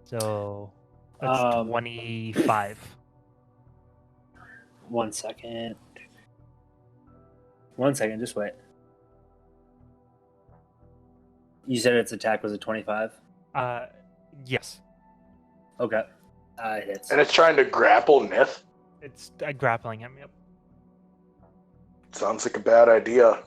so that's 25. 1 second. 1 second, just wait. You said its attack was a 25? Yes. Okay. It hits. and it's trying to grapple Nith. It's grappling him. Yep. Sounds like a bad idea.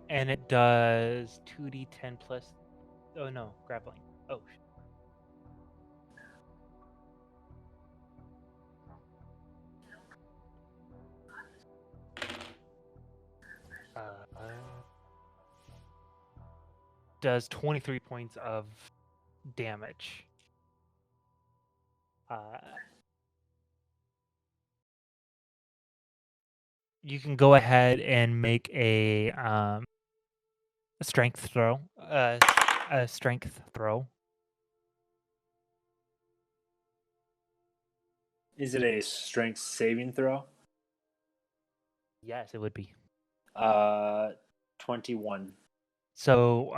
And it does 2d10 plus. Oh no, grappling. Oh. Does 23 points of damage. You can go ahead and make a strength throw. A strength throw. Is it a strength saving throw? Yes, it would be. 21. So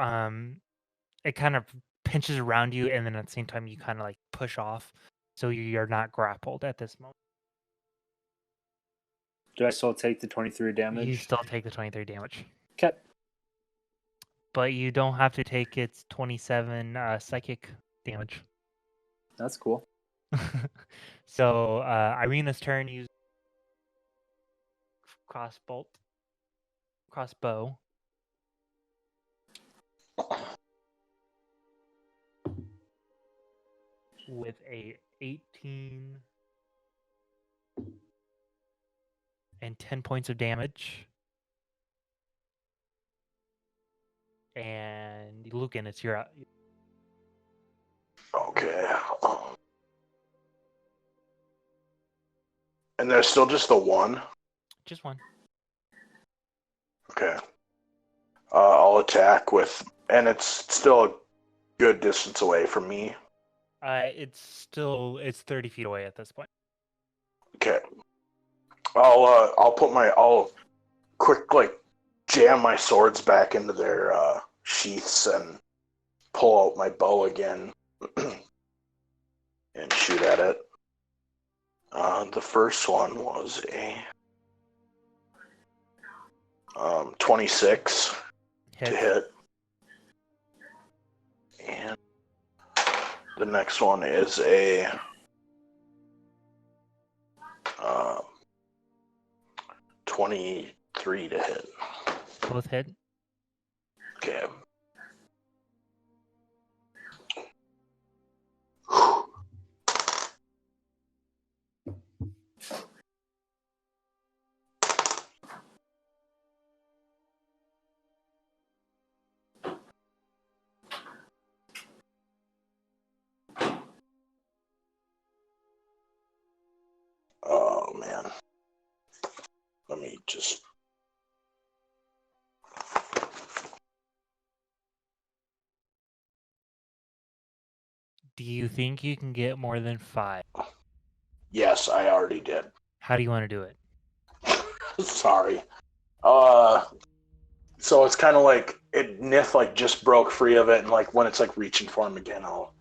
it kind of pinches around you, and then at the same time you kind of like push off, so you're not grappled at this moment. Do I still take the 23 damage? You still take the 23 damage. Okay. But you don't have to take its 27 psychic damage. That's cool. So Irina's turn. Use crossbow. With a 18 and 10 points of damage. And Lucan, it's your. Okay. And there's still just the one? Just one. Okay. I'll attack with... And it's still a good distance away from me. It's 30 feet away at this point. Okay. I'll quick jam my swords back into their sheaths and pull out my bow again and shoot at it. The first one was a 26 to hit. And the next one is a 23 to hit. Both hit. Okay. Oh man. Let me just... Do you think you can get more than 5? Yes, I already did. How do you want to do it? Sorry. So it's kind of like Nith just broke free of it, and when it's reaching for him again, I'll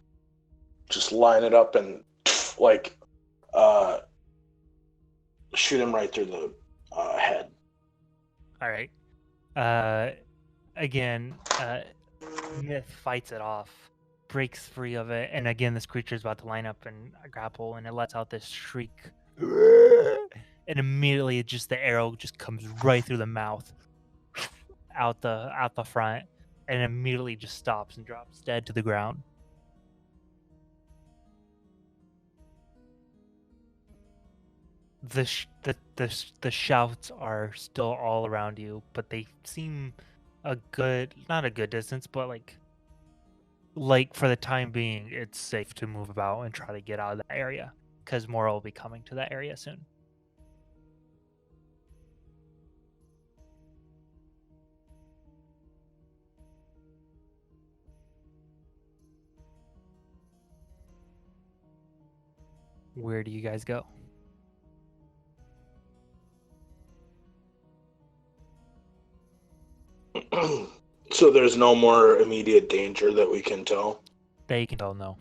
just line it up and shoot him right through the head. All right. Again, Nith fights it off, breaks free of it, and again, this creature is about to line up and grapple, and it lets out this shriek, and immediately, the arrow just comes right through the mouth, out the front, and immediately just stops and drops dead to the ground. The shouts are still all around you, but they seem not a good distance, but like for the time being, it's safe to move about and try to get out of that area, because more will be coming to that area soon. Where do you guys go? So there's no more immediate danger that we can tell? They can tell no.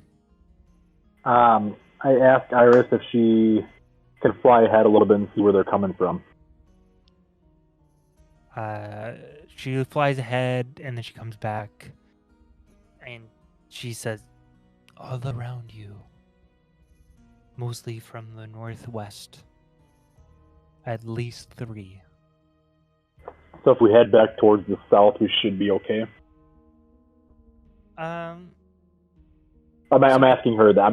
I asked Iris if she can fly ahead a little bit and see where they're coming from. She flies ahead, and then she comes back, and she says, all around you, mostly from the northwest, at least 3. So if we head back towards the south, we should be okay. I'm asking her that.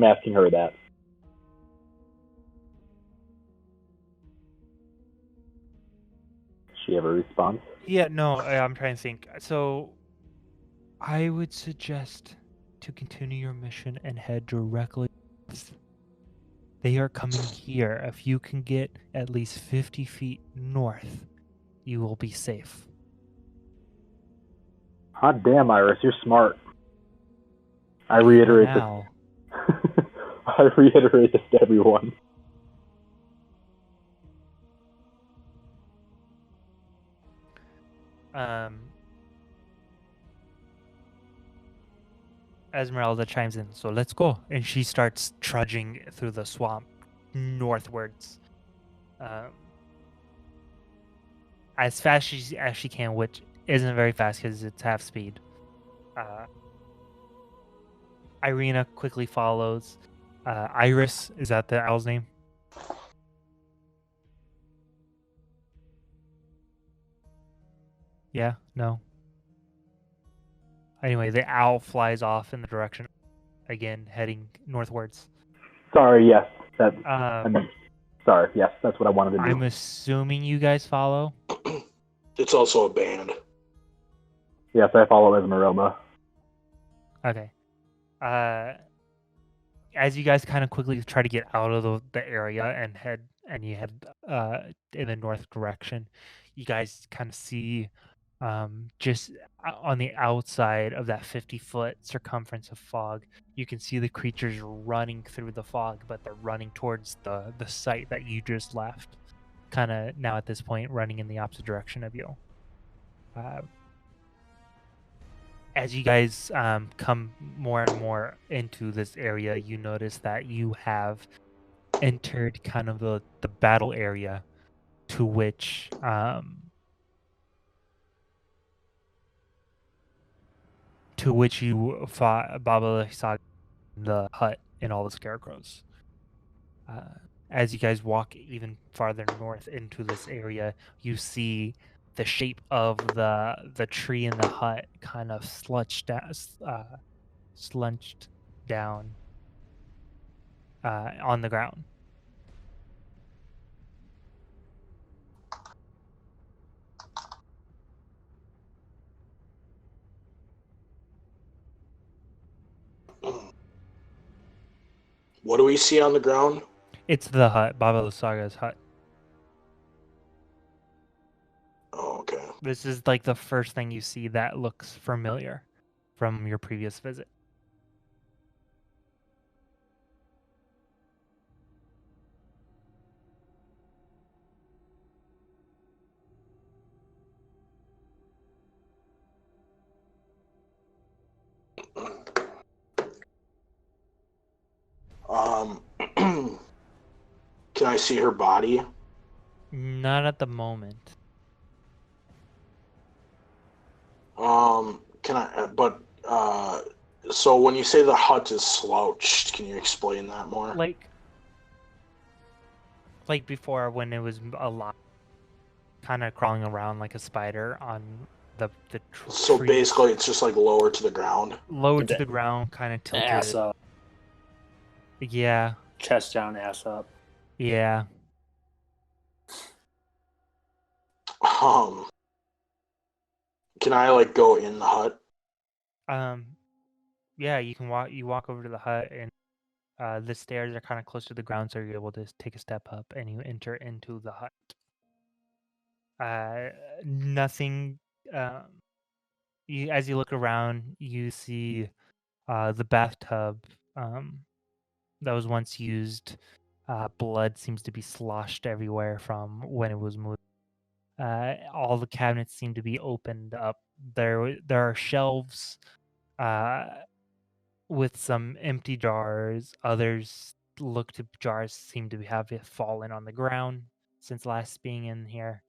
Does she have a response? Yeah, no, I'm trying to think. So, I would suggest to continue your mission and head directly. They are coming here. If you can get at least 50 feet north, you will be safe. Hot damn, Iris, you're smart. I reiterate now. this. I reiterate this to everyone. Esmeralda chimes in, so let's go. And she starts trudging through the swamp northwards. As fast as she can, which isn't very fast because it's half speed. Irina quickly follows. Iris, is that the owl's name? Yeah? No? Anyway, the owl flies off in the direction, again, heading northwards. Sorry, yes. Sorry, yes, that's what I wanted to do. I'm assuming you guys follow? It's also a band. Yes, I follow Esmeralda. Okay. As you guys kind of quickly try to get out of the area and and you head in the north direction. You guys kind of see just on the outside of that 50-foot circumference of fog, you can see the creatures running through the fog, but they're running towards the site that you just left. Kind of now at this point running in the opposite direction of you. As you guys come more and more into this area, you notice that you have entered kind of the battle area to which you fought Baba Saga in the hut and all the scarecrows. As you guys walk even farther north into this area, you see the shape of the tree in the hut kind of slunched down on the ground. What do we see on the ground? It's the hut, Baba Saga's hut. Oh, okay. This is like the first thing you see that looks familiar from your previous visit. Can I see her body? Not at the moment. Can I? But so when you say the hut is slouched, can you explain that more? Like before, when it was alive, kind of crawling around like a spider on the So trees. basically, it's just like lower to the ground. Lower to the ground, kind of tilted. Ass up. Yeah. Chest down, ass up. Yeah. Can I like go in the hut? Yeah, you can walk. You walk over to the hut, and the stairs are kind of close to the ground, so you're able to take a step up, and you enter into the hut. Nothing. As you look around, you see the bathtub that was once used. Blood seems to be sloshed everywhere from when it was moved. All the cabinets seem to be opened up. There are shelves with some empty jars. Others jars seem to have fallen on the ground since last being in here.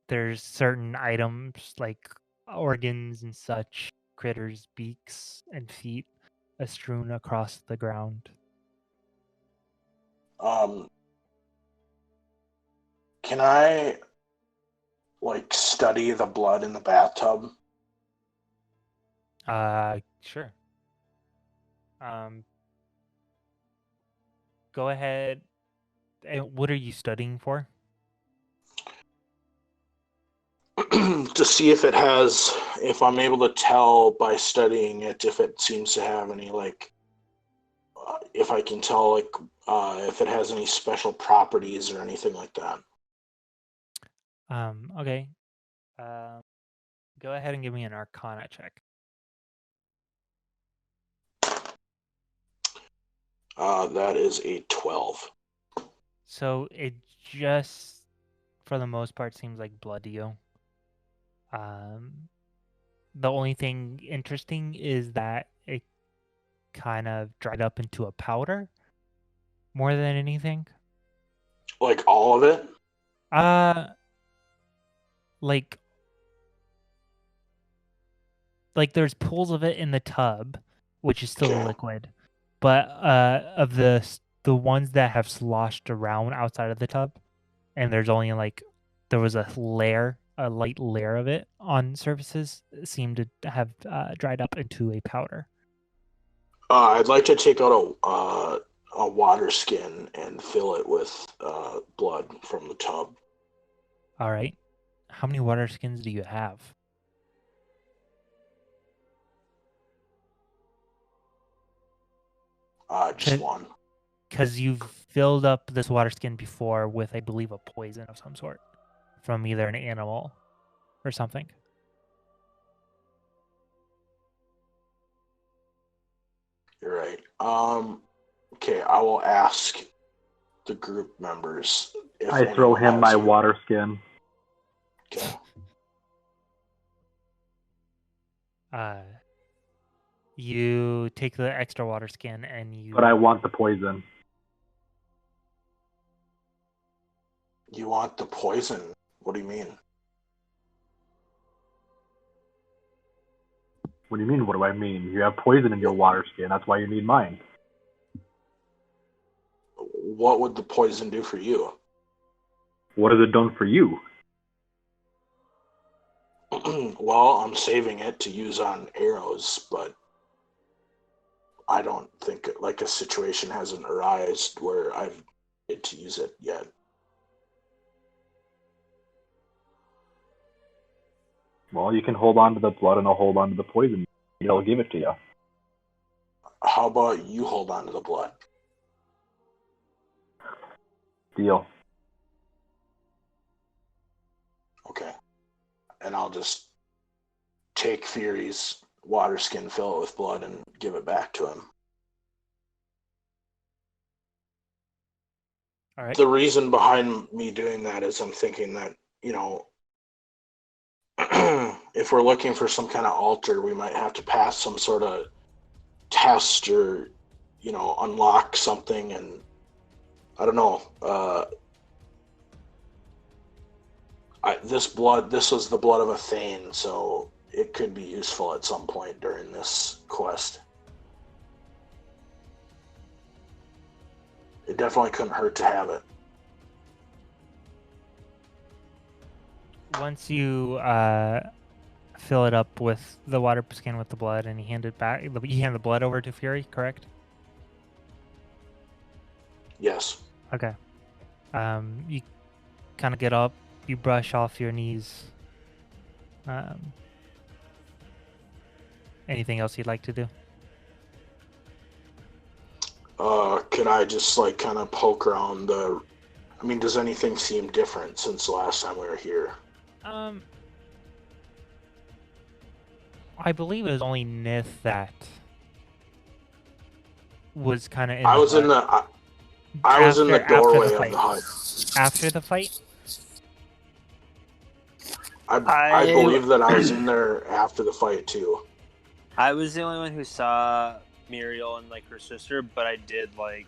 There's certain items like organs and such, critters, beaks, and feet strewn across the ground. Can I like study the blood in the bathtub? Sure. Go ahead. What are you studying for? To see if I'm able to tell by studying it if it seems to have any if I can tell if it has any special properties or anything like that. Okay. Go ahead and give me an Arcana check. That is a 12. So it just, for the most part, seems like blood to you. The only thing interesting is that it kind of dried up into a powder more than anything. Like all of it? Like there's pools of it in the tub, which is still a liquid, but of the ones that have sloshed around outside of the tub, and there's only there was a light layer of it on surfaces, seemed to have dried up into a powder. I'd like to take out a water skin and fill it with blood from the tub. All right. How many water skins do you have? Just one. Because you've filled up this water skin before with, I believe, a poison of some sort from either an animal or something. You're right. Okay, I will ask the group members if I throw him my water skin. Okay. You take the extra water skin and you... But I want the poison. You want the poison? What do you mean? What do you mean, what do I mean? You have poison in your water skin. That's why you need mine. What would the poison do for you? What has it done for you? Well, I'm saving it to use on arrows, but I don't think like a situation hasn't arisen where I've needed to use it yet. Well, you can hold on to the blood and I'll hold on to the poison. I'll give it to you. How about you hold on to the blood? Deal. Okay. And I'll just take Fury's water skin, fill it with blood, and give it back to him. All right. The reason behind me doing that is I'm thinking that, you know, if we're looking for some kind of altar, we might have to pass some sort of test or, you know, unlock something. And I don't know. This was the blood of a Thane, so it could be useful at some point during this quest. It definitely couldn't hurt to have it. Once you fill it up with the water skin with the blood and you hand it back, you hand the blood over to Fury, correct? Yes. Okay. You kind of get up, you brush off your knees. Anything else you'd like to do? Could I just like kind of poke around the? I mean, does anything seem different since the last time we were here? I believe it was only Nith that was kind of in I was in the. I was in the doorway of the hut. After the fight? I believe that I was in there after the fight too. I was the only one who saw Muriel and like her sister, but I did like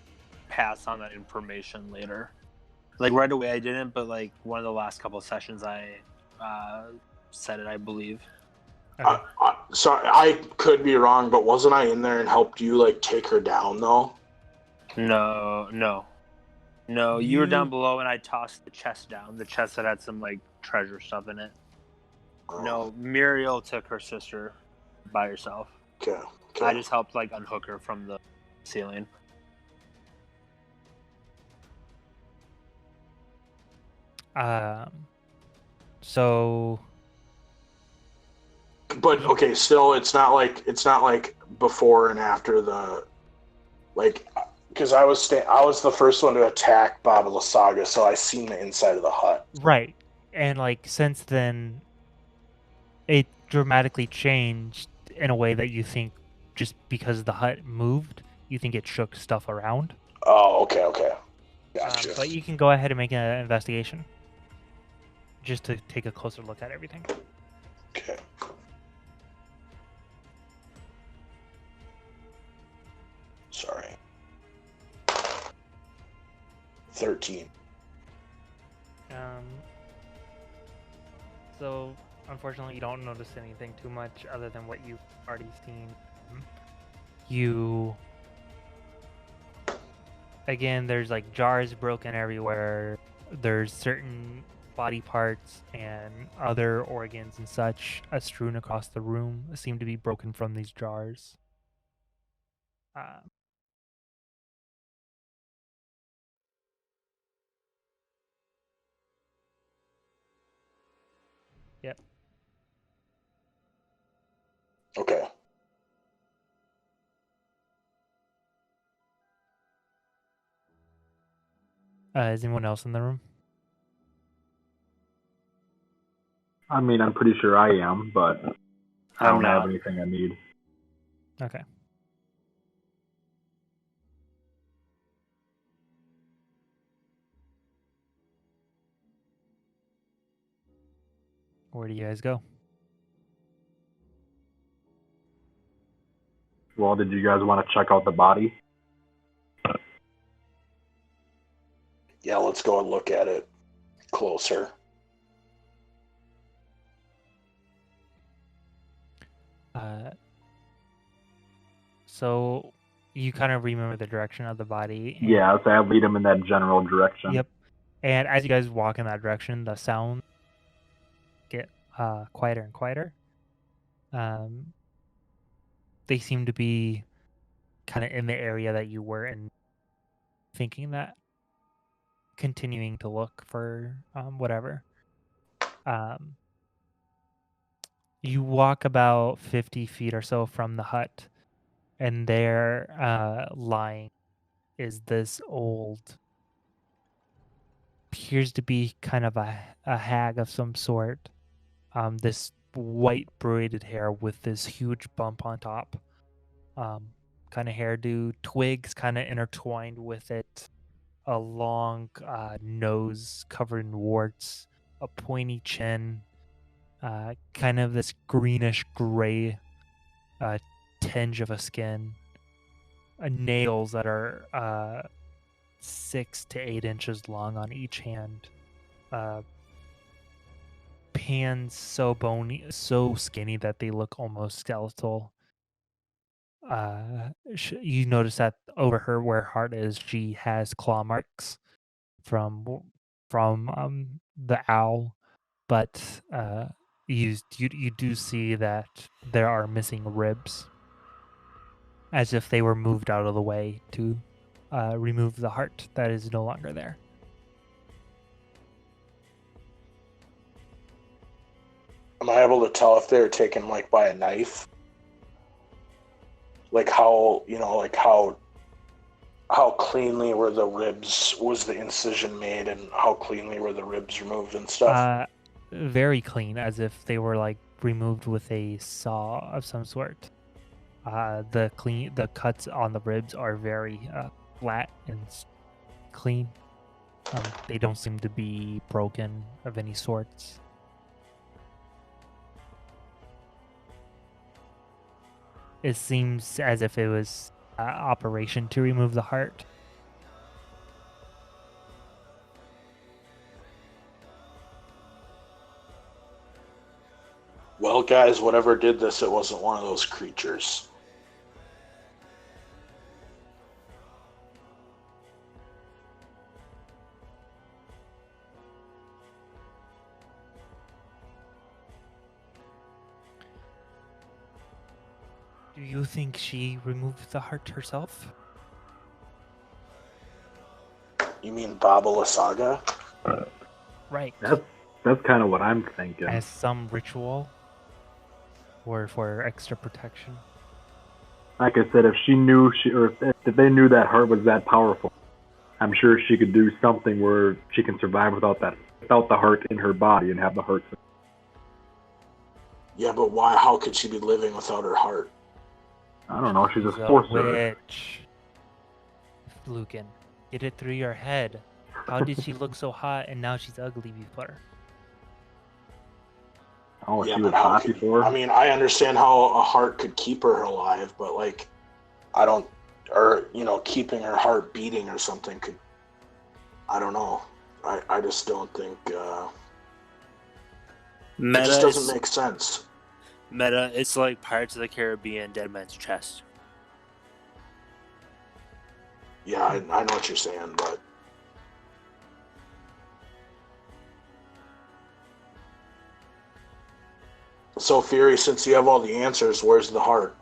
pass on that information later. Like right away I didn't, but like one of the last couple of sessions I said it, I believe. Okay. Sorry, I could be wrong, but wasn't I in there and helped you like take her down though? No. You were down below and I tossed the chest down. The chest that had some like treasure stuff in it. No, Muriel took her sister by herself. Okay. I just helped like unhook her from the ceiling. So. But okay, still, it's not like before and after the, like, because I was the first one to attack Baba Lysaga, so I seen the inside of the hut. Right, and like since then, it dramatically changed in a way that you think just because the hut moved, you think it shook stuff around. Oh, okay. Gotcha. But you can go ahead and make an investigation, just to take a closer look at everything. Okay. Sorry. 13. So unfortunately, you don't notice anything too much other than what you've already seen. Again, there's like jars broken everywhere. There's certain body parts and other organs and such strewn across the room seem to be broken from these jars. Yep. Okay. Is anyone else in the room? I mean, I'm pretty sure I am, but I I'm don't have not. anything I need. Okay. Where do you guys go? Well, did you guys want to check out the body? Yeah, let's go and look at it closer. So you kind of remember the direction of the body. And, Yeah, so I lead him in that general direction. Yep. And as you guys walk in that direction, the sounds get quieter and quieter. They seem to be kind of in the area that you were in, thinking that, continuing to look for whatever. You walk about 50 feet or so from the hut, and there lying is this old, appears to be kind of a hag of some sort. This white braided hair with this huge bump on top. Kind of hairdo, twigs kind of intertwined with it, a long nose covered in warts, a pointy chin, kind of this greenish gray tinge of a skin, nails that are 6 to 8 inches long on each hand, hands so bony, so skinny that they look almost skeletal. You notice that over her where her heart is, she has claw marks from the owl, but you do see that there are missing ribs, as if they were moved out of the way to remove the heart that is no longer there. Am I able to tell if they're taken like by a knife? Like how, like how cleanly were the ribs, was the incision made, and how cleanly were the ribs removed and stuff? Very clean, as if they were like removed with a saw of some sort. The cuts on the ribs are very flat and clean. They don't seem to be broken of any sorts. It seems as if it was operation to remove the heart. Well, guys, whatever did this, it wasn't one of those creatures. Do you think she removed the heart herself? You mean Baba Lysaga? Right. That's kind of what I'm thinking. As some ritual? Or for extra protection? Like I said, if she knew if they knew that heart was that powerful, I'm sure she could do something where she can survive without the heart in her body and have the heart. Yeah, but why? How could she be living without her heart? I don't know. She's a The sorcerer. witch. Lucan, get it through your head. How did she look so hot and now she's ugly before? Oh, Yeah, she but was how hot could, before. I mean, I understand how a heart could keep her alive, but like, I don't, or keeping her heart beating or something could. I don't know. I just don't think. It just doesn't make sense. Meta, it's like Pirates of the Caribbean, Dead Man's Chest. Yeah, I know what you're saying, but so Fury, since you have all the answers, where's the heart?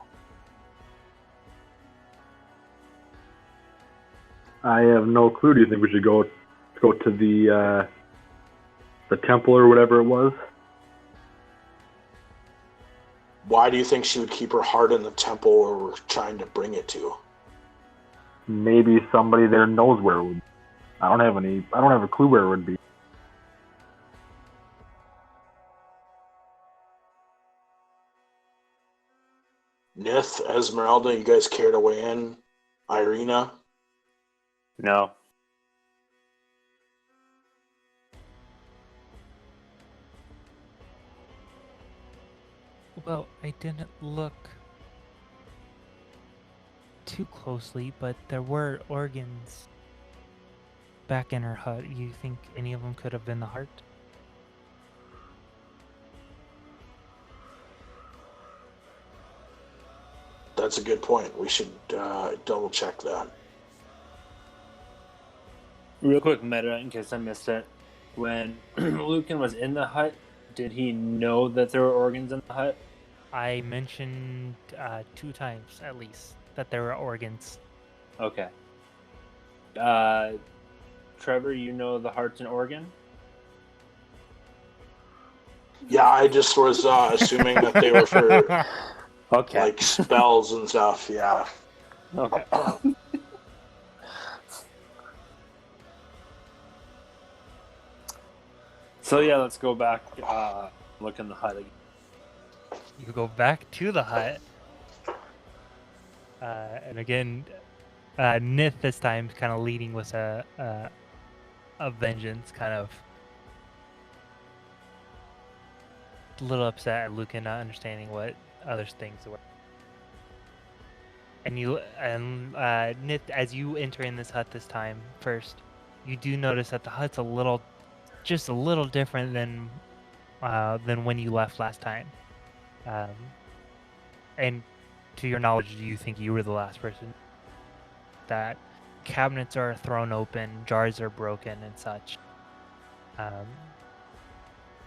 I have no clue. Do you think we should go to the temple or whatever it was? Why do you think she would keep her heart in the temple where we're trying to bring it to? Maybe somebody there knows where it would. I don't have a clue where it would be. Nith, Esmeralda, you guys care to weigh in? Irina? No. Well, I didn't look too closely, but there were organs back in her hut. You think any of them could have been the heart? That's a good point. We should double check that. Real quick meta, in case I missed it. When Lucan was in the hut, did he know that there were organs in the hut? I mentioned 2 times at least that there were organs. Okay. Trevor, you know the heart's an organ? Yeah, I just was assuming that they were for Okay. like spells and stuff. Yeah. Okay. So yeah, let's go back. Look in the hut again. You go back to the hut, and again, Nith this time kind of leading with a vengeance, kind of a little upset at Lucan not understanding what other things were. And Nith, as you enter in this hut this time first, you do notice that the hut's just a little different than when you left last time. And to your knowledge, do you think you were the last person? That cabinets are thrown open, jars are broken, and such.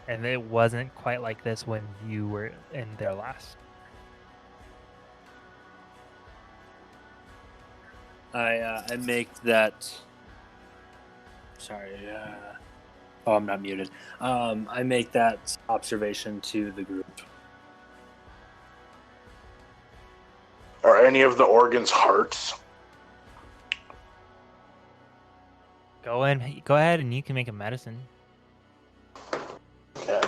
And it wasn't quite like this when you were in there last. I make that. Sorry. Oh, I'm not muted. I make that observation to the group. Are any of the organs hearts? Go ahead, and you can make a medicine. Okay.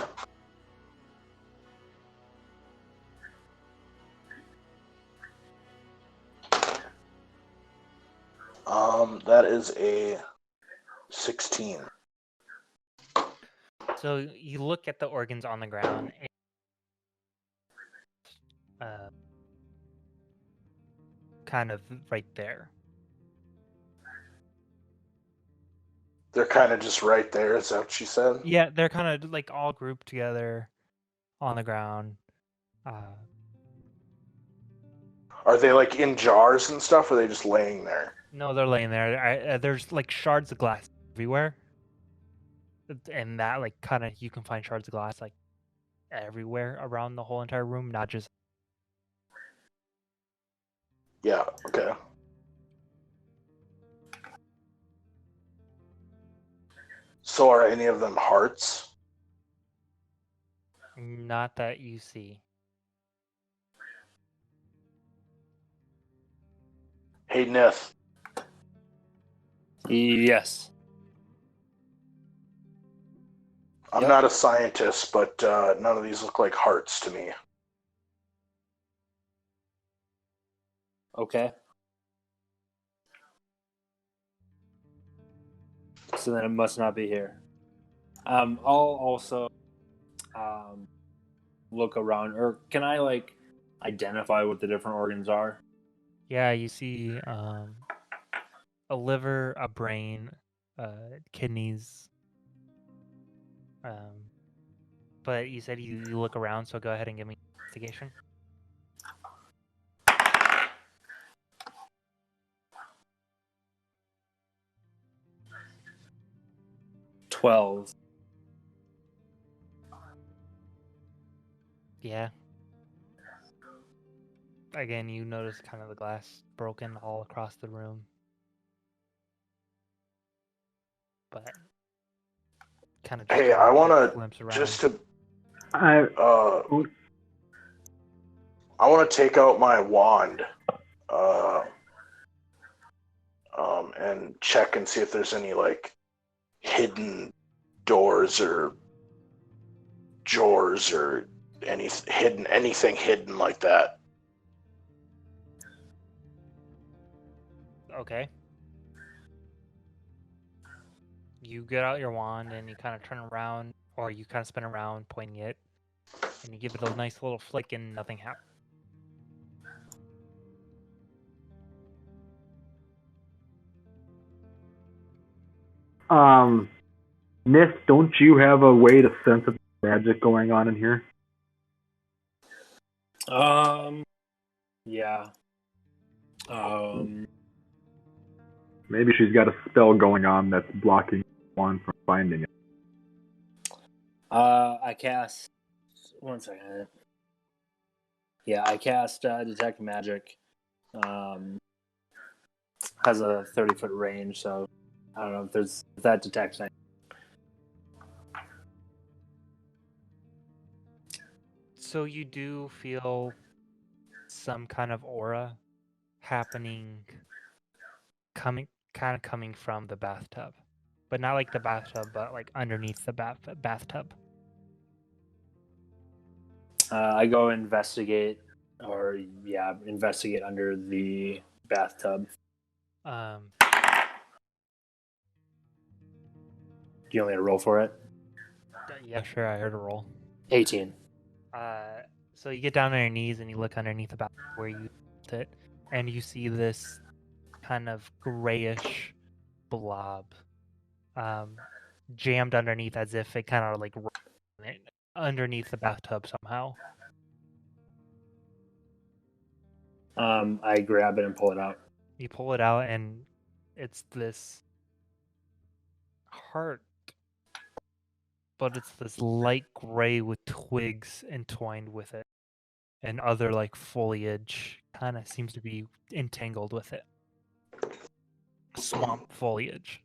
That is a 16. So you look at the organs on the ground, and kind of right there. They're kind of just right there. Is that what she said? Yeah, they're kind of like all grouped together on the ground. Are they like in jars and stuff, or are they just laying there? No, they're laying there. There's like shards of glass everywhere, and that like kind of you can find shards of glass like everywhere around the whole entire room, not just. Yeah. Okay. So are any of them hearts? Not that you see. Hey, Nith. Yes. I'm not a scientist, but none of these look like hearts to me. Okay. So then it must not be here. I'll also look around, or can I like identify what the different organs are? Yeah, you see a liver, a brain, kidneys. But you said you look around, so go ahead and give me investigation. $12. Yeah. Again, you notice kind of the glass broken all across the room. But kind of just Hey, I want to glimpse around. just to I I want to take out my wand, and check and see if there's any like hidden doors or drawers or anything hidden like that. Okay. You get out your wand and you kind of turn around, or you kind of spin around pointing it, and you give it a nice little flick and nothing happens. Nith, don't you have a way to sense if there's magic going on in here? Yeah. Maybe she's got a spell going on that's blocking one from finding it. I cast. 1 second. Yeah, I cast Detect Magic. Has a 30-foot range, so I don't know if that detects anything. So you do feel some kind of aura happening, coming from the bathtub, but not like the bathtub, but like underneath the bathtub. I go investigate under the bathtub. Do you want me to roll for it? Yeah, sure. I heard a roll. 18. So you get down on your knees and you look underneath the bathtub where you put it, and you see this kind of grayish blob jammed underneath, as if it kind of like underneath the bathtub somehow. I grab it and pull it out. You pull it out, and it's this heart, but it's this light gray with twigs entwined with it, and other like foliage kind of seems to be entangled with it. Swamp foliage.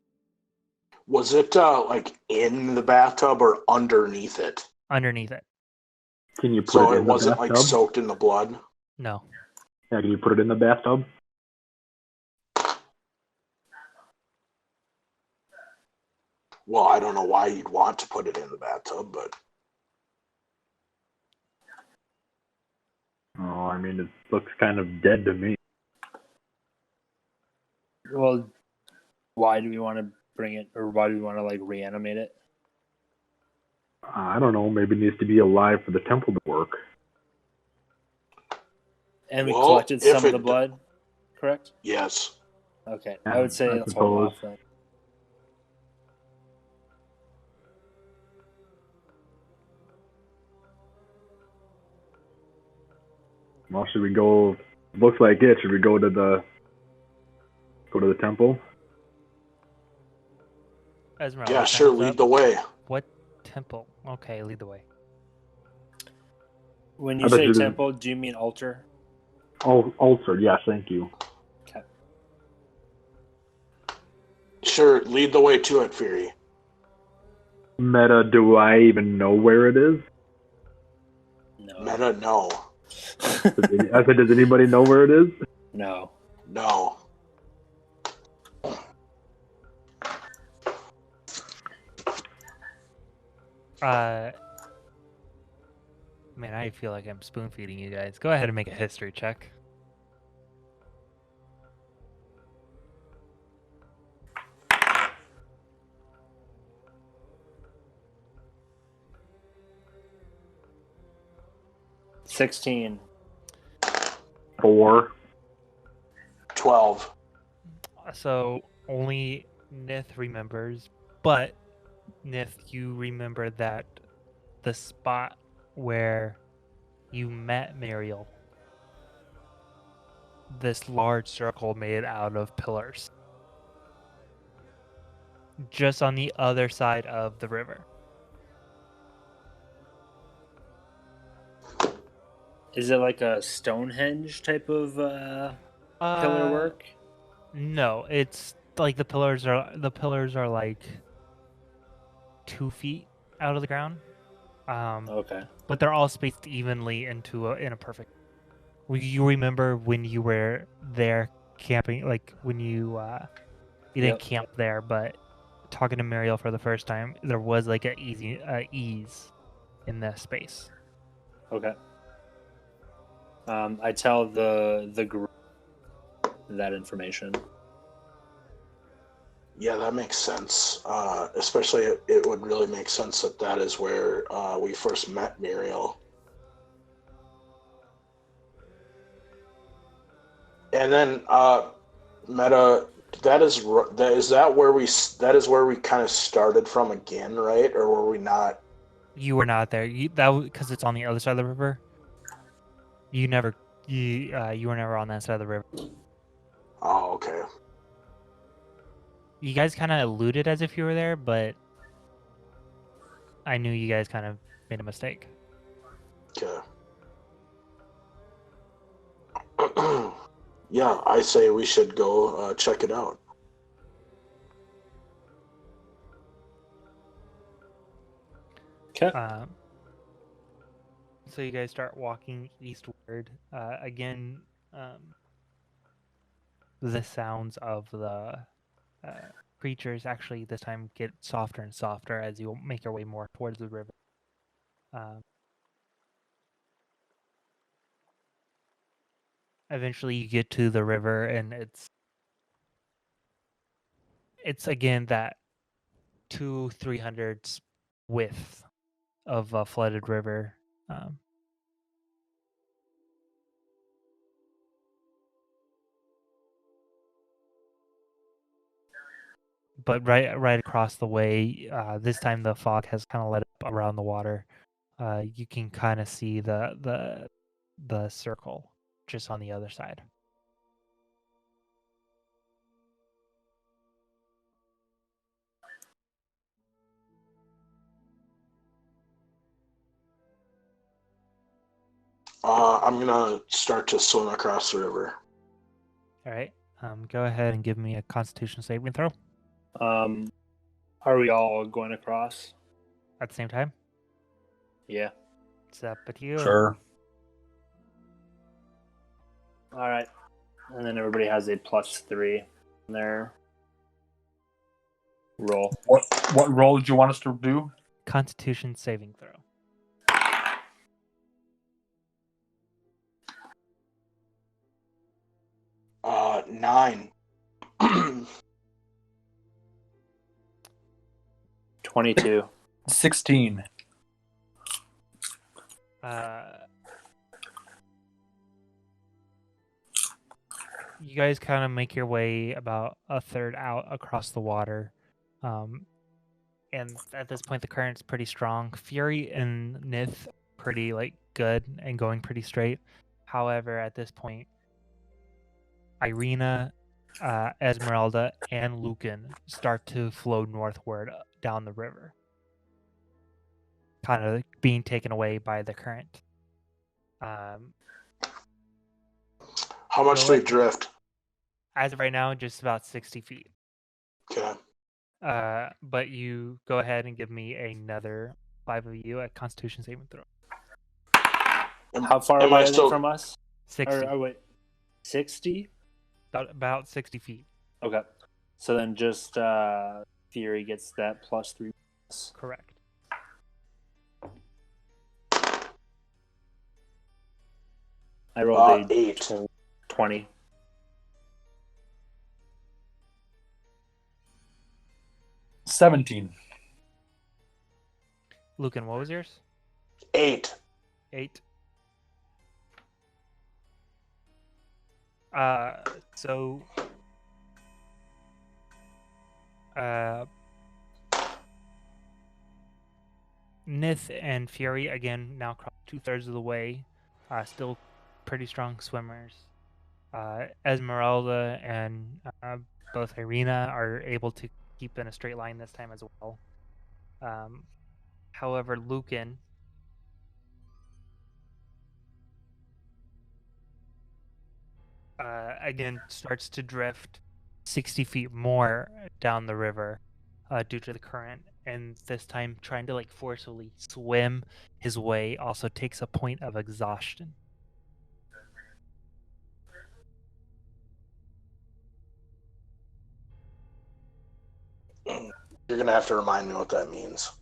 Was it like in the bathtub or underneath it? Underneath it. Can you put So it it in the wasn't bathtub? like soaked in the blood? No. Yeah, can you put it in the bathtub? Well, I don't know why you'd want to put it in the bathtub, but Oh, I mean, it looks kind of dead to me. Well, why do we want to bring it, or why do we want to like reanimate it? I don't know. Maybe it needs to be alive for the temple to work. And we Well, collected if some of the it- blood, correct? yes. Okay, Yeah, I would say I let's hold suppose. off then. Well, should we go? Looks like it. Should we go to the temple? Esmeralda Yeah, sure, stands lead up. the way. What temple? Okay, lead the way. When I you thought say you did- temple, do you mean altar? Oh, altar. Yes, thank you. Okay. Sure, lead the way to it, Fury. Meta, do I even know where it is? No. Meta, no. I said, does anybody know where it is? No. No. Man, I feel like I'm spoon feeding you guys. Go ahead and make a history check. $16. 4. 12. So only Nith remembers, but Nith, you remember that the spot where you met Muriel, this large circle made out of pillars, just on the other side of the river. Is it like a Stonehenge type of pillar work? No, it's like the pillars are like 2 feet out of the ground. Okay. But they're all spaced evenly in a perfect. You remember when you were there camping, like when you You didn't camp there, but talking to Muriel for the first time, there was like a ease in the space. Okay. I tell the group that information. Yeah, that makes sense. Especially, it would really make sense that is where we first met Muriel. And then Meta, that is where we kind of started from again, right? Or were we not? You were not there. Because it's on the other side of the river. You were never on that side of the river. Oh, okay. You guys kind of alluded as if you were there, but I knew you guys kind of made a mistake. Okay. Yeah, I say we should go check it out. Okay. So you guys start walking eastward. Again, the sounds of the creatures actually this time get softer and softer as you make your way more towards the river. Eventually you get to the river, and it's again that 200-300 width of a flooded river. But right across the way, this time the fog has kind of let up around the water. You can kind of see the circle just on the other side. I'm gonna start to swim across the river. All right. Go ahead and give me a Constitution saving throw. Are we all going across at the same time? Yeah. It's up to you. Sure. All right. And then everybody has a +3 in their roll. What roll did you want us to do? Constitution saving throw. Nine. 22. 16. You guys kind of make your way about a third out across the water. And at this point, the current's pretty strong. Fury and Nith pretty good and going pretty straight. However, at this point, Irina, Esmeralda, and Lucan start to flow northward down the river, kind of being taken away by the current. How much do we drift? As of right now, just about 60 feet. Okay. But you go ahead and give me another 5 of you at Constitution saving throw. How far away is it from us? 60. Wait, 60? About 60 feet. Okay. So then just Fury gets that +3. Correct. I rolled 8. 20. $17. Lucan, what was yours? 8. 8. So Nith and Fury again now cross 2/3 of the way. Still pretty strong swimmers. Esmeralda and both Irina are able to keep in a straight line this time as well. However, Lucan again starts to drift 60 feet more down the river due to the current, and this time trying to forcefully swim his way also takes a point of exhaustion. You're gonna have to remind me what that means.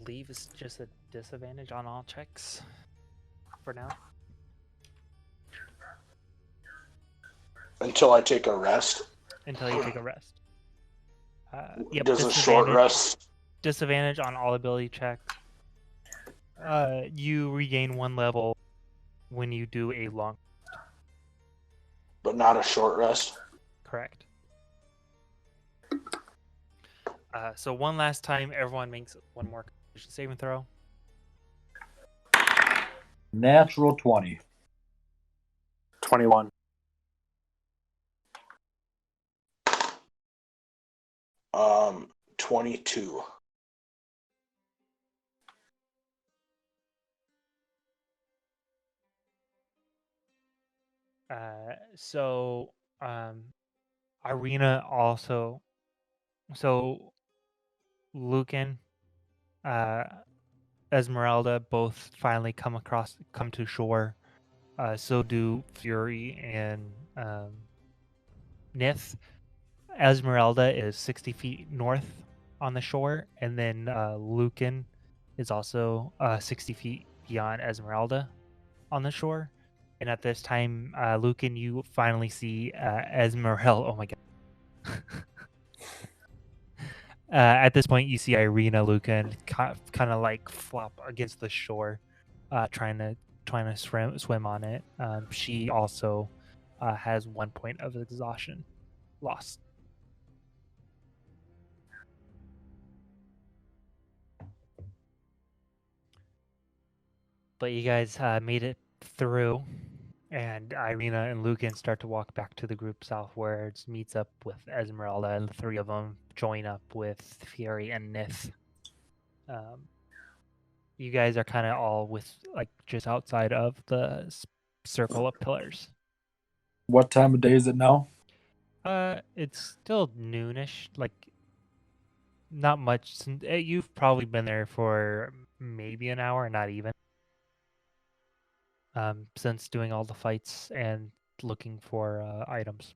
Leave is just a disadvantage on all checks for now. Until I take a rest. Until you take a rest. Yep, Does a short rest? Disadvantage on all ability checks. You regain 1 level when you do a long. But not a short rest. Correct. So one last time, everyone makes one more Constitution saving throw. Natural 20. 21. Um, 22. So Irina also. So Lucan, Esmeralda both finally come to shore. So do Fury and Nith. Esmeralda is 60 feet north on the shore, and then Lucan is also 60 feet beyond Esmeralda on the shore. And at this time, Lucan, you finally see Esmeralda. Oh my god. At this point, you see Irina, Lucan kind of like flop against the shore, trying to swim on it. She also has 1 point of exhaustion lost. But you guys made it through, and Irina and Lucan start to walk back to the group southwards, meets up with Esmeralda, and the 3 of them join up with Fury and Nith. You guys are kind of all just outside of the circle of pillars. What time of day is it now? It's still noonish, not much. You've probably been there for maybe an hour, not even. Since doing all the fights and looking for items.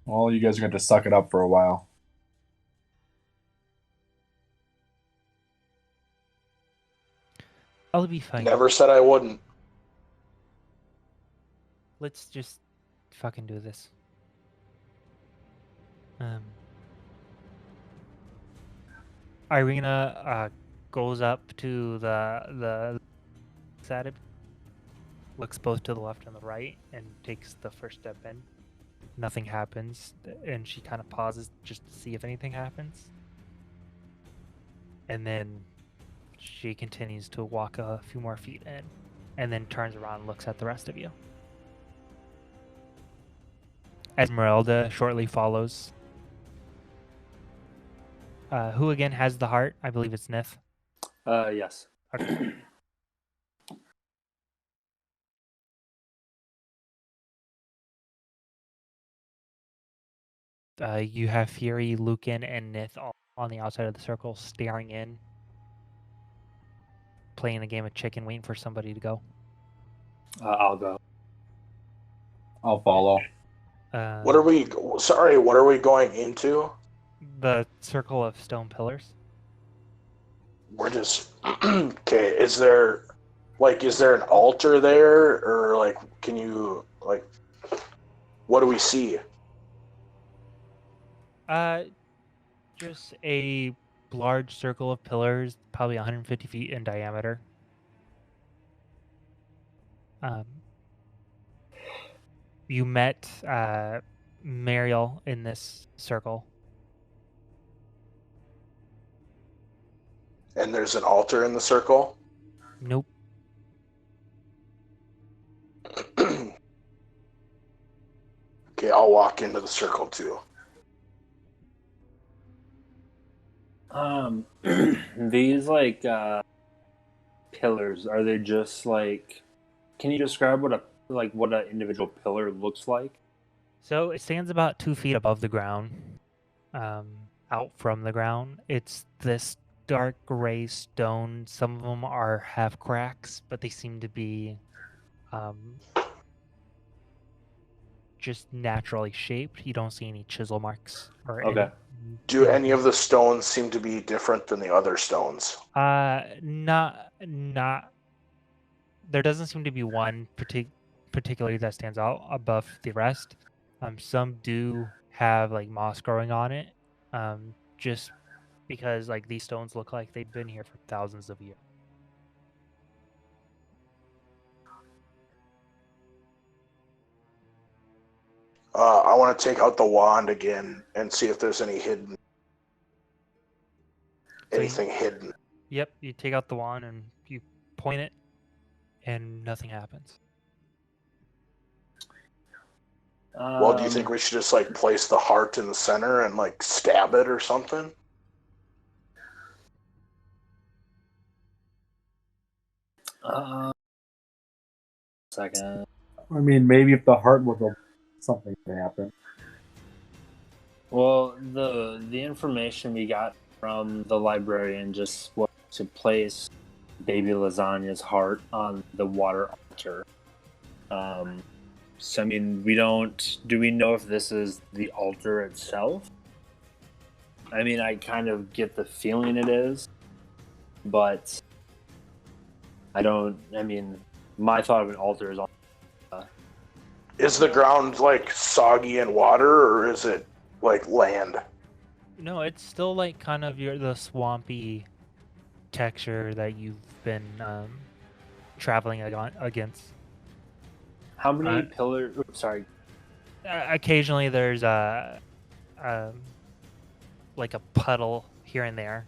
Well, you guys are going to suck it up for a while. I'll be fine. Never said I wouldn't. Let's just fucking do this. Irina goes up to the side, looks both to the left and the right, and takes the first step in. Nothing happens, and she kind of pauses just to see if anything happens. And then she continues to walk a few more feet in, and then turns around and looks at the rest of you. Esmeralda shortly follows. Who again has the heart? I believe it's Nith. Yes. Okay. You have Fury, Lucan, and Nith all on the outside of the circle, staring in, playing a game of chicken, waiting for somebody to go. I'll go. I'll follow. What are we going into? The circle of stone pillars. We're just okay. Is there an altar there, or can you what do we see? Just a large circle of pillars, probably 150 feet in diameter. You met Mariel in this circle. And there's an altar in the circle? Nope. Okay, I'll walk into the circle too. These pillars, are they just can you describe what an individual pillar looks like? So it stands about 2 feet above the ground, out from the ground. It's this dark gray stone. Some of them have cracks, but they seem to be just naturally shaped. You don't see any chisel marks or Okay. Do any of the stones seem to be different than the other stones? Not. There doesn't seem to be one particularly that stands out above the rest. Some do have like moss growing on it, just because like these stones look like they've been here for thousands of years. I want to take out the wand again and see if there's anything hidden. Yep, you take out the wand and you point it, and nothing happens. Well, do you think we should just like place the heart in the center and like stab it or something? Second. I mean, maybe if the heart was something to happen. Well, the information we got from the librarian just was to place baby lasagna's heart on the water altar. So I mean, do we know if this is the altar itself? I mean, I kind of get the feeling it is, but I mean, my thought of an altar is Is the ground like soggy and water, or is it like land? No, it's still like kind of the swampy texture that you've been traveling against. How many pillars? Oops, sorry. Occasionally, there's like a puddle here and there.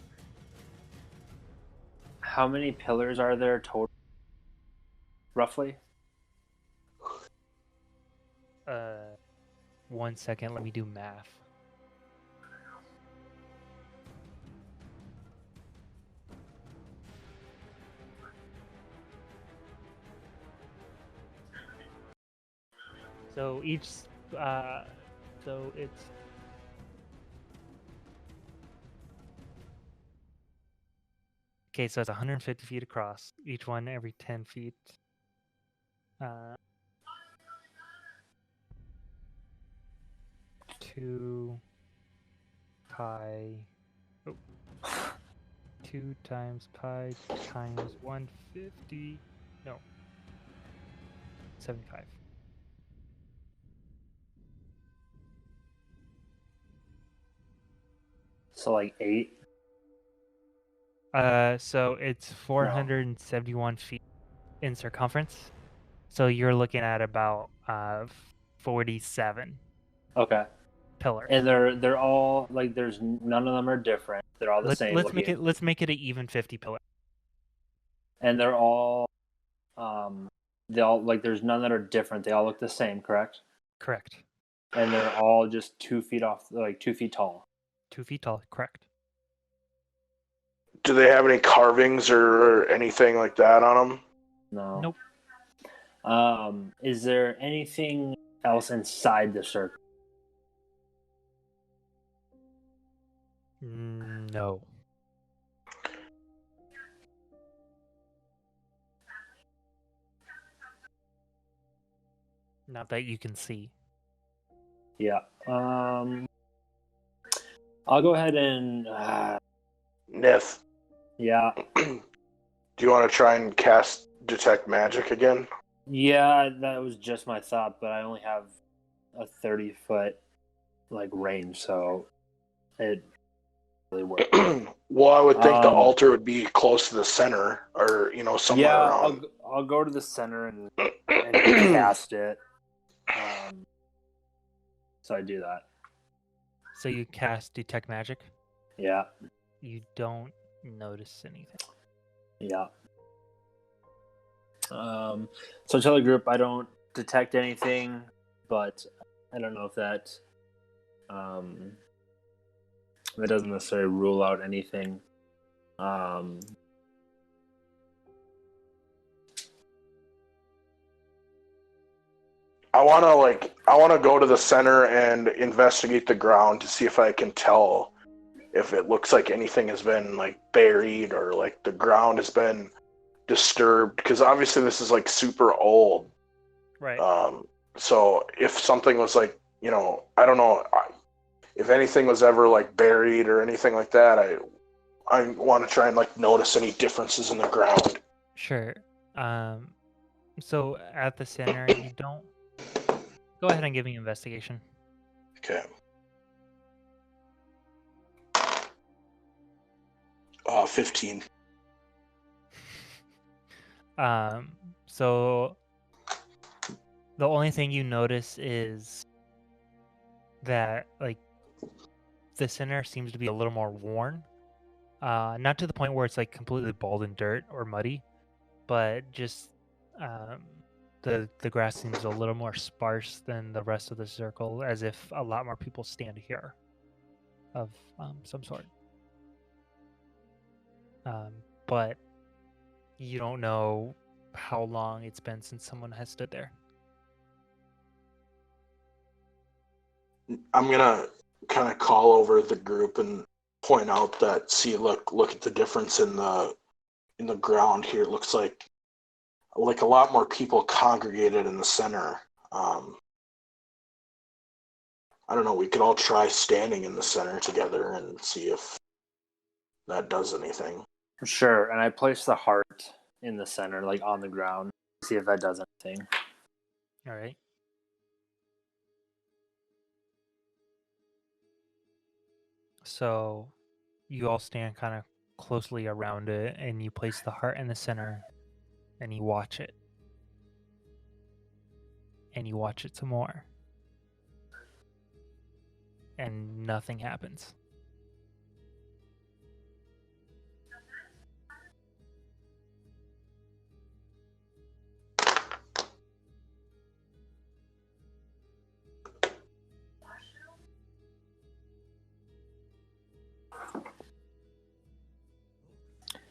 How many pillars are there total? Roughly. 1 second, let me do math. So so it's okay. So it's 150 feet across. Each one every 10 feet. 2 pi. 2 times pi times 150. No. 75. So like 8. So it's 471 feet in circumference. So you're looking at about 47. Okay. Pillars. And they're all like there's none of them are different. They're all the same. Let's make it an even 50 pillar. And they're all they all like there's none that are different. They all look the same, correct? Correct. And they're all just 2 feet off, like 2 feet tall. 2 feet tall, correct. Do they have any carvings or anything like that on them? No. Nope. Is there anything else inside the circle? No. Not that you can see. Yeah. I'll go ahead and Nith. Yeah. Do you want to try and cast Detect Magic again? Yeah, that was just my thought, but I only have a 30-foot like range, so it really works. Well, I would think the altar would be close to the center, or somewhere around. I'll go to the center and cast it. So I do that. So you cast Detect Magic? Yeah. You don't notice anything. Yeah. So tell the group I don't detect anything, but I don't know if that doesn't necessarily rule out anything. I want to go to the center and investigate the ground to see if I can tell if it looks like anything has been like buried or like the ground has been disturbed, because obviously this is like super old. Right. So if something was like, I don't know, if anything was ever like buried or anything like that, I want to try and like notice any differences in the ground. Sure. So at the center, you don't. Go ahead and give me an investigation. Okay. 15. So the only thing you notice is that like the center seems to be a little more worn. Not to the point where it's like completely bald in dirt or muddy, but just the grass seems a little more sparse than the rest of the circle, as if a lot more people stand here of some sort. But you don't know how long it's been since someone has stood there. I'm gonna kind of call over the group and point out that, see, look at the difference in the ground here. It looks like a lot more people congregated in the center. I don't know, we could all try standing in the center together and see if that does anything. Sure, and I place the heart in the center, like on the ground, see if that does anything. All right. So you all stand kind of closely around it, and you place the heart in the center, and you watch it. And you watch it some more. And nothing happens.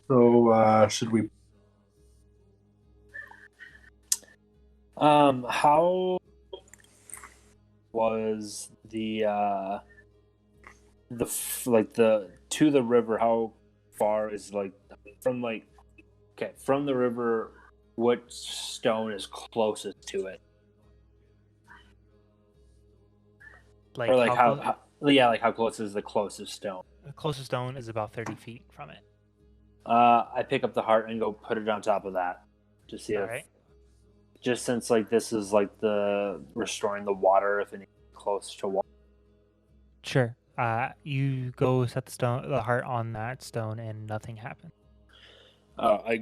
So, should we? How was the to the river? How far is from from the river? What stone is closest to it? Like, Or how close is the closest stone? the closest stone is about 30 feet from it. I pick up the heart and go put it on top of that to see All if, right. just since this is the restoring the water, if it's close to water. Sure. You go set the heart on that stone, and nothing happens. I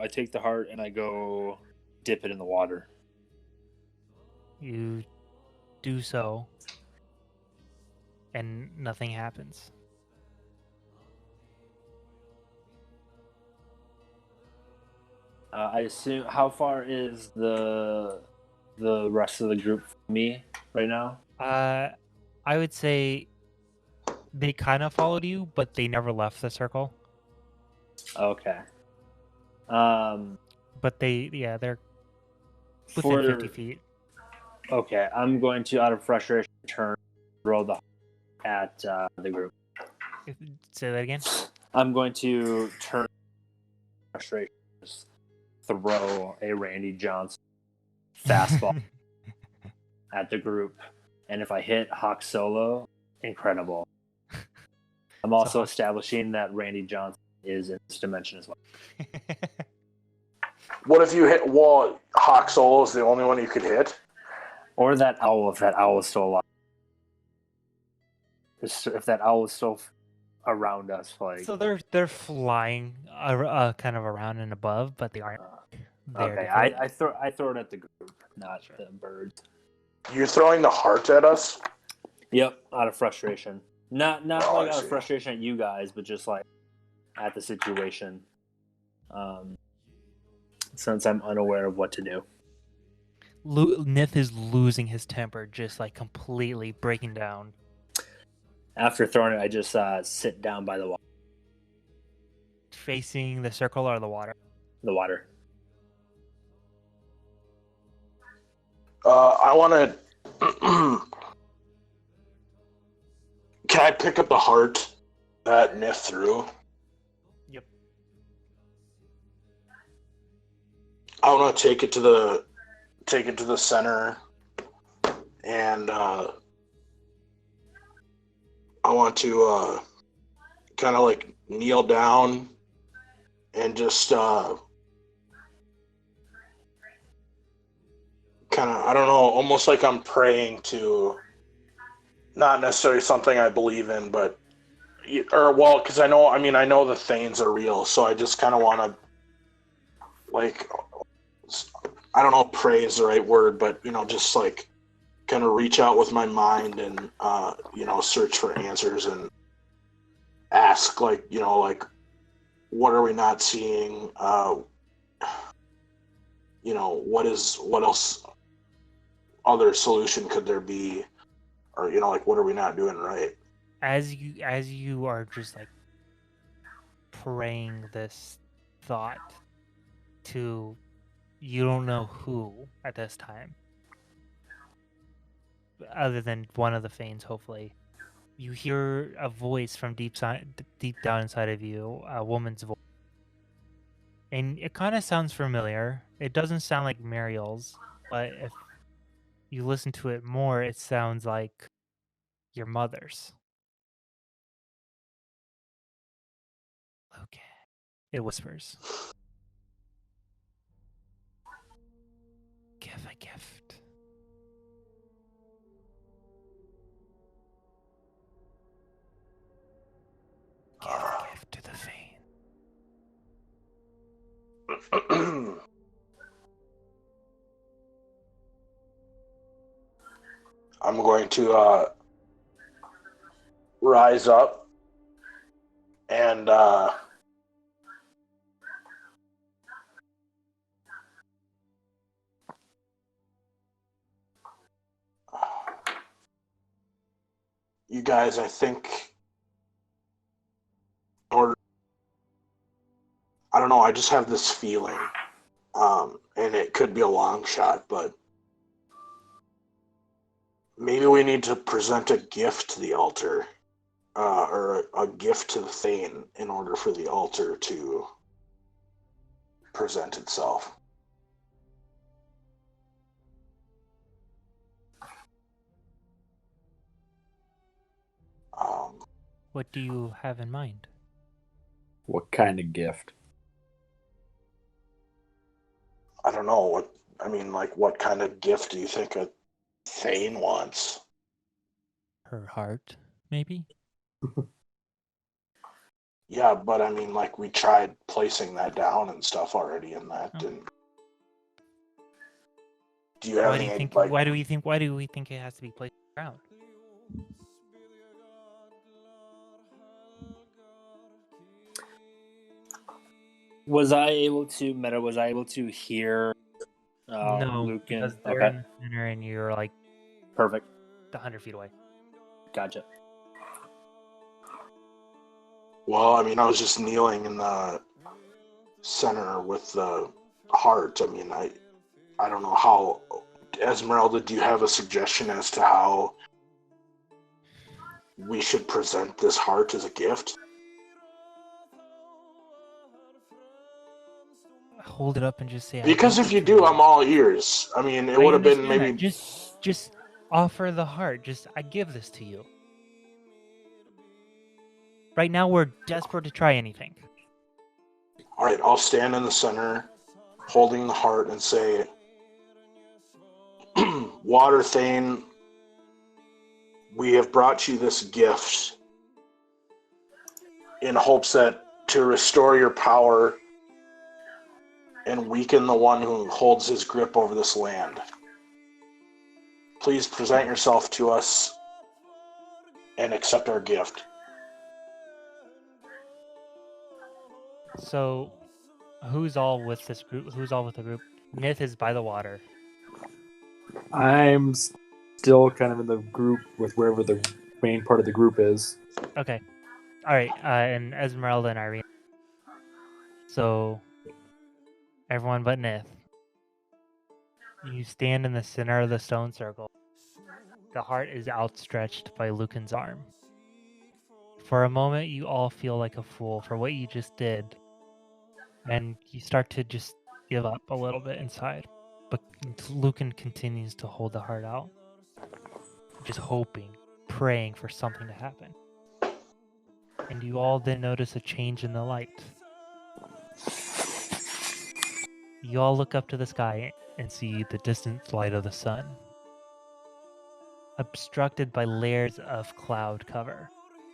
take the heart and I go dip it in the water. You do so, and nothing happens. I assume, how far is the rest of the group from me right now? I would say they kind of followed you, but they never left the circle. Okay. But they're within 50 feet. Okay, I'm going to, out of frustration, turn, throw the at the group. Say that again. I'm going to turn frustration, just throw a Randy Johnson fastball at the group, and if I hit Hawk Solo, incredible. I'm also establishing that Randy Johnson is in this dimension as well. What if you hit Hawk Solo is the only one you could hit? Or that owl, if that owl is still alive. If that owl is still around us, So they're flying kind of around and above, but they aren't there. Okay, I throw it at the group, not the birds. You're throwing the heart at us? Yep, out of frustration. Not out see. of frustration at you guys, but just at the situation. Since I'm unaware of what to do. Nith is losing his temper, just completely breaking down. After throwing it, I just sit down by the water. Facing the circle or the water? The water. I want to... Can I pick up the heart that Nith threw? Yep. I want to take it to take it to the center, and I want to kind of like kneel down and just kind of, I don't know, almost like I'm praying to not necessarily something I believe in, but because I know the Thanes are real, so I just kind of want to, like, I don't know if pray is the right word, but, just like kind of reach out with my mind and, search for answers and ask, like, what are we not seeing? What else other solution could there be? Or, what are we not doing right? As you are just like praying this thought to you don't know who at this time, other than one of the Fanes, hopefully. You hear a voice from deep down inside of you, a woman's voice. And it kind of sounds familiar. It doesn't sound like Mariel's, but if you listen to it more, it sounds like your mother's. Okay. It whispers. Give a gift. Give a gift to the Fane. I'm going to rise up and you guys, I think, or I don't know, I just have this feeling, and it could be a long shot, but maybe we need to present a gift to the altar, or a gift to the Thane in order for the altar to present itself. What do you have in mind? What kind of gift? I don't know. What kind of gift do you think a Thane wants? Her heart, maybe? Yeah, but we tried placing that down and stuff already in that. Oh. And do you have Why do we think it has to be placed on the ground? Was I able to hear No, Luke and... because they're in the center and you're like Perfect. 100 feet away. Gotcha. Well, I was just kneeling in the center with the heart. I don't know how. Esmeralda, do you have a suggestion as to how we should present this heart as a gift? Hold it up and just say. Because if you do, I'm all ears. It would have been maybe. Just offer the heart. I give this to you. Right now, we're desperate to try anything. All right, I'll stand in the center, holding the heart, and say, Water Thane, we have brought you this gift in hopes that to restore your power and weaken the one who holds his grip over this land. Please present yourself to us and accept our gift. So, who's all with this group? Who's all with the group? Nith is by the water. I'm still kind of in the group with wherever the main part of the group is. Okay. All right. And Esmeralda and Irene. So, everyone but Nith. You stand in the center of the stone circle. The heart is outstretched by Lucan's arm. For a moment, you all feel like a fool for what you just did. And you start to just give up a little bit inside. But Lucan continues to hold the heart out, just hoping, praying for something to happen. And you all then notice a change in the light. You all look up to the sky and see the distant light of the sun, obstructed by layers of cloud cover,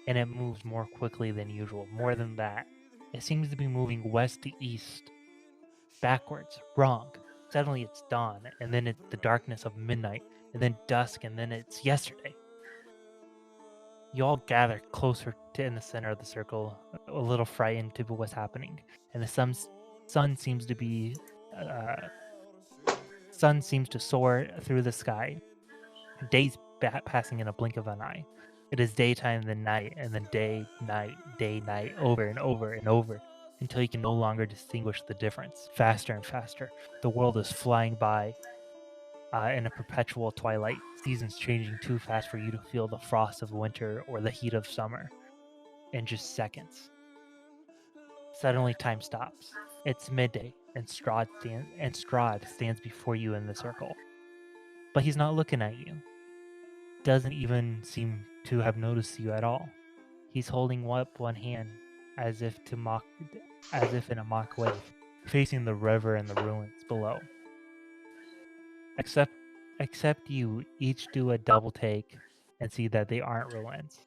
and it moves more quickly than usual. More than that, it seems to be moving west to east, backwards, wrong. Suddenly it's dawn, and then it's the darkness of midnight, and then dusk, and then it's yesterday. You all gather closer to in the center of the circle, a little frightened to what's happening, and the sun seems to be sun seems to soar through the sky. Days passing in a blink of an eye. It is daytime, then night, and then day, night, over and over and over, until you can no longer distinguish the difference. Faster and faster, the world is flying by in a perpetual twilight. Seasons changing too fast for you to feel the frost of winter or the heat of summer. In just seconds. Suddenly, time stops. It's midday, and Strahd stands before you in the circle. But he's not looking at you. Doesn't even seem to have noticed you at all. He's holding up one hand as if in a mock wave, facing the river and the ruins below. Except you each do a double take and see that they aren't ruins.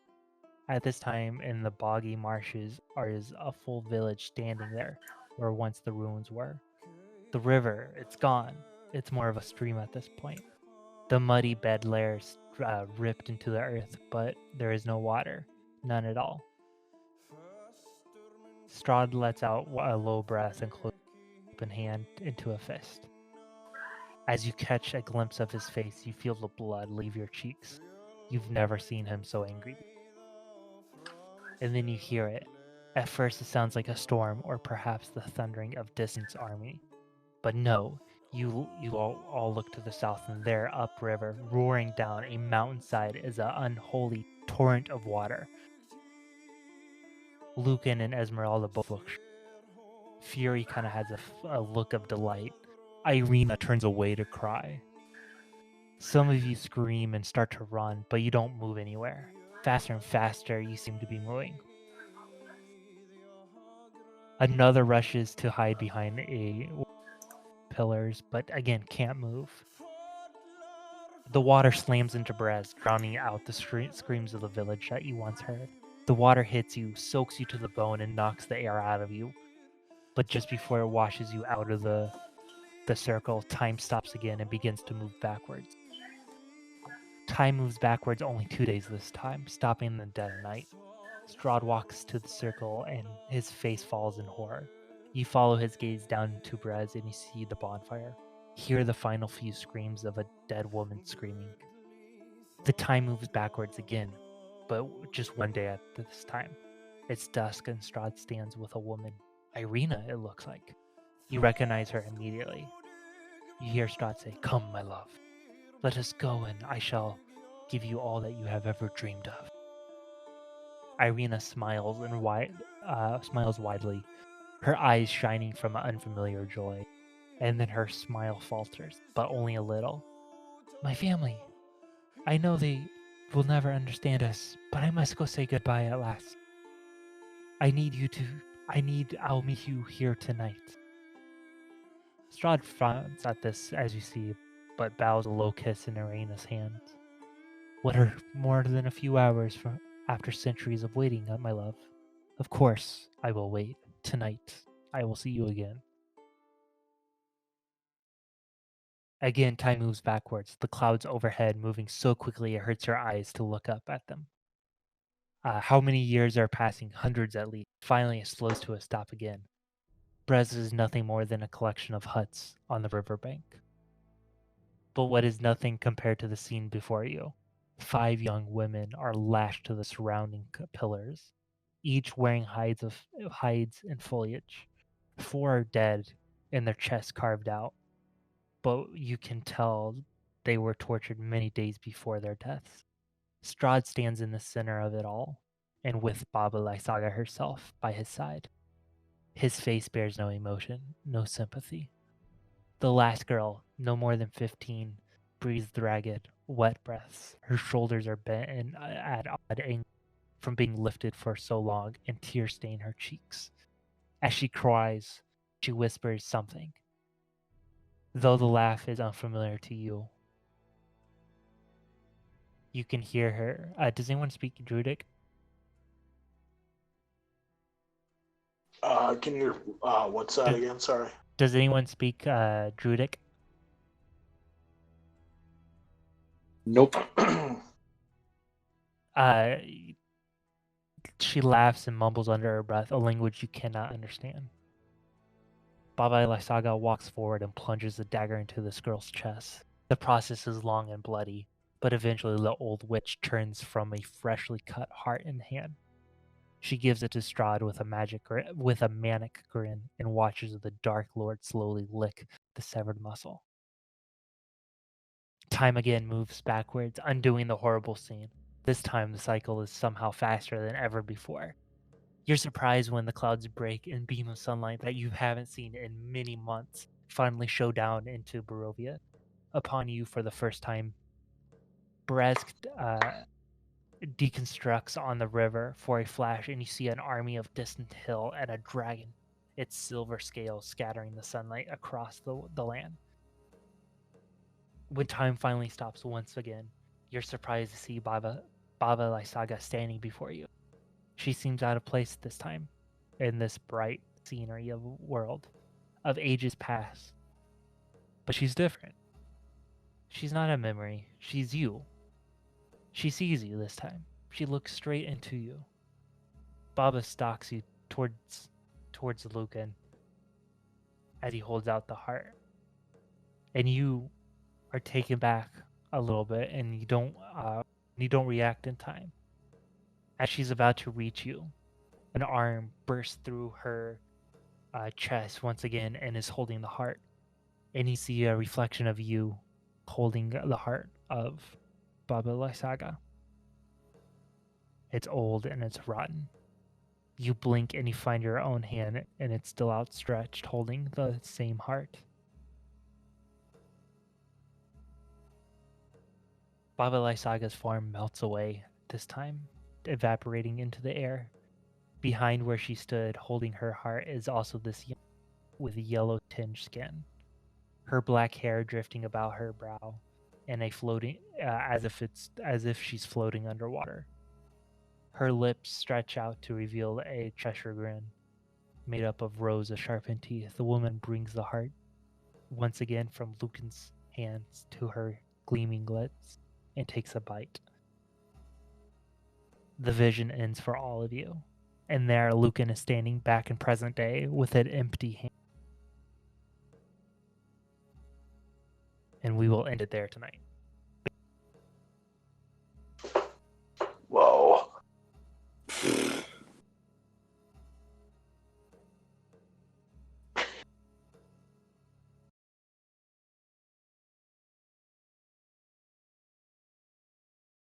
At this time, in the boggy marshes, is a full village standing there, where once the ruins were. The river, it's gone. It's more of a stream at this point. The muddy bed layers ripped into the earth, but there is no water. None at all. Strahd lets out a low breath and closes his open hand into a fist. As you catch a glimpse of his face, you feel the blood leave your cheeks. You've never seen him so angry. And then you hear it. At first it sounds like a storm or perhaps the thundering of distant army. But no, you all look to the south, and there, upriver, roaring down a mountainside, is an unholy torrent of water. Lucan and Esmeralda both look. Fury kind of has a look of delight. Irina turns away to cry. Some of you scream and start to run, but you don't move anywhere. Faster and faster you seem to be moving. Another rushes to hide behind pillars, but again can't move. The water slams into Brez, drowning out the screams of the village that you once heard. The water hits you, soaks you to the bone, and knocks the air out of you. But just before it washes you out of the circle, time stops again and begins to move backwards. Time moves backwards only 2 days this time, stopping in the dead of night. Strahd walks to the circle and his face falls in horror. You follow his gaze down to Brez and you see the bonfire. Hear the final few screams of a dead woman screaming. The time moves backwards again, but just 1 day at this time. It's dusk and Strahd stands with a woman. Irina, it looks like. You recognize her immediately. You hear Strahd say, "Come, my love. Let us go and I shall give you all that you have ever dreamed of." Irina smiles smiles widely, her eyes shining from an unfamiliar joy, and then her smile falters, but only a little. "My family. I know they will never understand us, but I must go say goodbye at last. I'll meet you here tonight." Strahd frowns at this, as you see, but bows a low kiss in Irina's hand. "What are more than a few hours after centuries of waiting, my love? Of course, I will wait. Tonight, I will see you again." Again, time moves backwards, the clouds overhead moving so quickly it hurts your eyes to look up at them. How many years are passing? Hundreds at least. Finally, it slows to a stop again. Brez is nothing more than a collection of huts on the riverbank. But what is nothing compared to the scene before you? 5 young women are lashed to the surrounding pillars, each wearing hides and foliage. 4 are dead and their chests carved out, but you can tell they were tortured many days before their deaths. Strahd stands in the center of it all, and with Baba Lysaga herself by his side. His face bears no emotion, no sympathy. The last girl, no more than 15, breathes ragged, wet breaths. Her shoulders are bent and at odd angles from being lifted for so long, and tears stain her cheeks. As she cries, she whispers something, though the laugh is unfamiliar to you. You can hear her. Does anyone speak Druidic? Can you? What's that again? Sorry. Does anyone speak Druidic? Nope. She laughs and mumbles under her breath, a language you cannot understand. Baba Lysaga walks forward and plunges the dagger into this girl's chest. The process is long and bloody, but eventually the old witch turns from a freshly cut heart in hand. She gives it to Strahd with a manic grin and watches the Dark Lord slowly lick the severed muscle. Time again moves backwards, undoing the horrible scene. This time the cycle is somehow faster than ever before. You're surprised when the clouds break and beam of sunlight that you haven't seen in many months finally show down into Barovia. Upon you for the first time, Brezk deconstructs on the river for a flash, and you see an army of distant hill and a dragon, its silver scales scattering the sunlight across the land. When time finally stops once again, you're surprised to see Baba Lysaga standing before you. She seems out of place this time, in this bright scenery of world, of ages past. But she's different. She's not a memory, she's you. She sees you this time. She looks straight into you. Baba stalks you towards Lucan as he holds out the heart. And you are taken back a little bit, and you don't react in time. As she's about to reach you, an arm bursts through her chest once again and is holding the heart. And you see a reflection of you holding the heart of Baba Lysaga. It's old and it's rotten. You blink and you find your own hand, and it's still outstretched, holding the same heart. Baba Lysaga's form melts away, this time evaporating into the air. Behind where she stood, holding her heart, is also this young with yellow tinged skin. Her black hair drifting about her brow, and a floating, as if she's floating underwater. Her lips stretch out to reveal a Cheshire grin, made up of rows of sharpened teeth. The woman brings the heart once again from Lucan's hands to her gleaming lips and takes a bite. The vision ends for all of you, and there Lucan is standing back in present day with an empty hand. And we will end it there tonight.